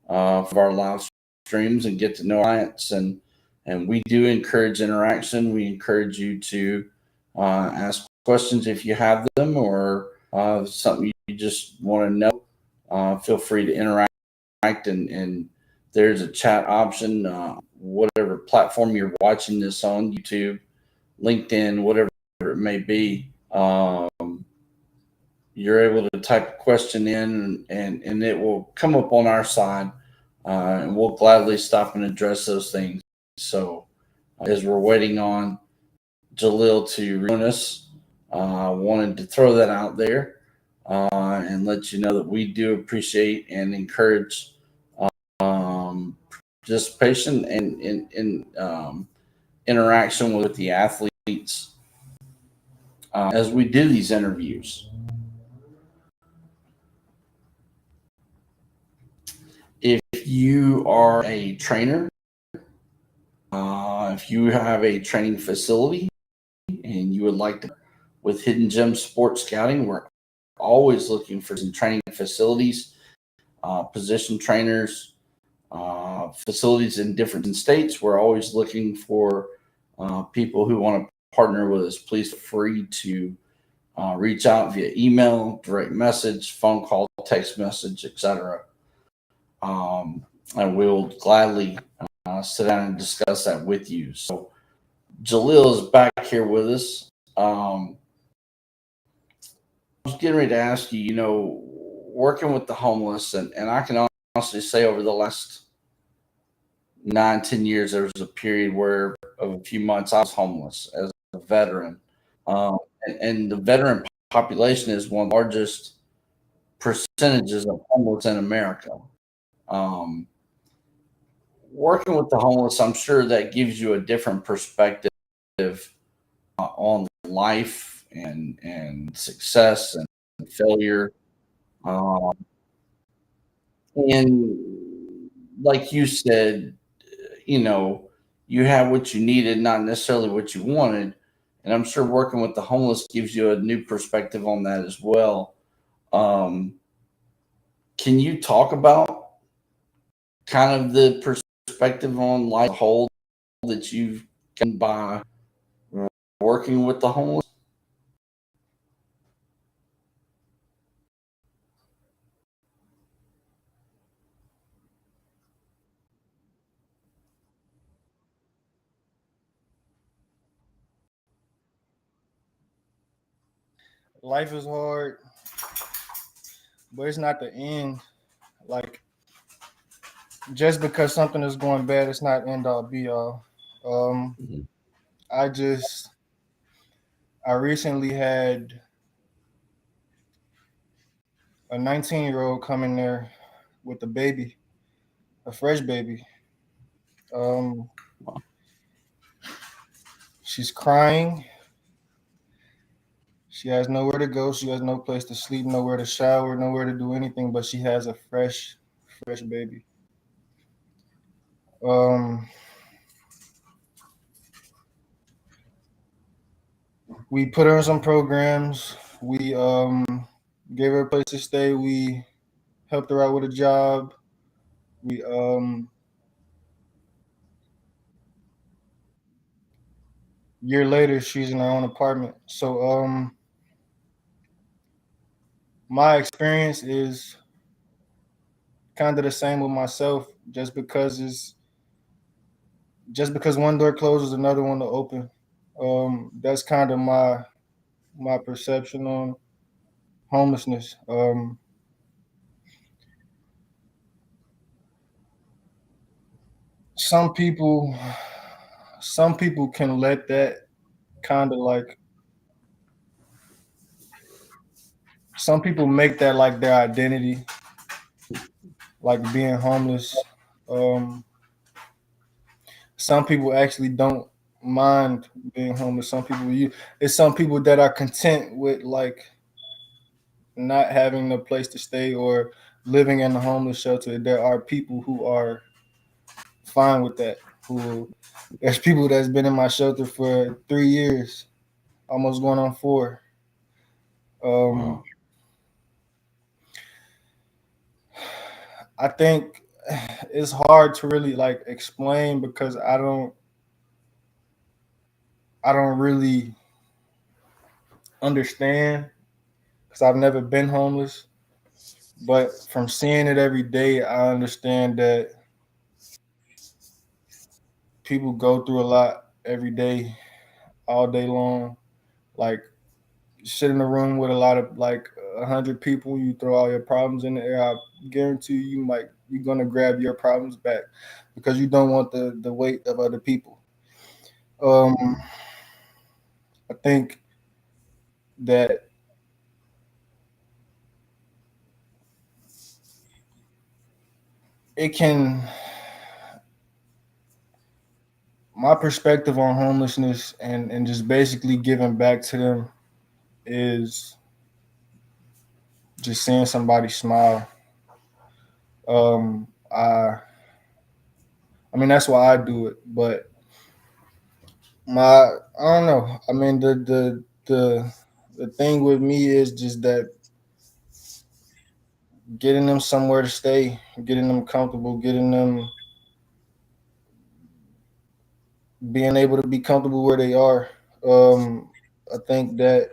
for our live streams and get to know our clients. And we do encourage interaction. We encourage you to ask questions if you have them, or something you just want to know. Feel free to interact, and there's a chat option. Whatever platform you're watching this on, YouTube, LinkedIn, whatever it may be, you're able to type a question in, and it will come up on our side, and we'll gladly stop and address those things. So as we're waiting on Jahleel to join us, wanted to throw that out there and let you know that we do appreciate and encourage participation and interaction with the athletes as we do these interviews. If you are a trainer, if you have a training facility and you would like to, with Hidden Gem Sports Scouting, we're always looking for some training facilities, position trainers, facilities in different states. We're always looking for people who want to partner with us. Please feel free to reach out via email, direct message, phone call, text message, etc. And we'll gladly sit down and discuss that with you. So Jahleel is back here with us. I was getting ready to ask you, working with the homeless, and I can honestly say over the last 9-10 years, there was a period where of a few months I was homeless as a veteran. And the veteran population is one of the largest percentages of homeless in America. Working with the homeless, I'm sure that gives you a different perspective on life and success and failure. Um, and like you said, you have what you needed, not necessarily what you wanted. And I'm sure working with the homeless gives you a new perspective on that as well. Um, can you talk about kind of the perspective on life as a whole that you've gotten by working with the homeless? Life is hard, but it's not the end. Like, just because something is going bad, it's not end all be all. Mhm. I recently had a 19-year-old come in there with a baby, a fresh baby. Um, she's crying. She has nowhere to go. She has no place to sleep, nowhere to shower, nowhere to do anything. But she has a fresh baby. We put her in some programs. We gave her a place to stay. We helped her out with a job. We year later she's in her own apartment. So my experience is kind of the same with myself. Just because one door closes, another one to open. That's kind of my perception on homelessness. some people, some people can let that kind of like. Some people make that like their identity, like being homeless. Um, some people actually don't mind being homeless. Some people you it's some people that are content with like not having a place to stay or living in a homeless shelter. There are people who are fine with that. Who There's people that's been in my shelter for 3 years, almost going on 4. Um, Wow. I think it's hard to really like explain because I don't really understand because I've never been homeless. But from seeing it every day, I understand that people go through a lot every day, all day long. Like sit in a room with a lot of like 100 people, you throw all your problems in the air. I guarantee you're gonna grab your problems back because you don't want the weight of other people. Um, I think that it can. My perspective on homelessness and just basically giving back to them is just seeing somebody smile. Um, I I mean that's why I do it. But I don't know. I mean the thing with me is just that getting them somewhere to stay, getting them comfortable, getting them being able to be comfortable where they are. Um, I think that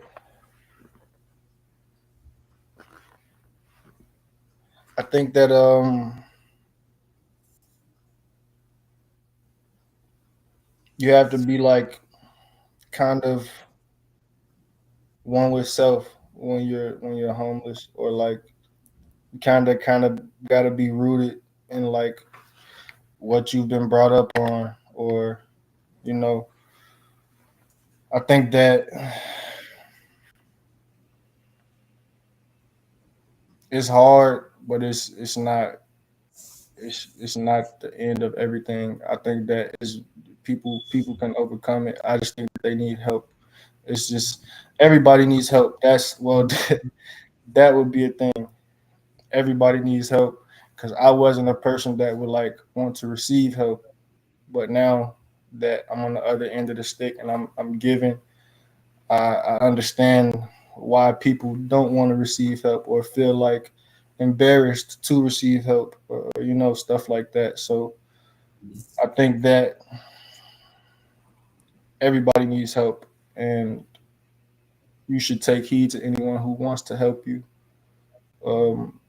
I think that you have to be like kind of one with self when you're homeless, or like you kind of got to be rooted in like what you've been brought up on, or you know. I think that it's hard, but it's not the end of everything. I think that is people can overcome it. I just think that they need help. It's just everybody needs help. That's well that would be a thing. Everybody needs help because I wasn't a person that would like want to receive help, but now that I'm on the other end of the stick and I'm giving, I understand why people don't want to receive help or feel like embarrassed to receive help, or stuff like that. So I think that everybody needs help, and you should take heed to anyone who wants to help you. Um,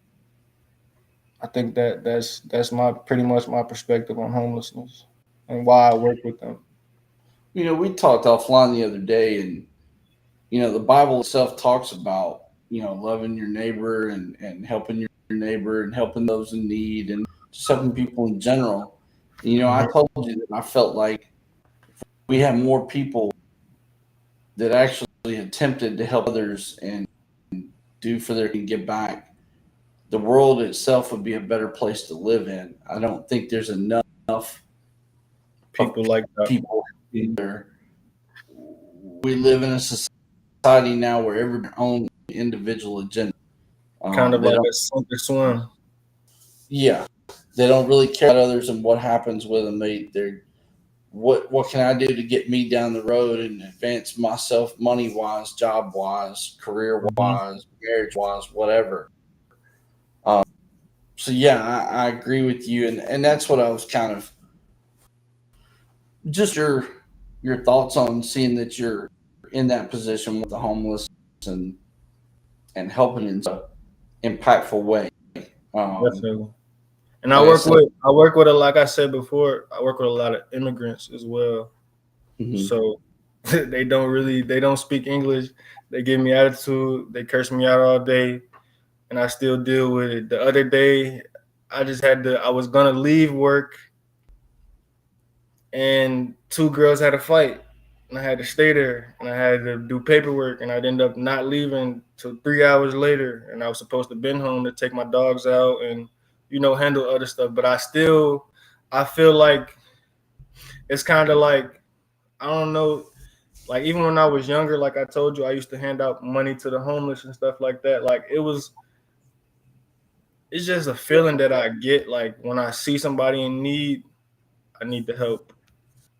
I think that that's my pretty much my perspective on homelessness and why I work with them. We talked offline the other day, and the Bible itself talks about loving your neighbor and helping your neighbor and helping those in need and just helping people in general. I Mhm. told you that I felt like we have more people that actually attempted to help others and do for their and give back. The world itself would be a better place to live in. I don't think there's enough of People like that, people either. We live in a society now where every own individual agenda. kind of They like don't. a sink or swim. Yeah, they don't really care about others and what happens with them. They're what can I do to get me down the road and advance myself money wise, job wise, career Mhm. wise, marriage wise, whatever. Um, so yeah, I agree with you, and that's what I was kind of just your thoughts on seeing that you're in that position with the homeless and helping in such an impactful way. Um, Definitely. And like I said, I work with a like I said before, I work with a lot of immigrants as well. mhm. So they don't speak English. They give me attitude. They curse me out all day, and I still deal with it. The other day, I was gonna leave work and two girls had a fight, and I had to stay there, and I had to do paperwork, and I'd end up not leaving till 3 hours later, and I was supposed to been home to take my dogs out and handle other stuff, but I feel like it's kind of like, I don't know, like even when I was younger, like I told you, I used to hand out money to the homeless and stuff like that. Like it's just a feeling that I get, like when I see somebody in need, I need to help.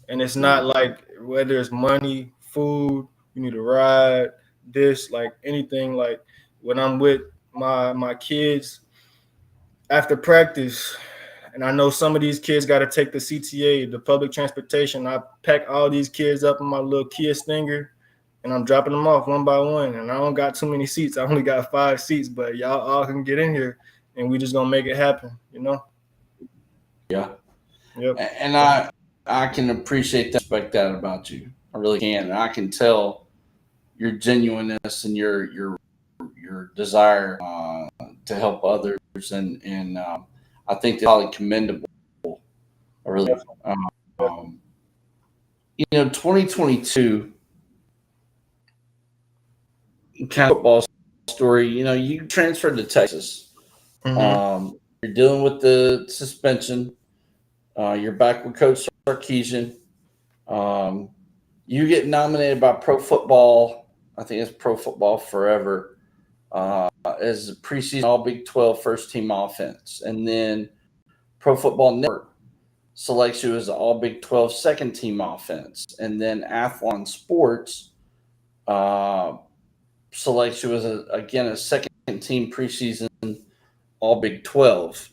And it's not like whether it's money, food, you need a ride, this, like anything. Like when I'm with my kids after practice, and I know some of these kids got to take the CTA, the public transportation. I pack all these kids up in my little Kia Stinger, and I'm dropping them off one by one. And I don't got too many seats. I only got 5 seats, but y'all all can get in here, and we just gonna make it happen. Yeah. Yep. And I can appreciate that, respect that about you. I really can. And I can tell your genuineness and your desire to help others, and I think that's probably commendable. I really, um, 2022 kind of football story. You transferred to Texas. Mm-hmm. You're dealing with the suspension. You're back with Coach Sarkisian. Um, you get nominated by Pro Football. I think it's Pro Football Forever as a preseason All Big 12 first team offense, and then Pro Football Network selects you as an All Big 12 second team offense, and then Athlon Sports uh, selects you as again a second team preseason All Big 12.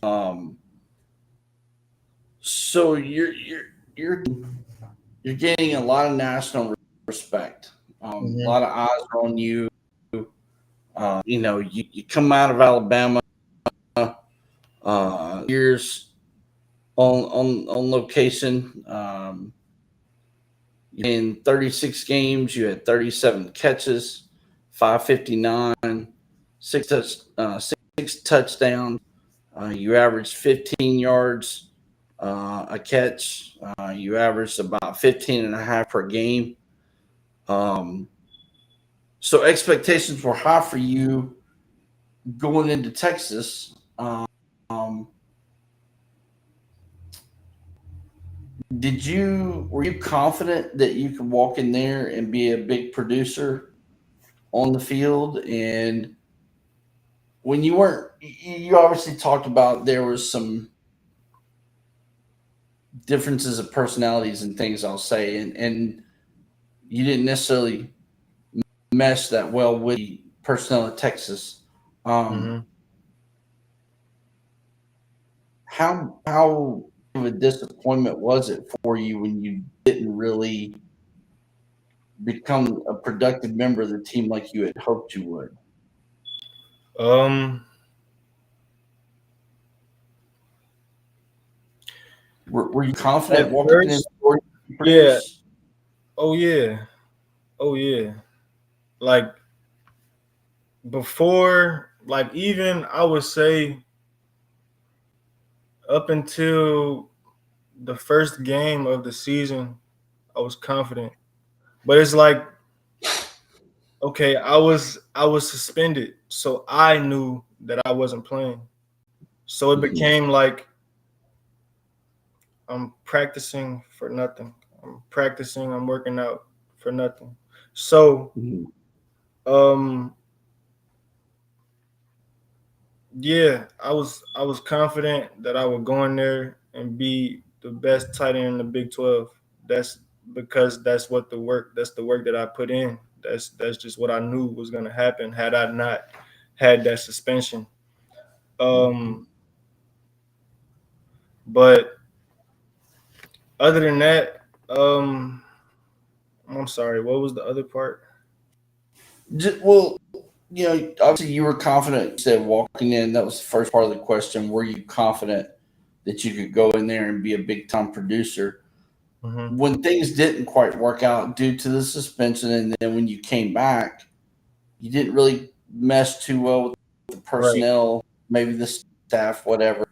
So you're getting a lot of national respect. A Mm-hmm. lot of eyes are on you. You come out of Alabama years on location. In 36 games, you had 37 catches, 559, six touchdowns. You averaged 15 yards a catch. You averaged about 15 and a half per game. Um, so expectations were high for you going into Texas. Were you confident that you could walk in there and be a big producer on the field? And when you weren't, you obviously talked about there was some differences of personalities and things, I'll say, and you didn't necessarily mesh that well with the personnel at Texas. Um, Mm-hmm. how of a disappointment was it for you when you didn't really become a productive member of the team like you had hoped you would? Um. Were you confident At walking in first, the door to yeah. produce? Oh yeah. Oh yeah. Like before, like even I would say up until the first game of the season, I was confident. But it's like, okay, I was suspended, so I knew that I wasn't playing. So it Mhm, became like I'm practicing for nothing. I'm practicing, I'm working out for nothing. So mhm, um yeah, I was confident that I would go in there and be the best tight end in the Big 12. That's because that's the work that I put in. That's just what I knew was gonna happen had I not had that suspension. mhm. Um, but other than that, I'm sorry, what was the other part? Well, obviously you were confident. You said walking in, that was the first part of the question. Were you confident that you could go in there and be a big time producer? Mm-hmm. When things didn't quite work out due to the suspension, and then when you came back, you didn't really mesh too well with the Right. personnel, maybe the staff, whatever.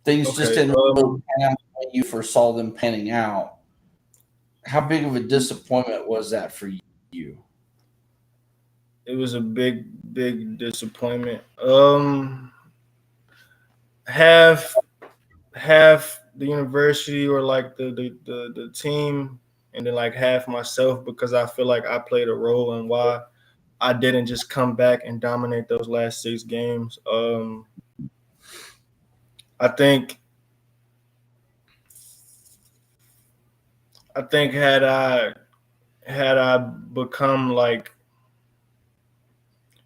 Things just Okay. didn't really pan out you first saw them panning out, how big of a disappointment was that for you? It was a big disappointment. Half half the university or like the team, and then like half myself because I feel like I played a role in why I didn't just come back and dominate those last 6 games. I think I think had I become like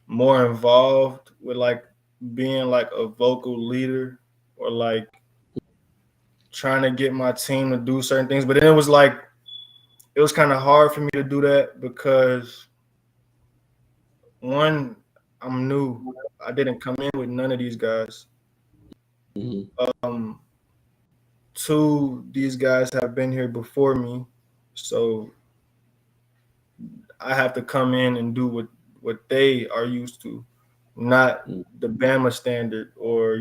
more involved with like being like a vocal leader or like trying to get my team to do certain things, but then it was kind of hard for me to do that because one, I'm new. I didn't come in with none of these guys. Mm-hmm. Um, Two, these guys have been here before me, so I have to come in and do what they are used to, not the Bama standard or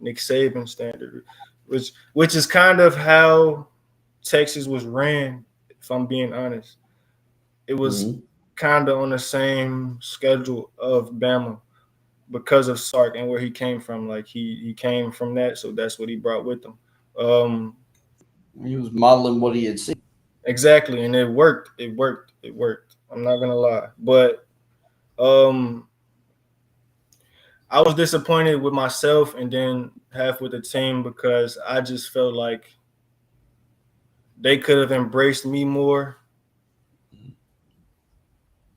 Nick Saban standard, which is kind of how Texas was ran. If I'm being honest, it was Mm-hmm. kind of on the same schedule of Bama because of Sark and where he came from. Like he came from that, so that's what he brought with him. Um, He was modeling what he had seen. exactly, and it worked. It worked. It worked. I'm not gonna lie, but um, I was disappointed with myself and then half with the team because I just felt like they could have embraced me more.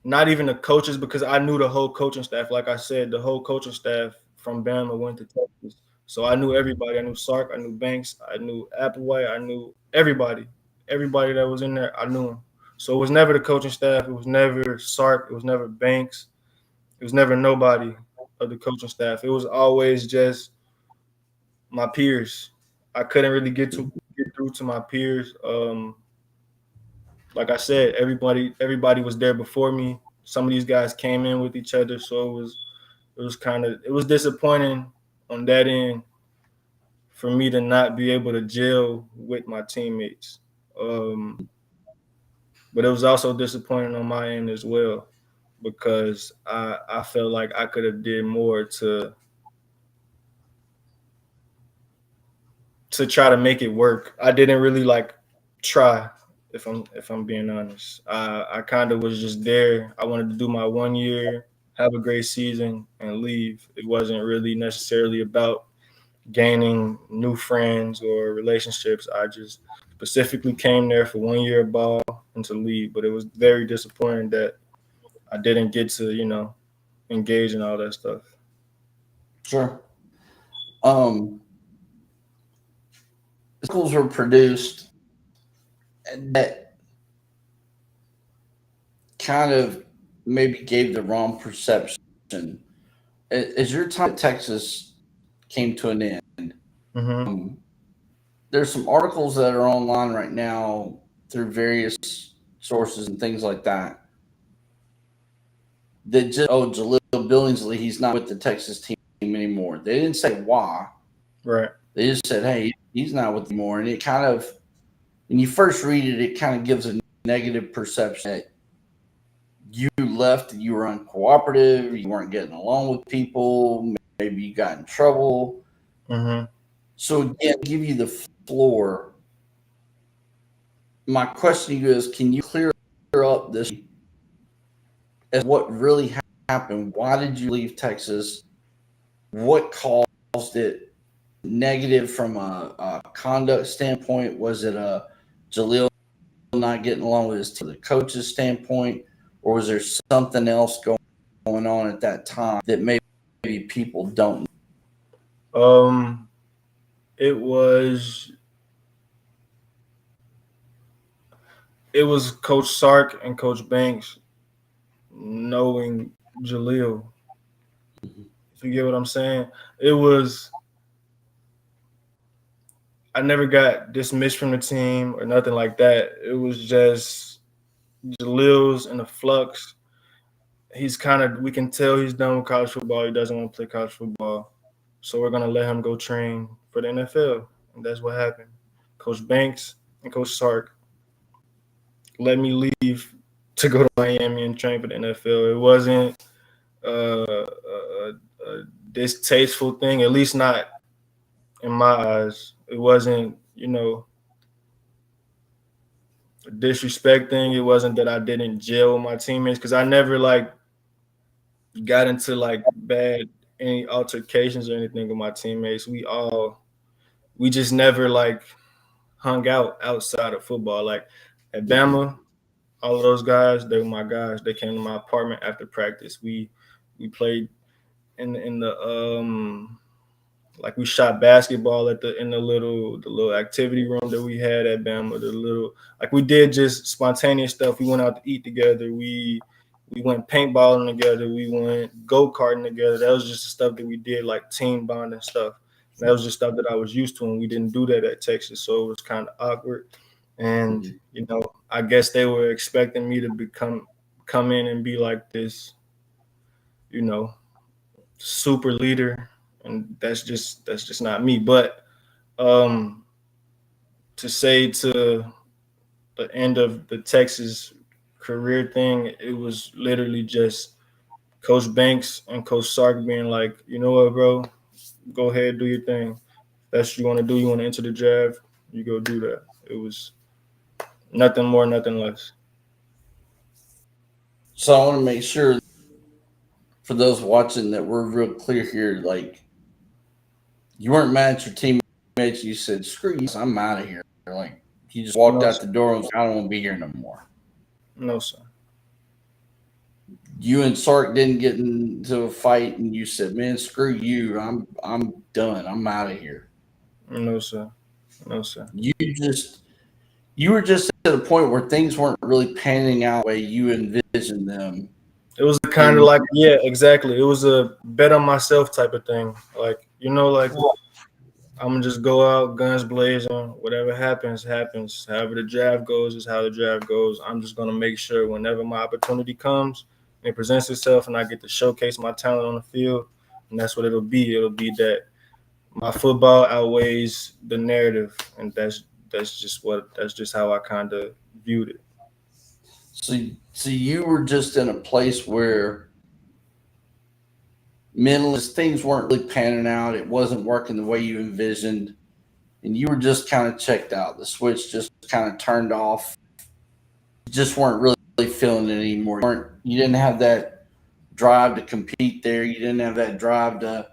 Not even the coaches, because I knew the whole coaching staff. Like I said, the whole coaching staff from Bama went to Texas. So I knew everybody. I knew Sark, I knew Banks, I knew Applewhite, I knew everybody. Everybody that was in there, I knew them. So it was never the coaching staff. It was never Sark. It was never Banks. It was never nobody of the coaching staff. It was always just my peers. I couldn't really get through to my peers. Like I said, everybody was there before me. Some of these guys came in with each other, so it was disappointing on that end for me to not be able to gel with my teammates. Um, but it was also disappointing on my end as well because I felt like I could have did more to try to make it work. I didn't really like try if I'm being honest. I kind of was just there. I wanted to do my 1 year, have a great season, and leave. It wasn't really necessarily about gaining new friends or relationships. I just specifically came there for 1 year of ball and to leave. But it was very disappointing that I didn't get to engage in all that stuff. Sure. Um, schools were produced that kind of maybe gave the wrong perception. As your time at Texas came to an end, Mm-hmm. there's some articles that are online right now through various sources and things like that that just Jahleel Billingsley, he's not with the Texas team anymore. They didn't say why. Right. They just said, hey, he's not with them anymore. And it kind of, when you first read it, it kind of gives a negative perception that you left, you were uncooperative, you weren't getting along with people, maybe you got in trouble. Mm-hmm. So again, give you the floor. My question to you is, can you clear up this as what really happened? Why did you leave Texas? What caused it? Negative from a conduct standpoint? Was it a Jahleel not getting along with his team, the coach's standpoint, or was there something else going on at that time that maybe people don't know? Um, it was it was Coach Sark and Coach Banks knowing Jahleel. If you get what I'm saying, it was. I never got dismissed from the team or nothing like that. It was just Jaleel's in a flux. He's kind of, we can tell he's done with college football. He doesn't want to play college football. So we're going to let him go train for the NFL. And that's what happened. Coach Banks and Coach Sark let me leave to go to Miami and train for the NFL. It wasn't a distasteful thing, at least not in my eyes. It wasn't, a disrespect thing. It wasn't that I didn't gel with my teammates because I never got into bad any altercations or anything with my teammates. We just never hung out outside of football. Like at Bama, all of those guys, they were my guys. They came to my apartment after practice. We played in the we shot basketball in the little activity room that we had at Bama. We did just spontaneous stuff. We went out to eat together. We went paintballing together. We went go-karting together. That was just the stuff that we did, like team bonding stuff. And that was just stuff that I was used to, and we didn't do that at Texas, so it was kind of awkward. And I guess they were expecting me to come in and be like this, super leader, and that's just not me. But to say to the end of the Texas career thing, it was literally just Coach Banks and Coach Sark being like, you know what, bro, go ahead, do your thing. That's what you want to do. You want to enter the draft, you go do that. It was nothing more, nothing less. So I want to make sure for those watching that we're real clear here. Like, you weren't mad at your teammates. You said, "Screw you, I'm out of here." Like, you just walked out the door and was like, "I don't want to be here no more." No, sir. You and Sark didn't get into a fight, and you said, "Man, screw you. I'm done. I'm out of here." No, sir. No, sir. You were just at a point where things weren't really panning out the way you envisioned them. It was kind of yeah, exactly. It was a bet on myself type of thing. I'm gonna just go out, guns blazing. Whatever happens, happens. However the draft goes is how the draft goes. I'm just gonna make sure whenever my opportunity comes and presents itself, and I get to showcase my talent on the field, and that's what it'll be. It'll be that my football outweighs the narrative, and that's just how I kind of viewed it. So you were just in a place where mentally things weren't really panning out. It wasn't working the way you envisioned, and you were just kind of checked out. The switch just kind of turned off. You just weren't really feeling it anymore. You didn't have that drive to compete there. You didn't have that drive to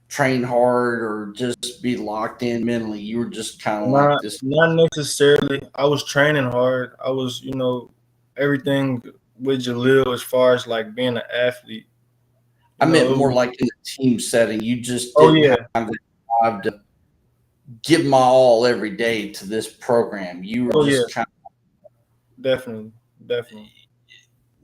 train hard or just be locked in mentally. You were just kind of like this. Not necessarily. I was training hard. I was, everything with Jahleel as far as being an athlete. I meant more like in a team setting. You just didn't have the drive to give my all every day to this program. You were just kind of definitely.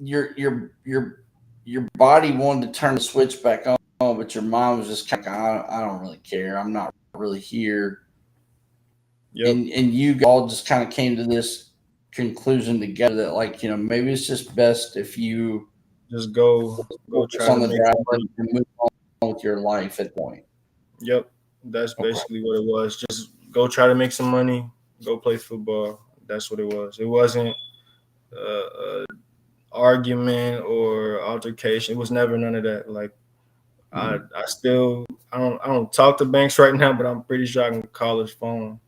Your body wanted to turn the switch back on, but your mind was just kind of, I don't really care. I'm not really here. Yep. And you all just kind of came to this conclusion together that maybe it's just best if you just go try on to the drive and move on with your life at that point. Yep. That's basically what it was. Just go try to make some money, go play football. That's what it was. It wasn't argument or altercation. It was never none of that. I don't talk to Banks right now, but I'm pretty sure I can call his phone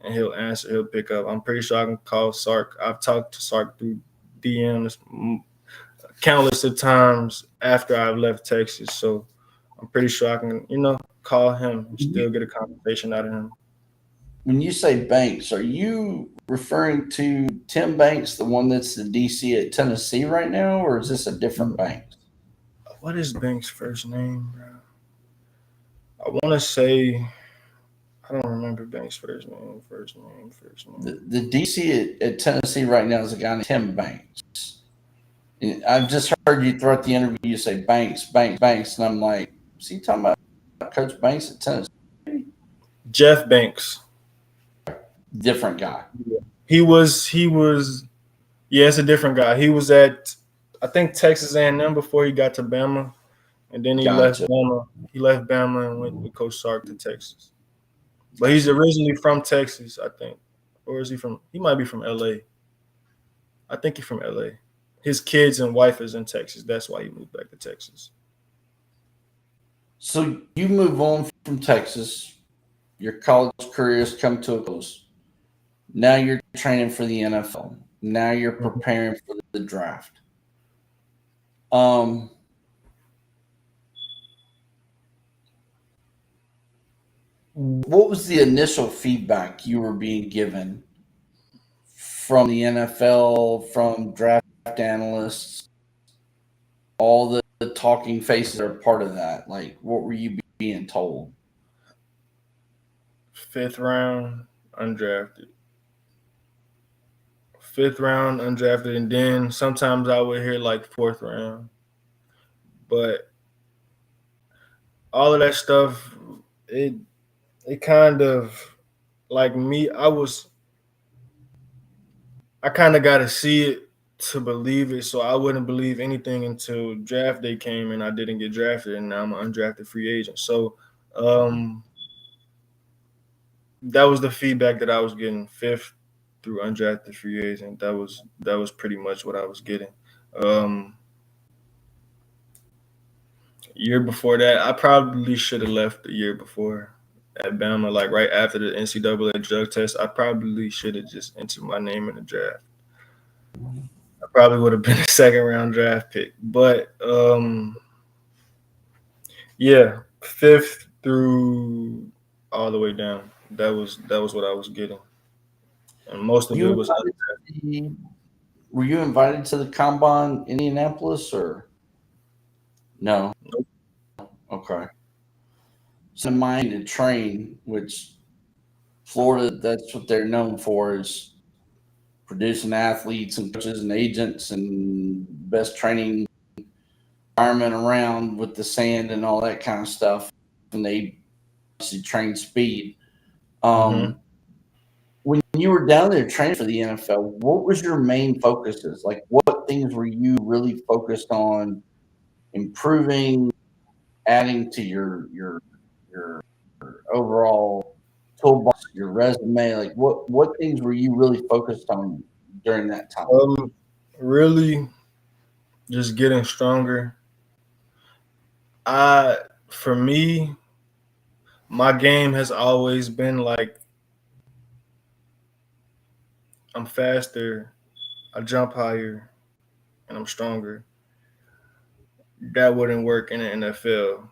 and he'll answer, he'll pick up. I'm pretty sure I can call Sark. I've talked to Sark through DMs countless of times after I've left Texas. So I'm pretty sure I can, call him and still get a conversation out of him. When you say Banks, are you referring to Tim Banks, the one that's the DC at Tennessee right now, or is this a different Banks? What is Banks' first name, bro? I want to say, I don't remember Banks' first name. The DC at Tennessee right now is a guy named Tim Banks. And I've just heard you throughout the interview, you say Banks, and I'm like, is he talking about Coach Banks at Tennessee? Jeff Banks. Different guy. He was. Yeah, it's a different guy. He was at, I think, Texas A&M before he got to Bama, and then he left Bama. He left Bama and went with Coach Sark to Texas. But he's originally from Texas, I think, or is he from? He might be from L.A. I think he's from L.A. His kids and wife is in Texas. That's why he moved back to Texas. So you move on from Texas. Your college career has come to a close. Now you're training for the NFL. Now you're Mhm. preparing for the draft. Um, what was the initial feedback you were being given from the NFL, from draft analysts, all the talking faces that are part of that? Like, what were you being told? Fifth round, undrafted. Fifth round, undrafted, and then sometimes I would hear like fourth round. But all of that stuff, it it kind of like me. I kind of got to see it to believe it. So I wouldn't believe anything until draft day came and I didn't get drafted, and now I'm an undrafted free agent. So um, that was the feedback that I was getting. Fifth through undrafted free agent. That was pretty much what I was getting. Um, Year before that, I probably should have left the year before at Bama, like right after the NCAA drug test. I probably should have just entered my name in the draft. I probably would have been a second round draft pick. But yeah, fifth through all the way down. That was what I was getting, and most of it You was invited to the, were you invited to the combine in Indianapolis or no? Okay. So in mind to train, which Florida, that's what they're known for is producing athletes and coaches and agents and best training environment around with the sand and all that kind of stuff. And they obviously train speed. mm-hmm. Um, when you were down there training for the NFL, what was your main focuses? Like, what things were you really focused on improving, adding to your overall toolbox, your resume? Like, what things were you really focused on during that time? Really just getting stronger. I For me, my game has always been like I'm faster, I jump higher, and I'm stronger. That wouldn't work in the NFL.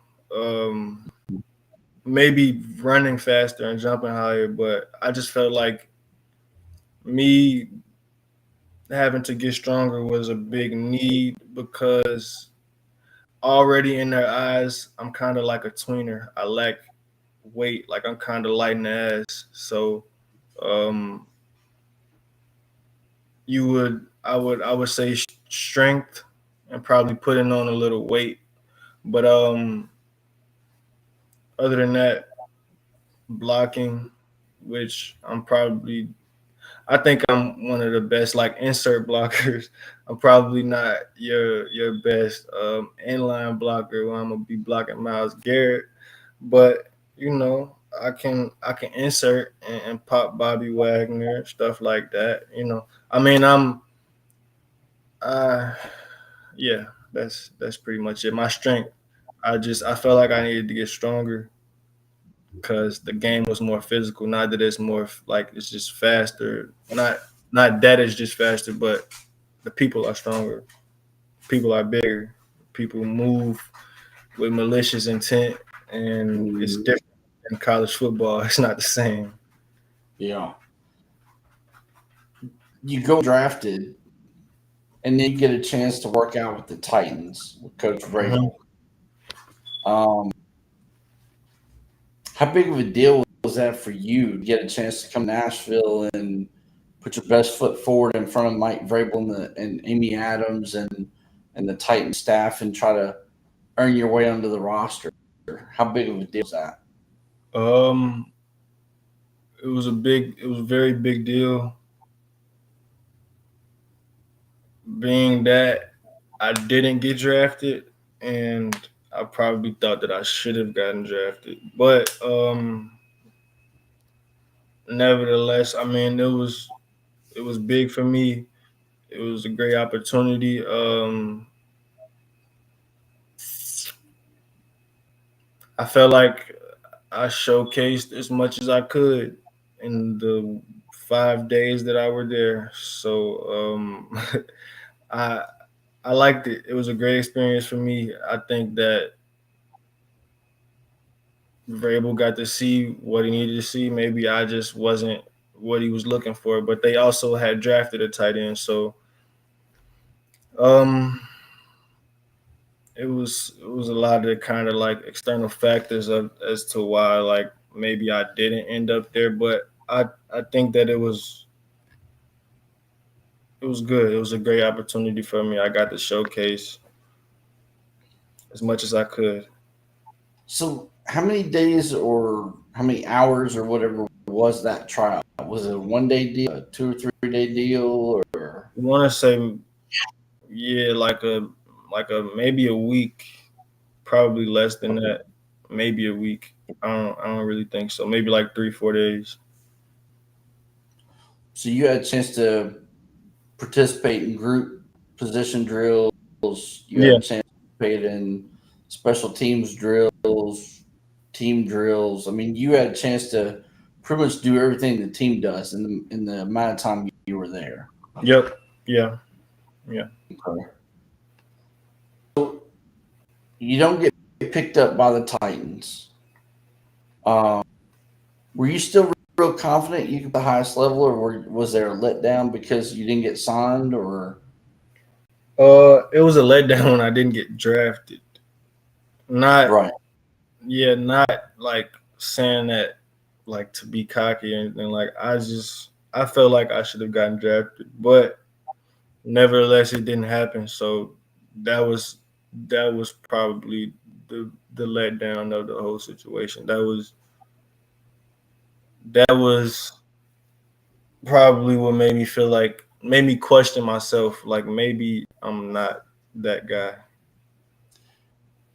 Maybe running faster and jumping higher, but I just felt like me having to get stronger was a big need because already in their eyes, I'm kind of like a tweener. I lack weight, like I'm kind of light in the ass. So, um, I would say strength and probably putting on a little weight. But other than that, blocking, which I think I'm one of the best like insert blockers. I'm probably not your best inline blocker when I'm gonna be blocking Miles Garrett, but I can insert and pop Bobby Wagner, stuff like that. I mean uh yeah, that's pretty much it. My strength. I felt like I needed to get stronger because the game was more physical. Not that it's more like it's just faster. Not that it's just faster, but the people are stronger. People are bigger. People move with malicious intent, and it's Mhm. different in college football. It's not the same. Yeah. You go drafted, and then you get a chance to work out with the Titans with Coach Mhm. Vrabel. Um, how big of a deal was that for you to get a chance to come to Nashville and put your best foot forward in front of Mike Vrabel and Amy Adams and the Titan staff and try to earn your way onto the roster? How big of a deal was that? Um, it was a very big deal, being that I didn't get drafted, and I probably thought that I should have gotten drafted, but nevertheless, I mean, it was big for me. It was a great opportunity. I felt like I showcased as much as I could in the 5 days that I were there. So I I liked it. It was a great experience for me. I think that Vrabel got to see what he needed to see. Maybe I just wasn't what he was looking for, but they also had drafted a tight end, so um, it was a lot of kind of like external factors as to why like maybe I didn't end up there, but I think that it was good. It was a great opportunity for me. I got to showcase as much as I could. So, how many days or how many hours or whatever was that trial? Was it a 1 day deal, a 2 or 3 day deal, or I want to say yeah, like a maybe a week, probably less than that, maybe a week. I don't really think so. Maybe like 3 4 days. so you had a chance to participate in group position drills? You had Yeah. a chance to participate in special teams drills, team drills. I mean, you had a chance to pretty much do everything the team does in the amount of time you were there. Yep. Yeah. Yeah. Okay. You don't get picked up by the Titans. Um, were you still real confident you could the highest level, or was there a letdown because you didn't get signed? Or It was a letdown when I didn't get drafted. Not right? Yeah, not like saying that like to be cocky or anything. Like I felt like I should have gotten drafted, but nevertheless it didn't happen. So that was that was probably the letdown of the whole situation. That was probably what made me question myself. Like maybe I'm not that guy.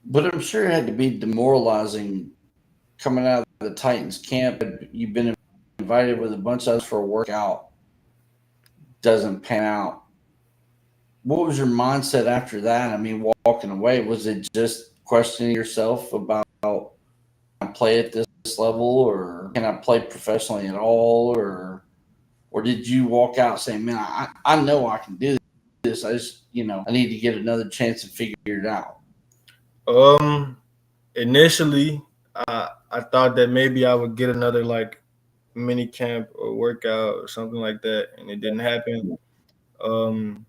But I'm sure it had to be demoralizing coming out of the Titans camp. You've been invited with a bunch of us for a workout, doesn't pan out. What was your mindset after that? I mean, walking away, was it just questioning yourself about can I play at this level, or can I play professionally at all, or did you walk out saying, "Man, I know I can do this. I just I need to get another chance to figure it out." Um, Initially, I thought that maybe I would get another like mini camp or workout or something like that, and it didn't happen. Um,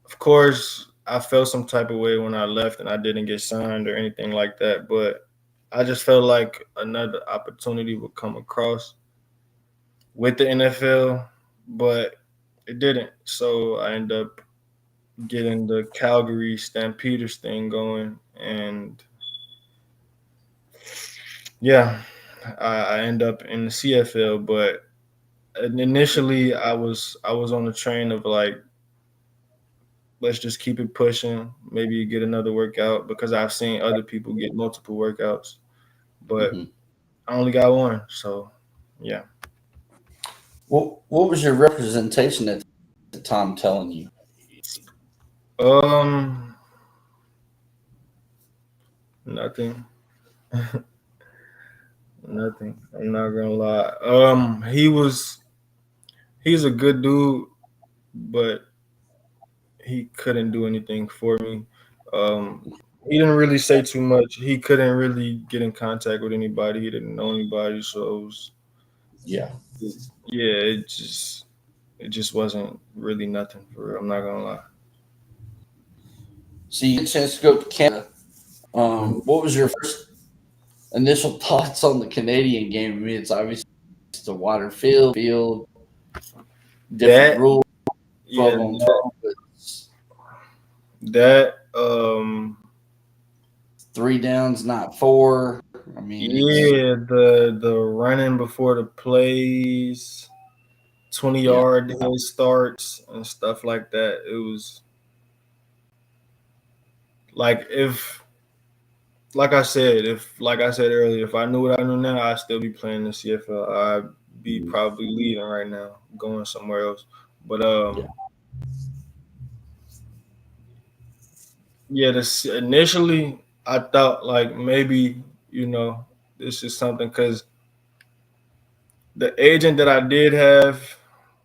of course, I felt some type of way when I left and I didn't get signed or anything like that, but I just felt like another opportunity would come across with the NFL, but it didn't. So I ended up getting the Calgary Stampeders thing going, and yeah, I end up in the CFL. But initially, I was on the train of like, let's just keep it pushing. Maybe get another workout because I've seen other people get multiple workouts, but Mm-hmm. I only got one. So yeah. What was your representation at the time telling you? Um, Nothing, nothing. I'm not gonna lie. He's a good dude, but he couldn't do anything for me. Um, he didn't really say too much. He couldn't really get in contact with anybody. He didn't know anybody, so Yeah. yeah, it just wasn't really nothing for real. I'm not gonna lie. So you get a chance to go to Canada. What was your first initial thoughts on the Canadian game? I mean, it's obviously it's a wider field, different That rules, yeah, 12-on-12, but it's that 3 downs, not four. I mean, it's yeah, the running before the plays, 20 yeah. yard head starts and stuff like that. It was like if like I said earlier, if I knew what I knew now, I'd still be playing the CFL. be Mhm. probably leaving right now, going somewhere else. But Yeah. yeah, this initially I thought like maybe this is something because the agent that I did have,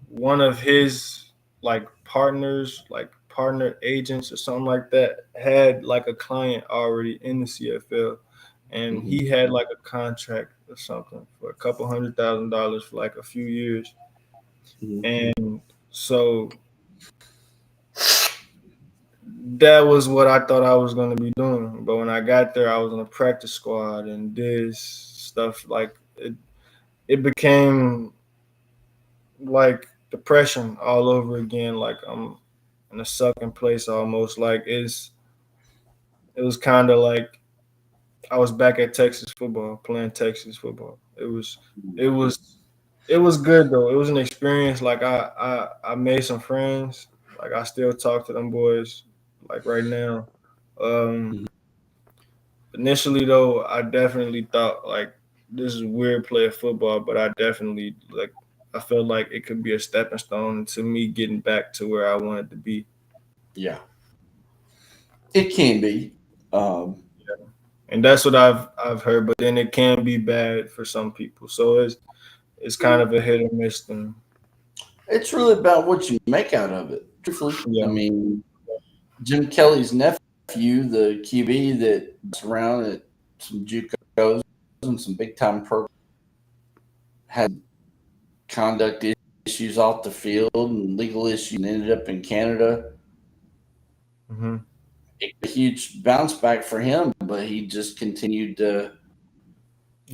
one of his like partners, like partner agents or something like that, had like a client already in the CFL, and Hmm. he had like a contract or something for a couple $100,000 for like a few years, Hmm. and so that was what I thought I was going to be doing. But when I got there, I was in a practice squad and this stuff like it became like depression all over again. Like I'm in a sucking place almost. Like it was kind of like I was back at Texas football, playing Texas football. It was it was good though. It was an experience. Like I made some friends. Like I still talk to them boys like right now. Um, Initially though, I definitely thought like this is weird play of football, but I definitely like I felt like it could be a stepping stone to me getting back to where I wanted to be. Yeah, it can be. Um, And that's what I've heard, but then it can be bad for some people. So it's kind of a hit or miss thing. it's really about what you make out of it. Truthfully, I Yeah. mean, Jim Kelly's nephew, the QB that's around at some JUCOs and some big time programs, had conduct issues off the field and legal issues, and ended up in Canada. Hmm. A huge bounce back for him, but he just continued to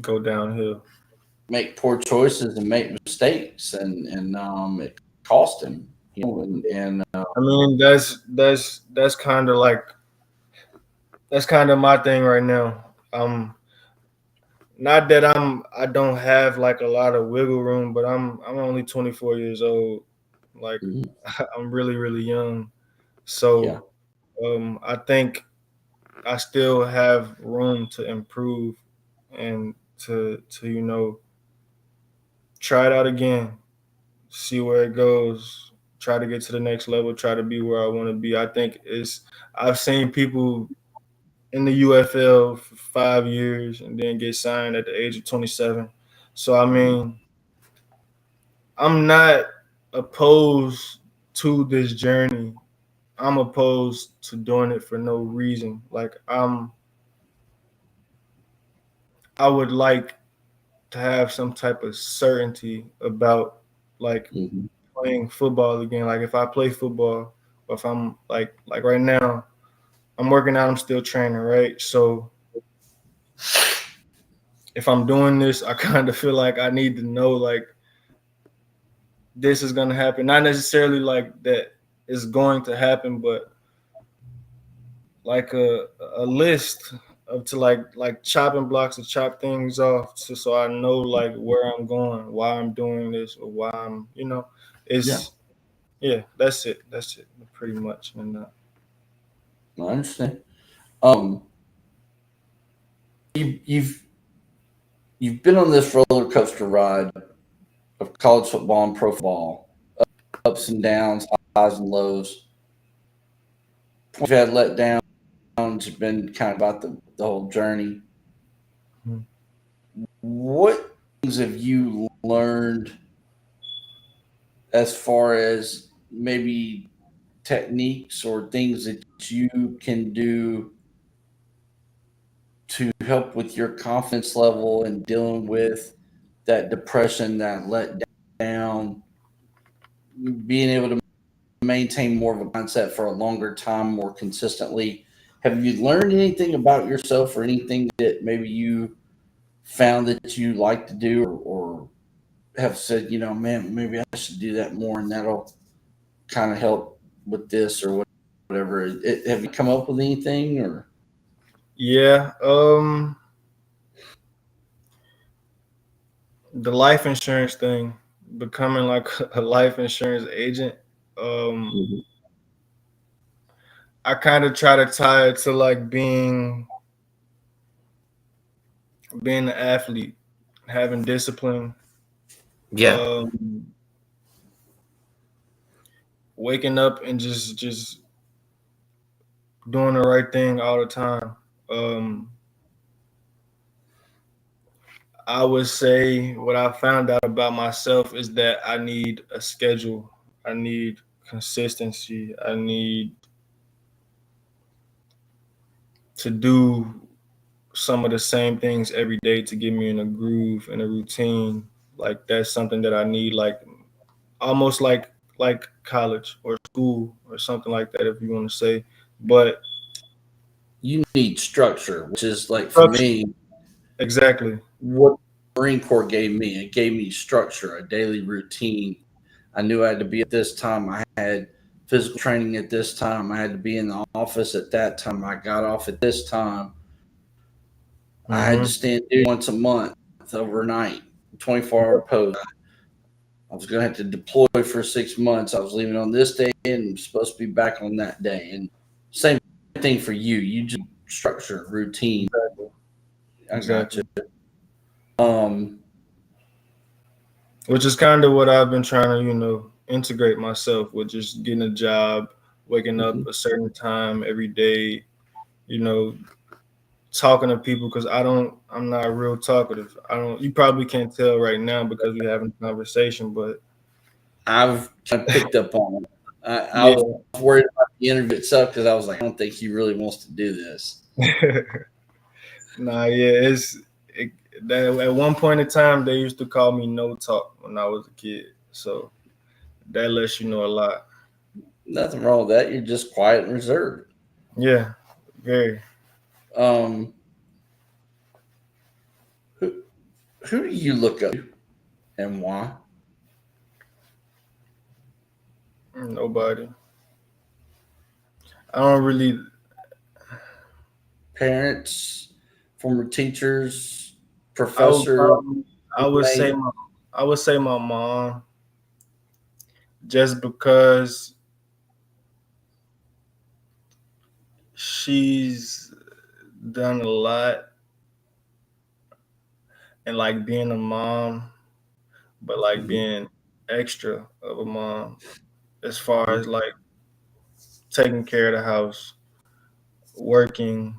Go downhill. make poor choices and make mistakes, and it cost him. And I mean, that's kind of like that's kind of my thing right now. Not that I don't have like a lot of wiggle room, but I'm only 24 years old. Like Mhm. I'm really young. Yeah, So I think I still have room to improve and to try it out again, see where it goes, try to get to the next level, try to be where I want to be. I think it's I've seen people in the UFL for 5 years and then get signed at the age of 27. So I mhm. mean, I'm not opposed to this journey. I'm opposed to doing it for no reason. Like I would like to have some type of certainty about like Mhm. playing football again. Like if I play football, or if I'm like right now, I'm working out, I'm still training, right? So if I'm doing this, I kind of feel like I need to know like this is gonna happen. Not necessarily like that it's going to happen, but like a list of to like chopping blocks to chop things off so I know like where I'm going, why I'm doing this, or why I'm Yeah, it's yeah, that's it. That's it pretty much. And I understand. Um, you've been on this roller coaster ride of college football and pro football, ups and downs, highs and lows. You've had letdowns. You've been kind of about the whole journey. What things have you learned as far as maybe techniques or things that you can do to help with your confidence level and dealing with that depression, that let down, being able to maintain more of a mindset for a longer time, more consistently? Have you learned anything about yourself or anything that maybe you found that you like to do or have said, man, maybe I should do that more and that'll kind of help with this or whatever? Have you come up with anything or? yeah, the life insurance thing, becoming like a life insurance agent. Um, Mhm. I kind of try to tie it to like being an athlete, having discipline, Yeah. Um, Waking up and just doing the right thing all the time. Um, I would say what I found out about myself is that I need a schedule. I need consistency. I need to do some of the same things every day to get me in a groove and a routine. Like that's something that I need, like almost like college or school or something like that, if you want to say. But You need structure, which is like for structure, me, exactly. what the Marine Corps gave me. It gave me structure, a daily routine. I knew I had to be at this time. I had physical training at this time. I had to be in the office at that time. I got off at this time. I had to Mm-hmm. stand duty once a month overnight, 24-hour post. I was going to have to deploy for 6 months. I was leaving on this day and supposed to be back on that day. And same thing for you. You just structure, routine. Exactly. I got you. Exactly. Um, Which is kind of what I've been trying to, integrate myself with, just getting a job, waking up mhm. a certain time every day, you know, talking to people because I'm not real talkative. You probably can't tell right now because we're having a conversation, but I've kind of picked up on it. I was yeah. worried about the interview itself because I was like, I don't think he really wants to do this. Nah, yeah, that at one point in time they used to call me no talk when I was a kid. So that lets you know a lot. Nothing wrong with that. You're just quiet and reserved. Yeah, very. Um, who who do you look up to and why? Nobody. I don't really. Parents, former teachers, I would professor, probably. I would say roommate. my. I would say my mom, just because she's done a lot and like being a mom, but like Mhm, being extra of a mom as far mhm, as like taking care of the house, working.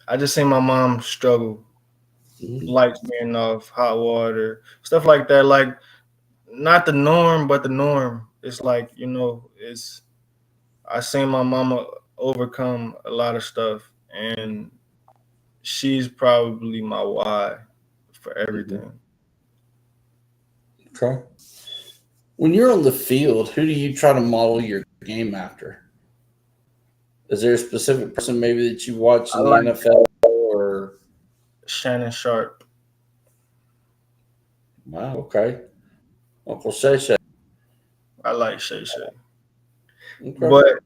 I just seen my mom struggle, mhm. lights being off, hot water, stuff like that. Like not the norm, but the norm. It's like it's I seen my mama overcome a lot of stuff, and she's probably my why for Mhm. everything. Okay. When you're on the field, who do you try to model your game after? Is there a specific person maybe that you watch I in the like NFL or Shannon Sharp. wow, okay. Uncle Shay Shay. I like Shay Shay, Okay. but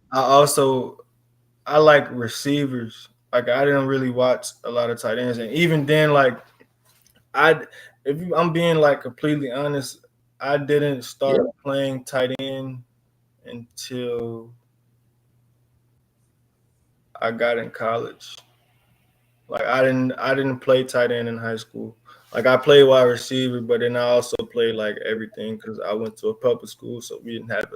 I like receivers. Like I didn't really watch a lot of tight ends, and even then, like I, I'm being like completely honest, I didn't Yeah. start playing tight end until I got in college. Like I didn't play tight end in high school. Like I played wide receiver, but then I also played like everything because I went to a public school, so we didn't have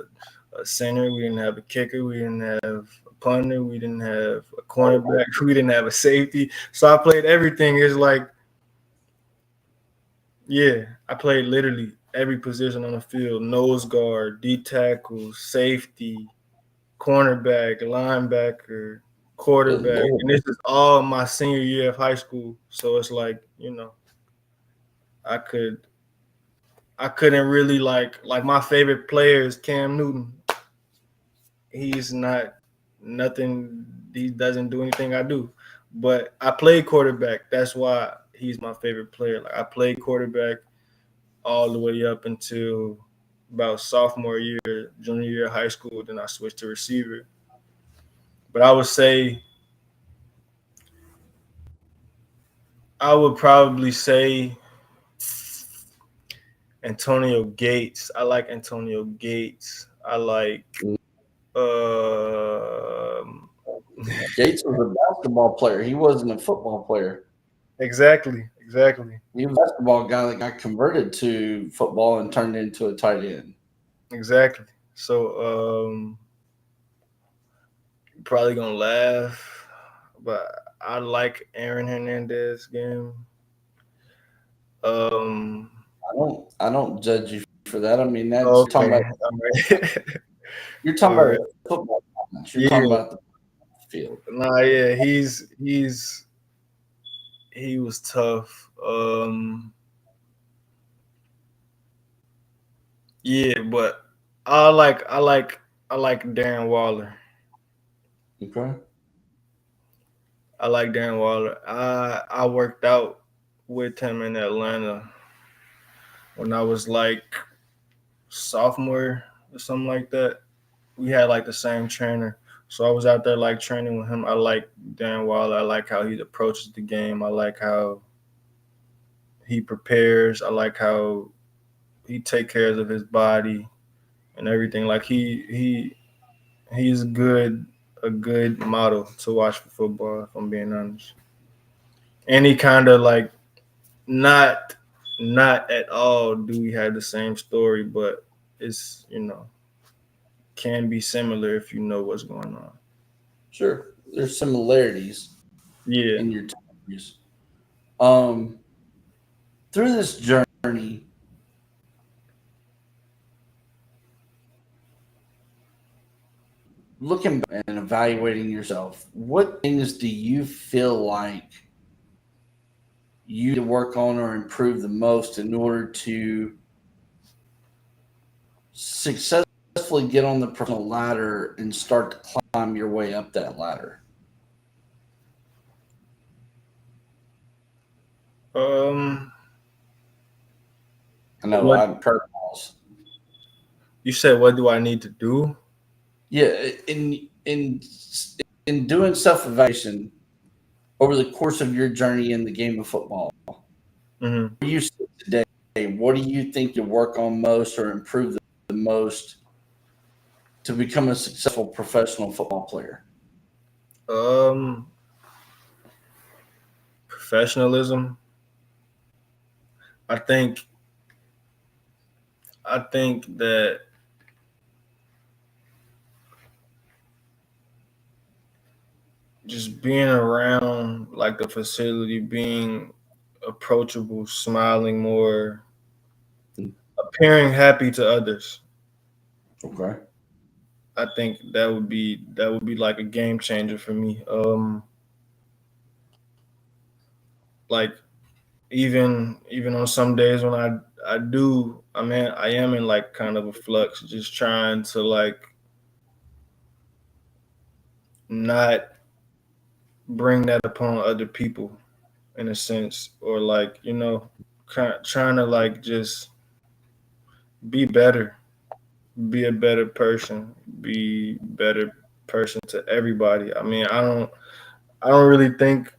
a center, we didn't have a kicker, we didn't have a punter, we didn't have a cornerback, we didn't have a safety. So I played everything. It's like, yeah, I played literally every position on the field: nose guard, D tackle, safety, cornerback, linebacker, Good quarterback, Lord. and this is all my senior year of high school. So it's like, I could I couldn't really like my favorite player is Cam Newton. He's not nothing. He doesn't do anything I do, but I played quarterback. That's why he's my favorite player. Like I played quarterback all the way up until about sophomore year, junior year of high school. Then I switched to receiver. But I would probably say Antonio Gates. I like Antonio Gates. I like um Gates was a basketball player. He wasn't a football player. Exactly. He was a basketball guy that got converted to football and turned into a tight end. Exactly. So you're probably gonna laugh, but I like Aaron Hernandez game. Um I don't judge you for that. I mean, that's okay. All right. you're talking All about right. football comments. You're talking Yeah. about the field. Nah, yeah, he was tough. Yeah, but I like I like I like Darren Waller. Okay. I like Darren Waller. I worked out with him in Atlanta when I was like sophomore or something like that. We had like the same trainer. So I was out there like training with him. I like Darren Waller. I like how he approaches the game. I like how he prepares. I like how he take care of his body and everything. Like he's a good model to watch for football, if I'm being honest. And he kind of like not not at all do we have the same story, but it's can be similar if you know what's going on. Sure. There's similarities Yeah. in your stories. Um, through this journey, looking back and evaluating yourself, what things do you feel like you need to work on or improve the most in order to successfully get on the personal ladder and start to climb your way up that ladder? Um. I know What I'm curveballs. you said? What do I need to do? Yeah, in doing self evaluation over the course of your journey in the game of football, Hmm. where you sit today, what do you think you work on most or improve the most to become a successful professional football player? Um. Professionalism. I think. I think that just being around like the facility, being approachable, smiling more, appearing happy to others. Okay. I think that would be like a game changer for me. Like even on some days when I am in like kind of a flux, just trying to like not bring that upon other people in a sense, or like trying to like just be better, be a better person, be better person to everybody. I mean, I don't really think,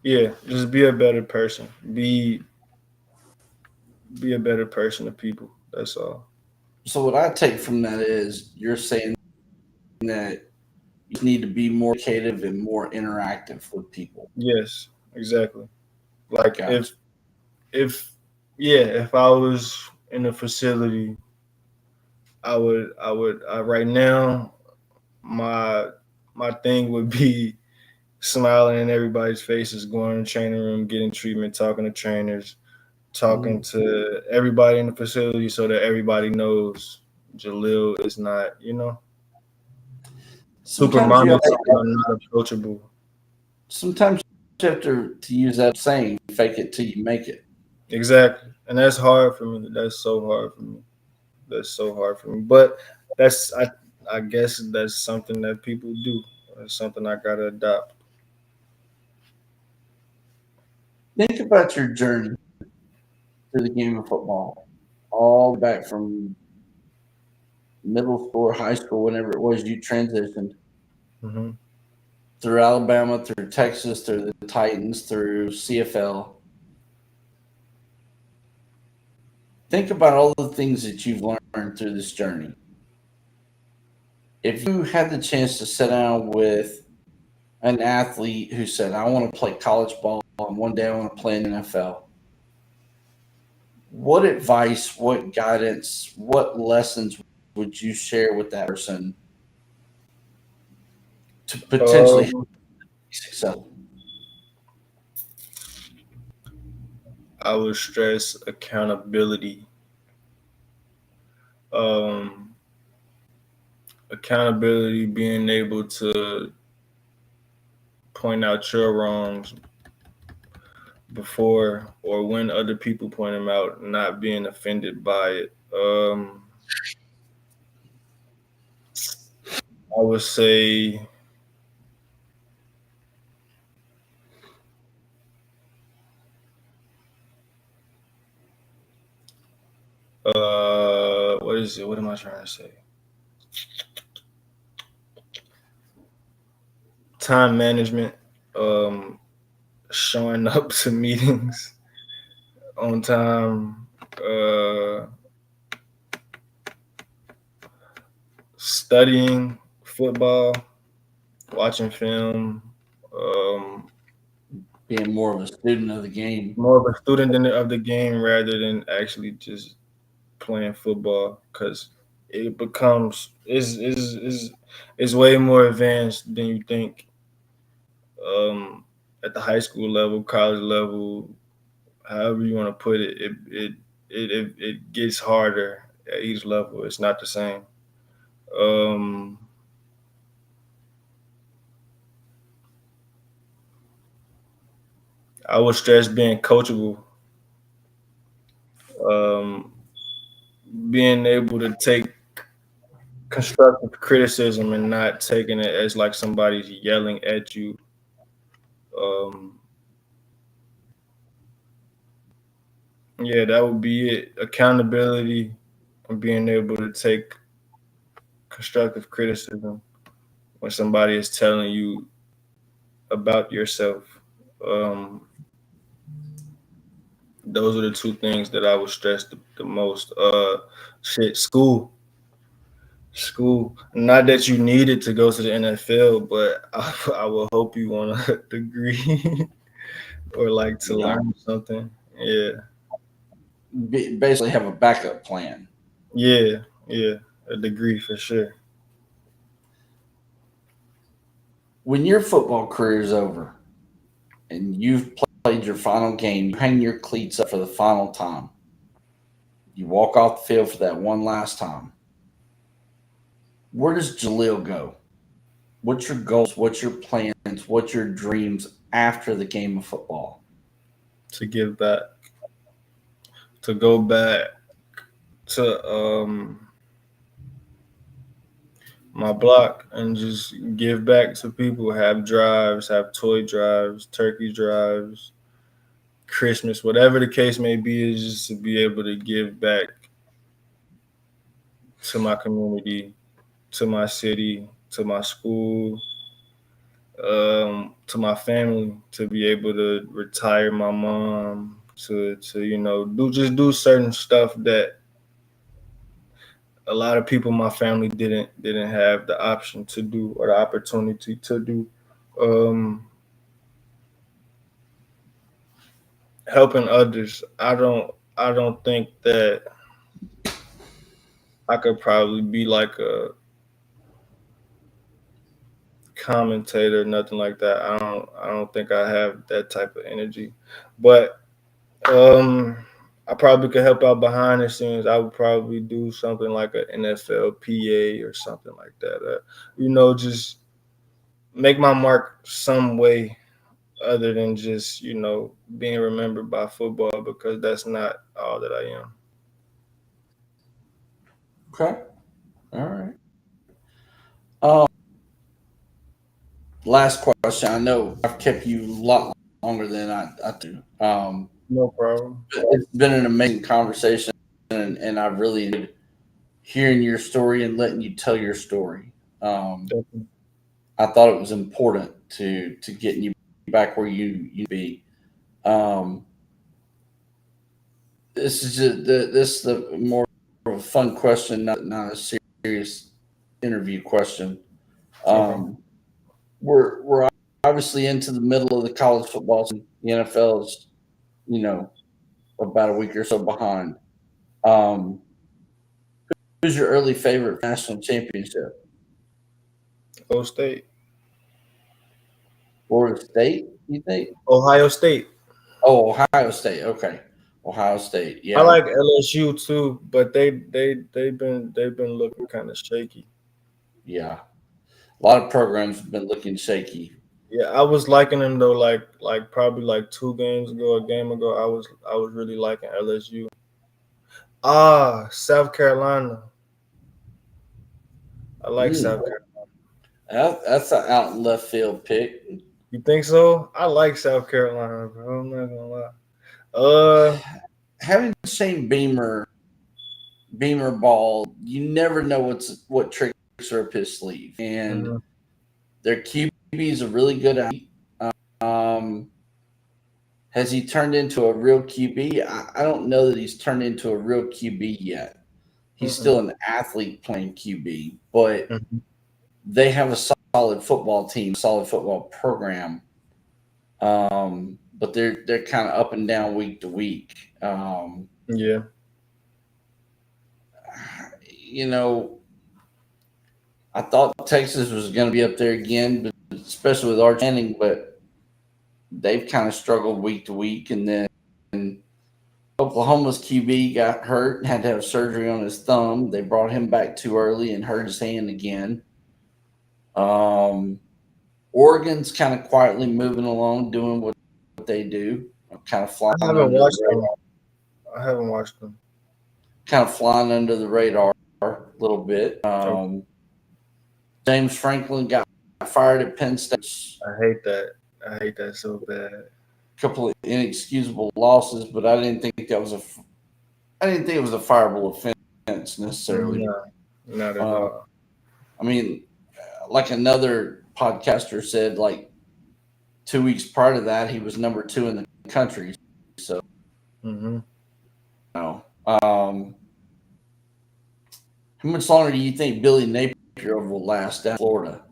yeah, just be a better person. Be a better person to people. That's all. So what I take from that is you're saying that you need to be more creative and more interactive with people. Yes, exactly. Like Gotcha. if yeah, if I was in a facility, right now my my thing would be smiling in everybody's faces, going to the training room, getting treatment, talking to trainers, talking Mm. to everybody in the facility so that everybody knows Jahleel is not, super Sometimes you have monotone or not approachable. sometimes you have to use that saying, fake it till you make it. Exactly. And that's hard for me. That's so hard for me. That's so hard for me. But that's I guess that's something that people do. It's something I gotta adopt. Think about your journey through the game of football, all back from middle school or high school, whenever it was you transitioned Hmm. through Alabama, through Texas, through the Titans, through CFL. Think about all the things that you've learned through this journey. If you had the chance to sit down with an athlete who said, I want to play college ball and one day I want to play in the NFL, what advice, what guidance, what lessons would you share with that person to potentially be Um, successful? I would stress accountability. Um, Accountability, being able to point out your wrongs before or when other people point them out, not being offended by it. I would say what is it? What am I trying to say? Time management, um, showing up to meetings on time, studying football, watching film, um, Being more of a student of the game. more of a student of the game rather than actually just playing football because it becomes is way more advanced than you think. Um, at the high school level, college level, however you want to put it, it gets harder at each level. It's not the same. Um, I would stress being coachable, um, being able to take constructive criticism and not taking it as like somebody's yelling at you. Um, yeah, that would be it. Accountability and being able to take constructive criticism when somebody is telling you about yourself. Um, those are the two things that I would stress the most. Shit, school. Not that you needed to go to the NFL, but I will hope you want a degree or like to Yeah. learn something. Yeah, Basically have a backup plan. yeah, a degree for sure. When your football career is over and you've played your final game, you hang your cleats up for the final time, you walk off the field for that one last time. Where does Jahleel go? What's your goals? What's your plans? What's your dreams after the game of football? To give back, to go back to my block and just give back to people. Have drives, have toy drives, turkey drives, Christmas, whatever the case may be, is just to be able to give back to my community, to my city, to my school, to my family, to be able to retire my mom, to do certain stuff that a lot of people in my family didn't have the option to do or the opportunity to do. Um, Helping others. I don't think that I could probably be like a commentator, nothing like that. I don't think I have that type of energy. But um I probably could help out behind the scenes. I would probably do something like an NFL PA or something like that. Just make my mark some way other than just, being remembered by football because that's not all that I am. Okay. All right. Um, Last question. I know I've kept you a lot longer than I do. No problem. It's been an amazing conversation, and I really enjoyed hearing your story and letting you tell your story. Um, Definitely. I thought it was important to getting you back where you be. Um, this is just this is the more of a fun question, not a serious. interview question. Okay. We're obviously into the middle of the college football season. The NFL is, about a week or so behind. Um, who's your early favorite national championship? Ohio State. Florida State, you think? Ohio State. Oh, Ohio State. Okay, Ohio State. I Yeah, like LSU too, but they've been looking kind of shaky. yeah. A lot of programs have been looking shaky. Yeah, I was liking them though. Like probably like 2 games ago, a game ago, I was really liking LSU. South Carolina. I like Mm, South Carolina. that's an out in left field pick. You think so? I like South Carolina, bro. I'm not gonna lie. Uh, Having Shane Beamer ball, you never know what tricks are up his sleeve, and mhm, their QB is a really good athlete. Um, has he turned into a real QB? I don't know that he's turned into a real QB yet. He's mhm, still an athlete playing QB, but mhm. they have a solid football team, solid football program. But they're kind of up and down week to week. Yeah. You know, I thought Texas was going to be up there again, but especially with Arch Manning, but they've kind of struggled week to week. And then Oklahoma's QB got hurt and had to have surgery on his thumb. They brought him back too early and hurt his hand again. Um, Oregon's kind of quietly moving along, doing what they do, kind of flying I haven't under the watched them. radar, I haven't watched them. kind of flying under the radar a little bit. Okay. James Franklin got fired at Penn State. I hate that. I hate that so bad. Couple of inexcusable losses, but I didn't think it was a fireable offense necessarily. No, not at Uh, all. I mean, like another podcaster said, like 2 weeks prior to that, he was number 2 in the country. So, Hmm. no. How much longer do you think Billy Napier will last down in Florida,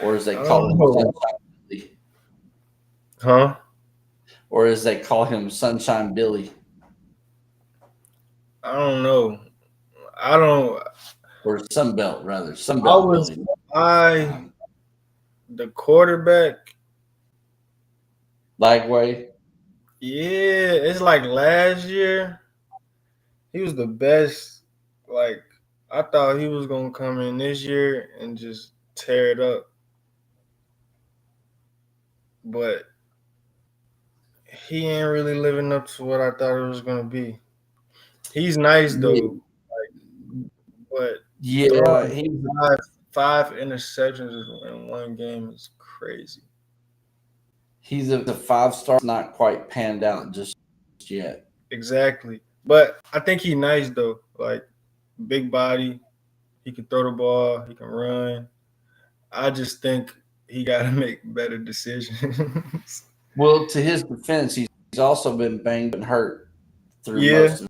or as they call him, Oh, Sunshine Billy, huh? or as they call him, Sunshine Billy, I don't know. I don't. or Sunbelt rather, I Sunbelt was Billy. I Um, the quarterback. Lagway. Yeah, it's like last year. He was the best. Like I thought he was gonna come in this year and just tear it up, but he ain't really living up to what I thought it was gonna be. He's nice though, but Yeah, throwing he five interceptions in one game is crazy. he's a 5 star. Not quite panned out just yet. Exactly. But I think he's nice though. Like big body, he can throw the ball, he can run. I just think he got to make better decisions. Well, to his defense, he's also been banged and hurt through Yeah, most of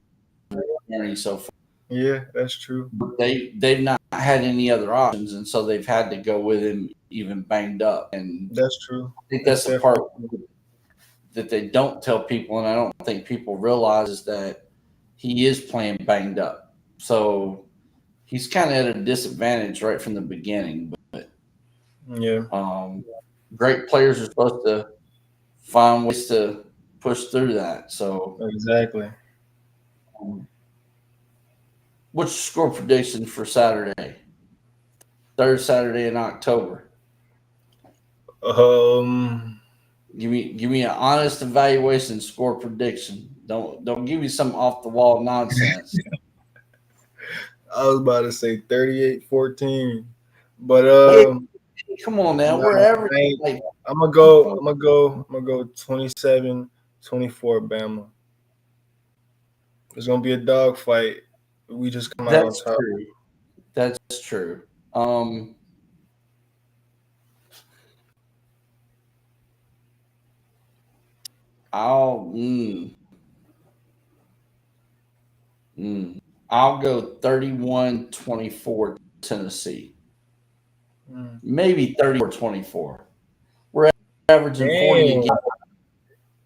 his journey so far. yeah, that's true. But they've not had any other options, and so they've had to go with him even banged up. And That's true. I think That's that's the part definitely true. that they don't tell people, and I don't think people realize is that he is playing banged up. So he's kind of at a disadvantage right from the beginning. But Yeah, great players are supposed to find ways to push through that. So, exactly. um, what's your score prediction for Saturday? Third Saturday in October. Um, Give me an honest evaluation score prediction. Don't give me some off the wall nonsense. I was about to say 38-14, but Hey, come on now, nah, we're average. I ain't- Like I'm gonna 2 go. points. I'm gonna go. I'm gonna go 27-24 Bama. It's gonna be a dog fight. We just come out on That's top. true. That's true. Um, I'll. Mm. I'll go 31-24 Tennessee. Mm. Maybe 34-24. We're averaging 40 a Dang. game.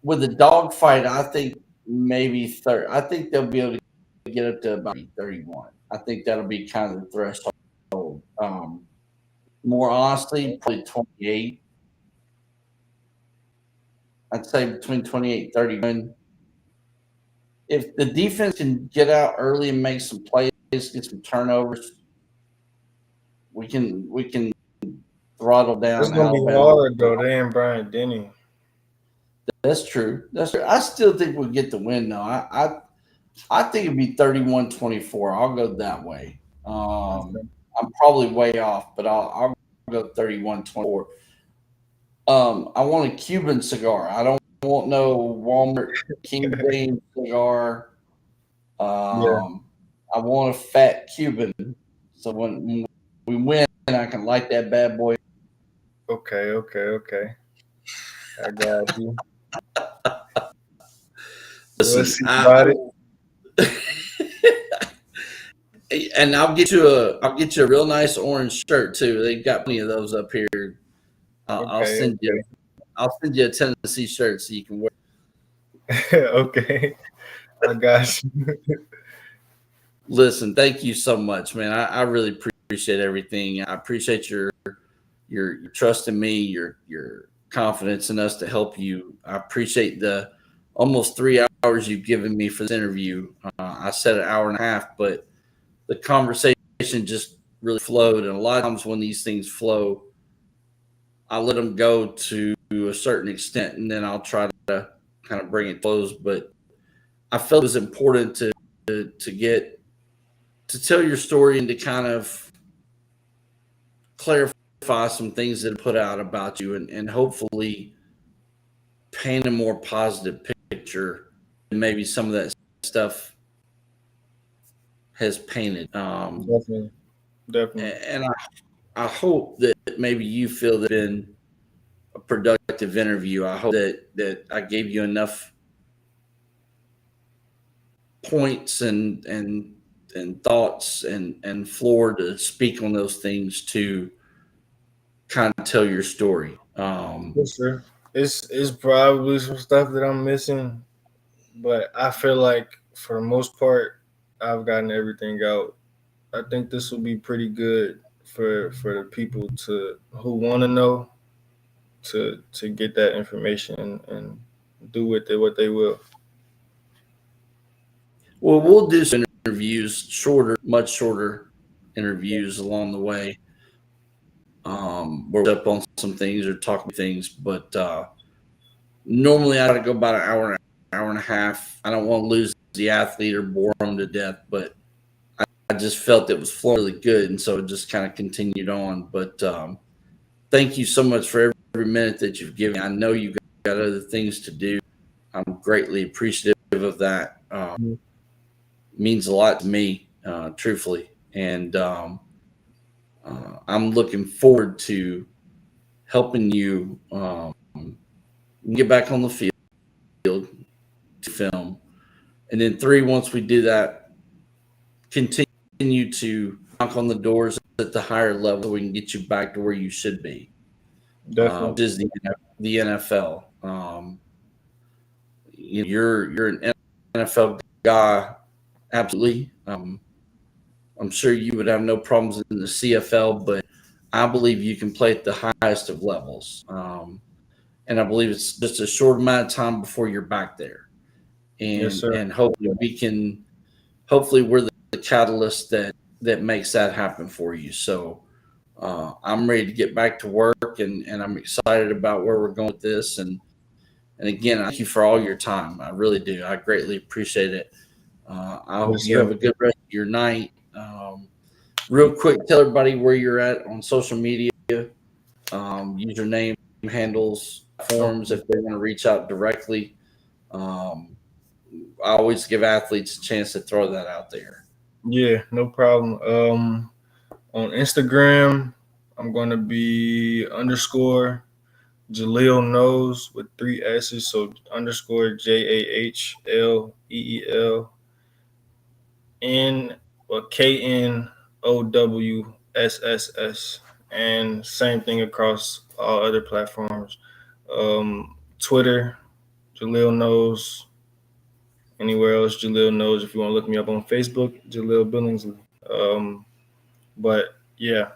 With a dogfight, I think maybe 30. I think they'll be able to get up to about 31. I think that'll be kind of the threshold. More honestly, probably 28. I'd say between 28 and 31. If the defense can get out early and make some plays, get some turnovers, we can throttle It's down gonna be Alabama. hard though. They ain't Brian Denny. That's true. That's true. I still think we'll get the win though. I think it'd be 31-24. I'll go that way. Okay. I'm probably way off, but I'll go 31-24. I want a Cuban cigar. I don't want no Walmart King James cigar. Yeah. I want a fat Cuban. So when we win, I can light that bad boy. Okay. Okay. Okay. I got you. We'll Listen, see about it. and I'll get you a real nice orange shirt too. They've got plenty of those up here. I'll Okay. send you a Tennessee shirt so you can wear. Okay. Okay. I got you. Listen, thank you so much, man. I really appreciate everything. I appreciate your trust in me, your confidence in us to help you. I appreciate the almost 3 hours you've given me for this interview. I said an hour and a half, but the conversation just really flowed. And a lot of times when these things flow, I let them go to a certain extent, and then I'll try to kind of bring it close. But I felt it was important to get to tell your story and to kind of clarify some things that are put out about you, and hopefully paint a more positive picture than maybe some of that stuff has painted. Definitely. Definitely. And I hope that maybe you feel that it's been a productive interview. I hope that I gave you enough points and thoughts and floor to speak on those things to kind of tell your story. For sure. It's probably some stuff that I'm missing, but I feel like for the most part, I've gotten everything out. I think this will be pretty good for the people to who want to know to get that information and do with it what they will. Well, we'll do some interviews, shorter, much shorter interviews along the way. We're up on some things or talking things, but normally I try to go about an hour and a half. I don't want to lose the athlete or bore them to death, but I just felt it was flowing really good, and so it just kind of continued on. But thank you so much for every minute that you've given me. I know you got other things to do. I'm greatly appreciative of that. Means a lot to me, truthfully, and I'm looking forward to helping you get back on the field to film, and then three, once we do that, continue to knock on the doors at the higher level so we can get you back to where you should be, Definitely. which is the NFL. You're an NFL guy, absolutely. I'm sure you would have no problems in the CFL, but I believe you can play at the highest of levels. And I believe it's just a short amount of time before you're back there. Yes, And sir. and hopefully we're the catalyst that makes that happen for you. So I'm ready to get back to work, and I'm excited about where we're going with this. And again, I thank you for all your time. I really do. I greatly appreciate it. I hope Yes, you sir. have a good rest of your night. Real quick, tell everybody where you're at on social media, username, handles, forms if they want to reach out directly. Um, I always give athletes a chance to throw that out there. Yeah, no problem. On Instagram, I'm gonna be underscore Jahleel knows with three S's, so underscore JAHLEEL KNOWSSS, and same thing across all other platforms. Twitter, Jahleel knows. Anywhere else, Jahleel knows. If you want to look me up on Facebook, Jahleel Billingsley. But yeah,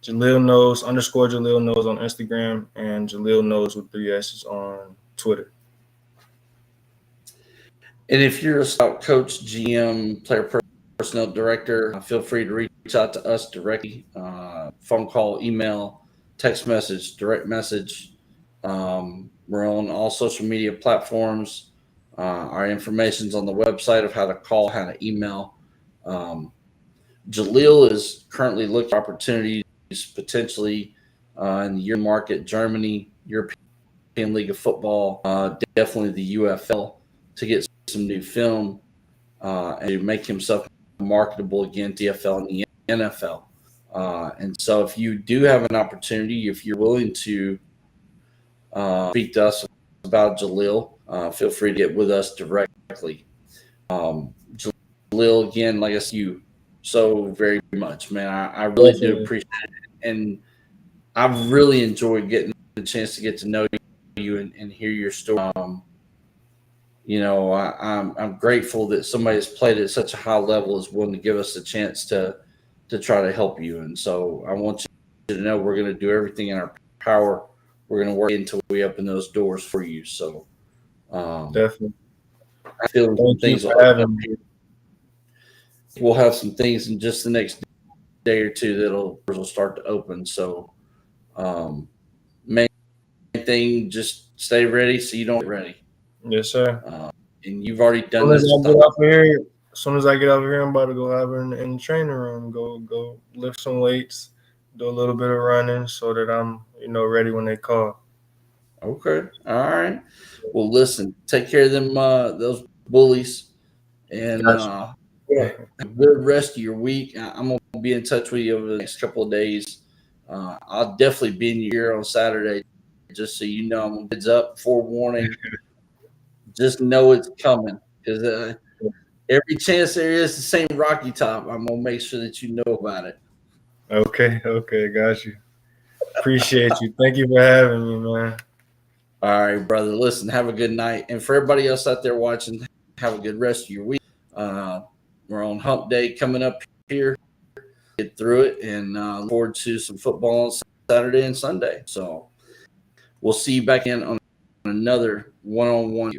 Jahleel knows underscore Jahleel knows on Instagram, and Jahleel knows with 3 S's on Twitter. And if you're a scout coach, GM, player personnel director, feel free to reach out to us directly. Phone call, email, text message, direct message. We're on all social media platforms. Our information's on the website of how to call, how to email. Jahleel is currently looking for opportunities potentially in the European market, Germany, European League of Football, definitely the UFL, to get some new film and to make himself marketable again, DFL and the NFL. And so if you do have an opportunity, if you're willing to speak to us about Jahleel, feel free to get with us directly. Jahleel, again, like I said, you so very much, man. I really do appreciate it. And I've really enjoyed getting the chance to get to know you and hear your story. I'm grateful that somebody that's played at such a high level is willing to give us a chance to try to help you. And so I want you to know we're going to do everything in our power. We're going to work until we open those doors for you. So Definitely. I feel some things will open up here. We'll have some things in just the next day or two that'll start to open. So main thing, just stay ready so you don't get ready. Yes, sir. And you've already done As this. soon as I get over here, I'm about to go have her in the training room. Go lift some weights, do a little bit of running, so that I'm ready when they call. Okay, all right. Well, listen, take care of them those bullies, and Gotcha. have a good rest of your week. I'm gonna be in touch with you over the next couple of days. I'll definitely be in your ear on Saturday, just so you know. I'm gonna heads up, forewarning. Just know it's coming because every chance there is to sing Rocky Top, I'm gonna make sure that you know about it. Okay, got you. Appreciate you. Thank you for having me, man. All right, brother. Listen, have a good night, and for everybody else out there watching, have a good rest of your week. We're on Hump Day coming up here. Get through it, and look forward to some football on Saturday and Sunday. So we'll see you back in on another one-on-one.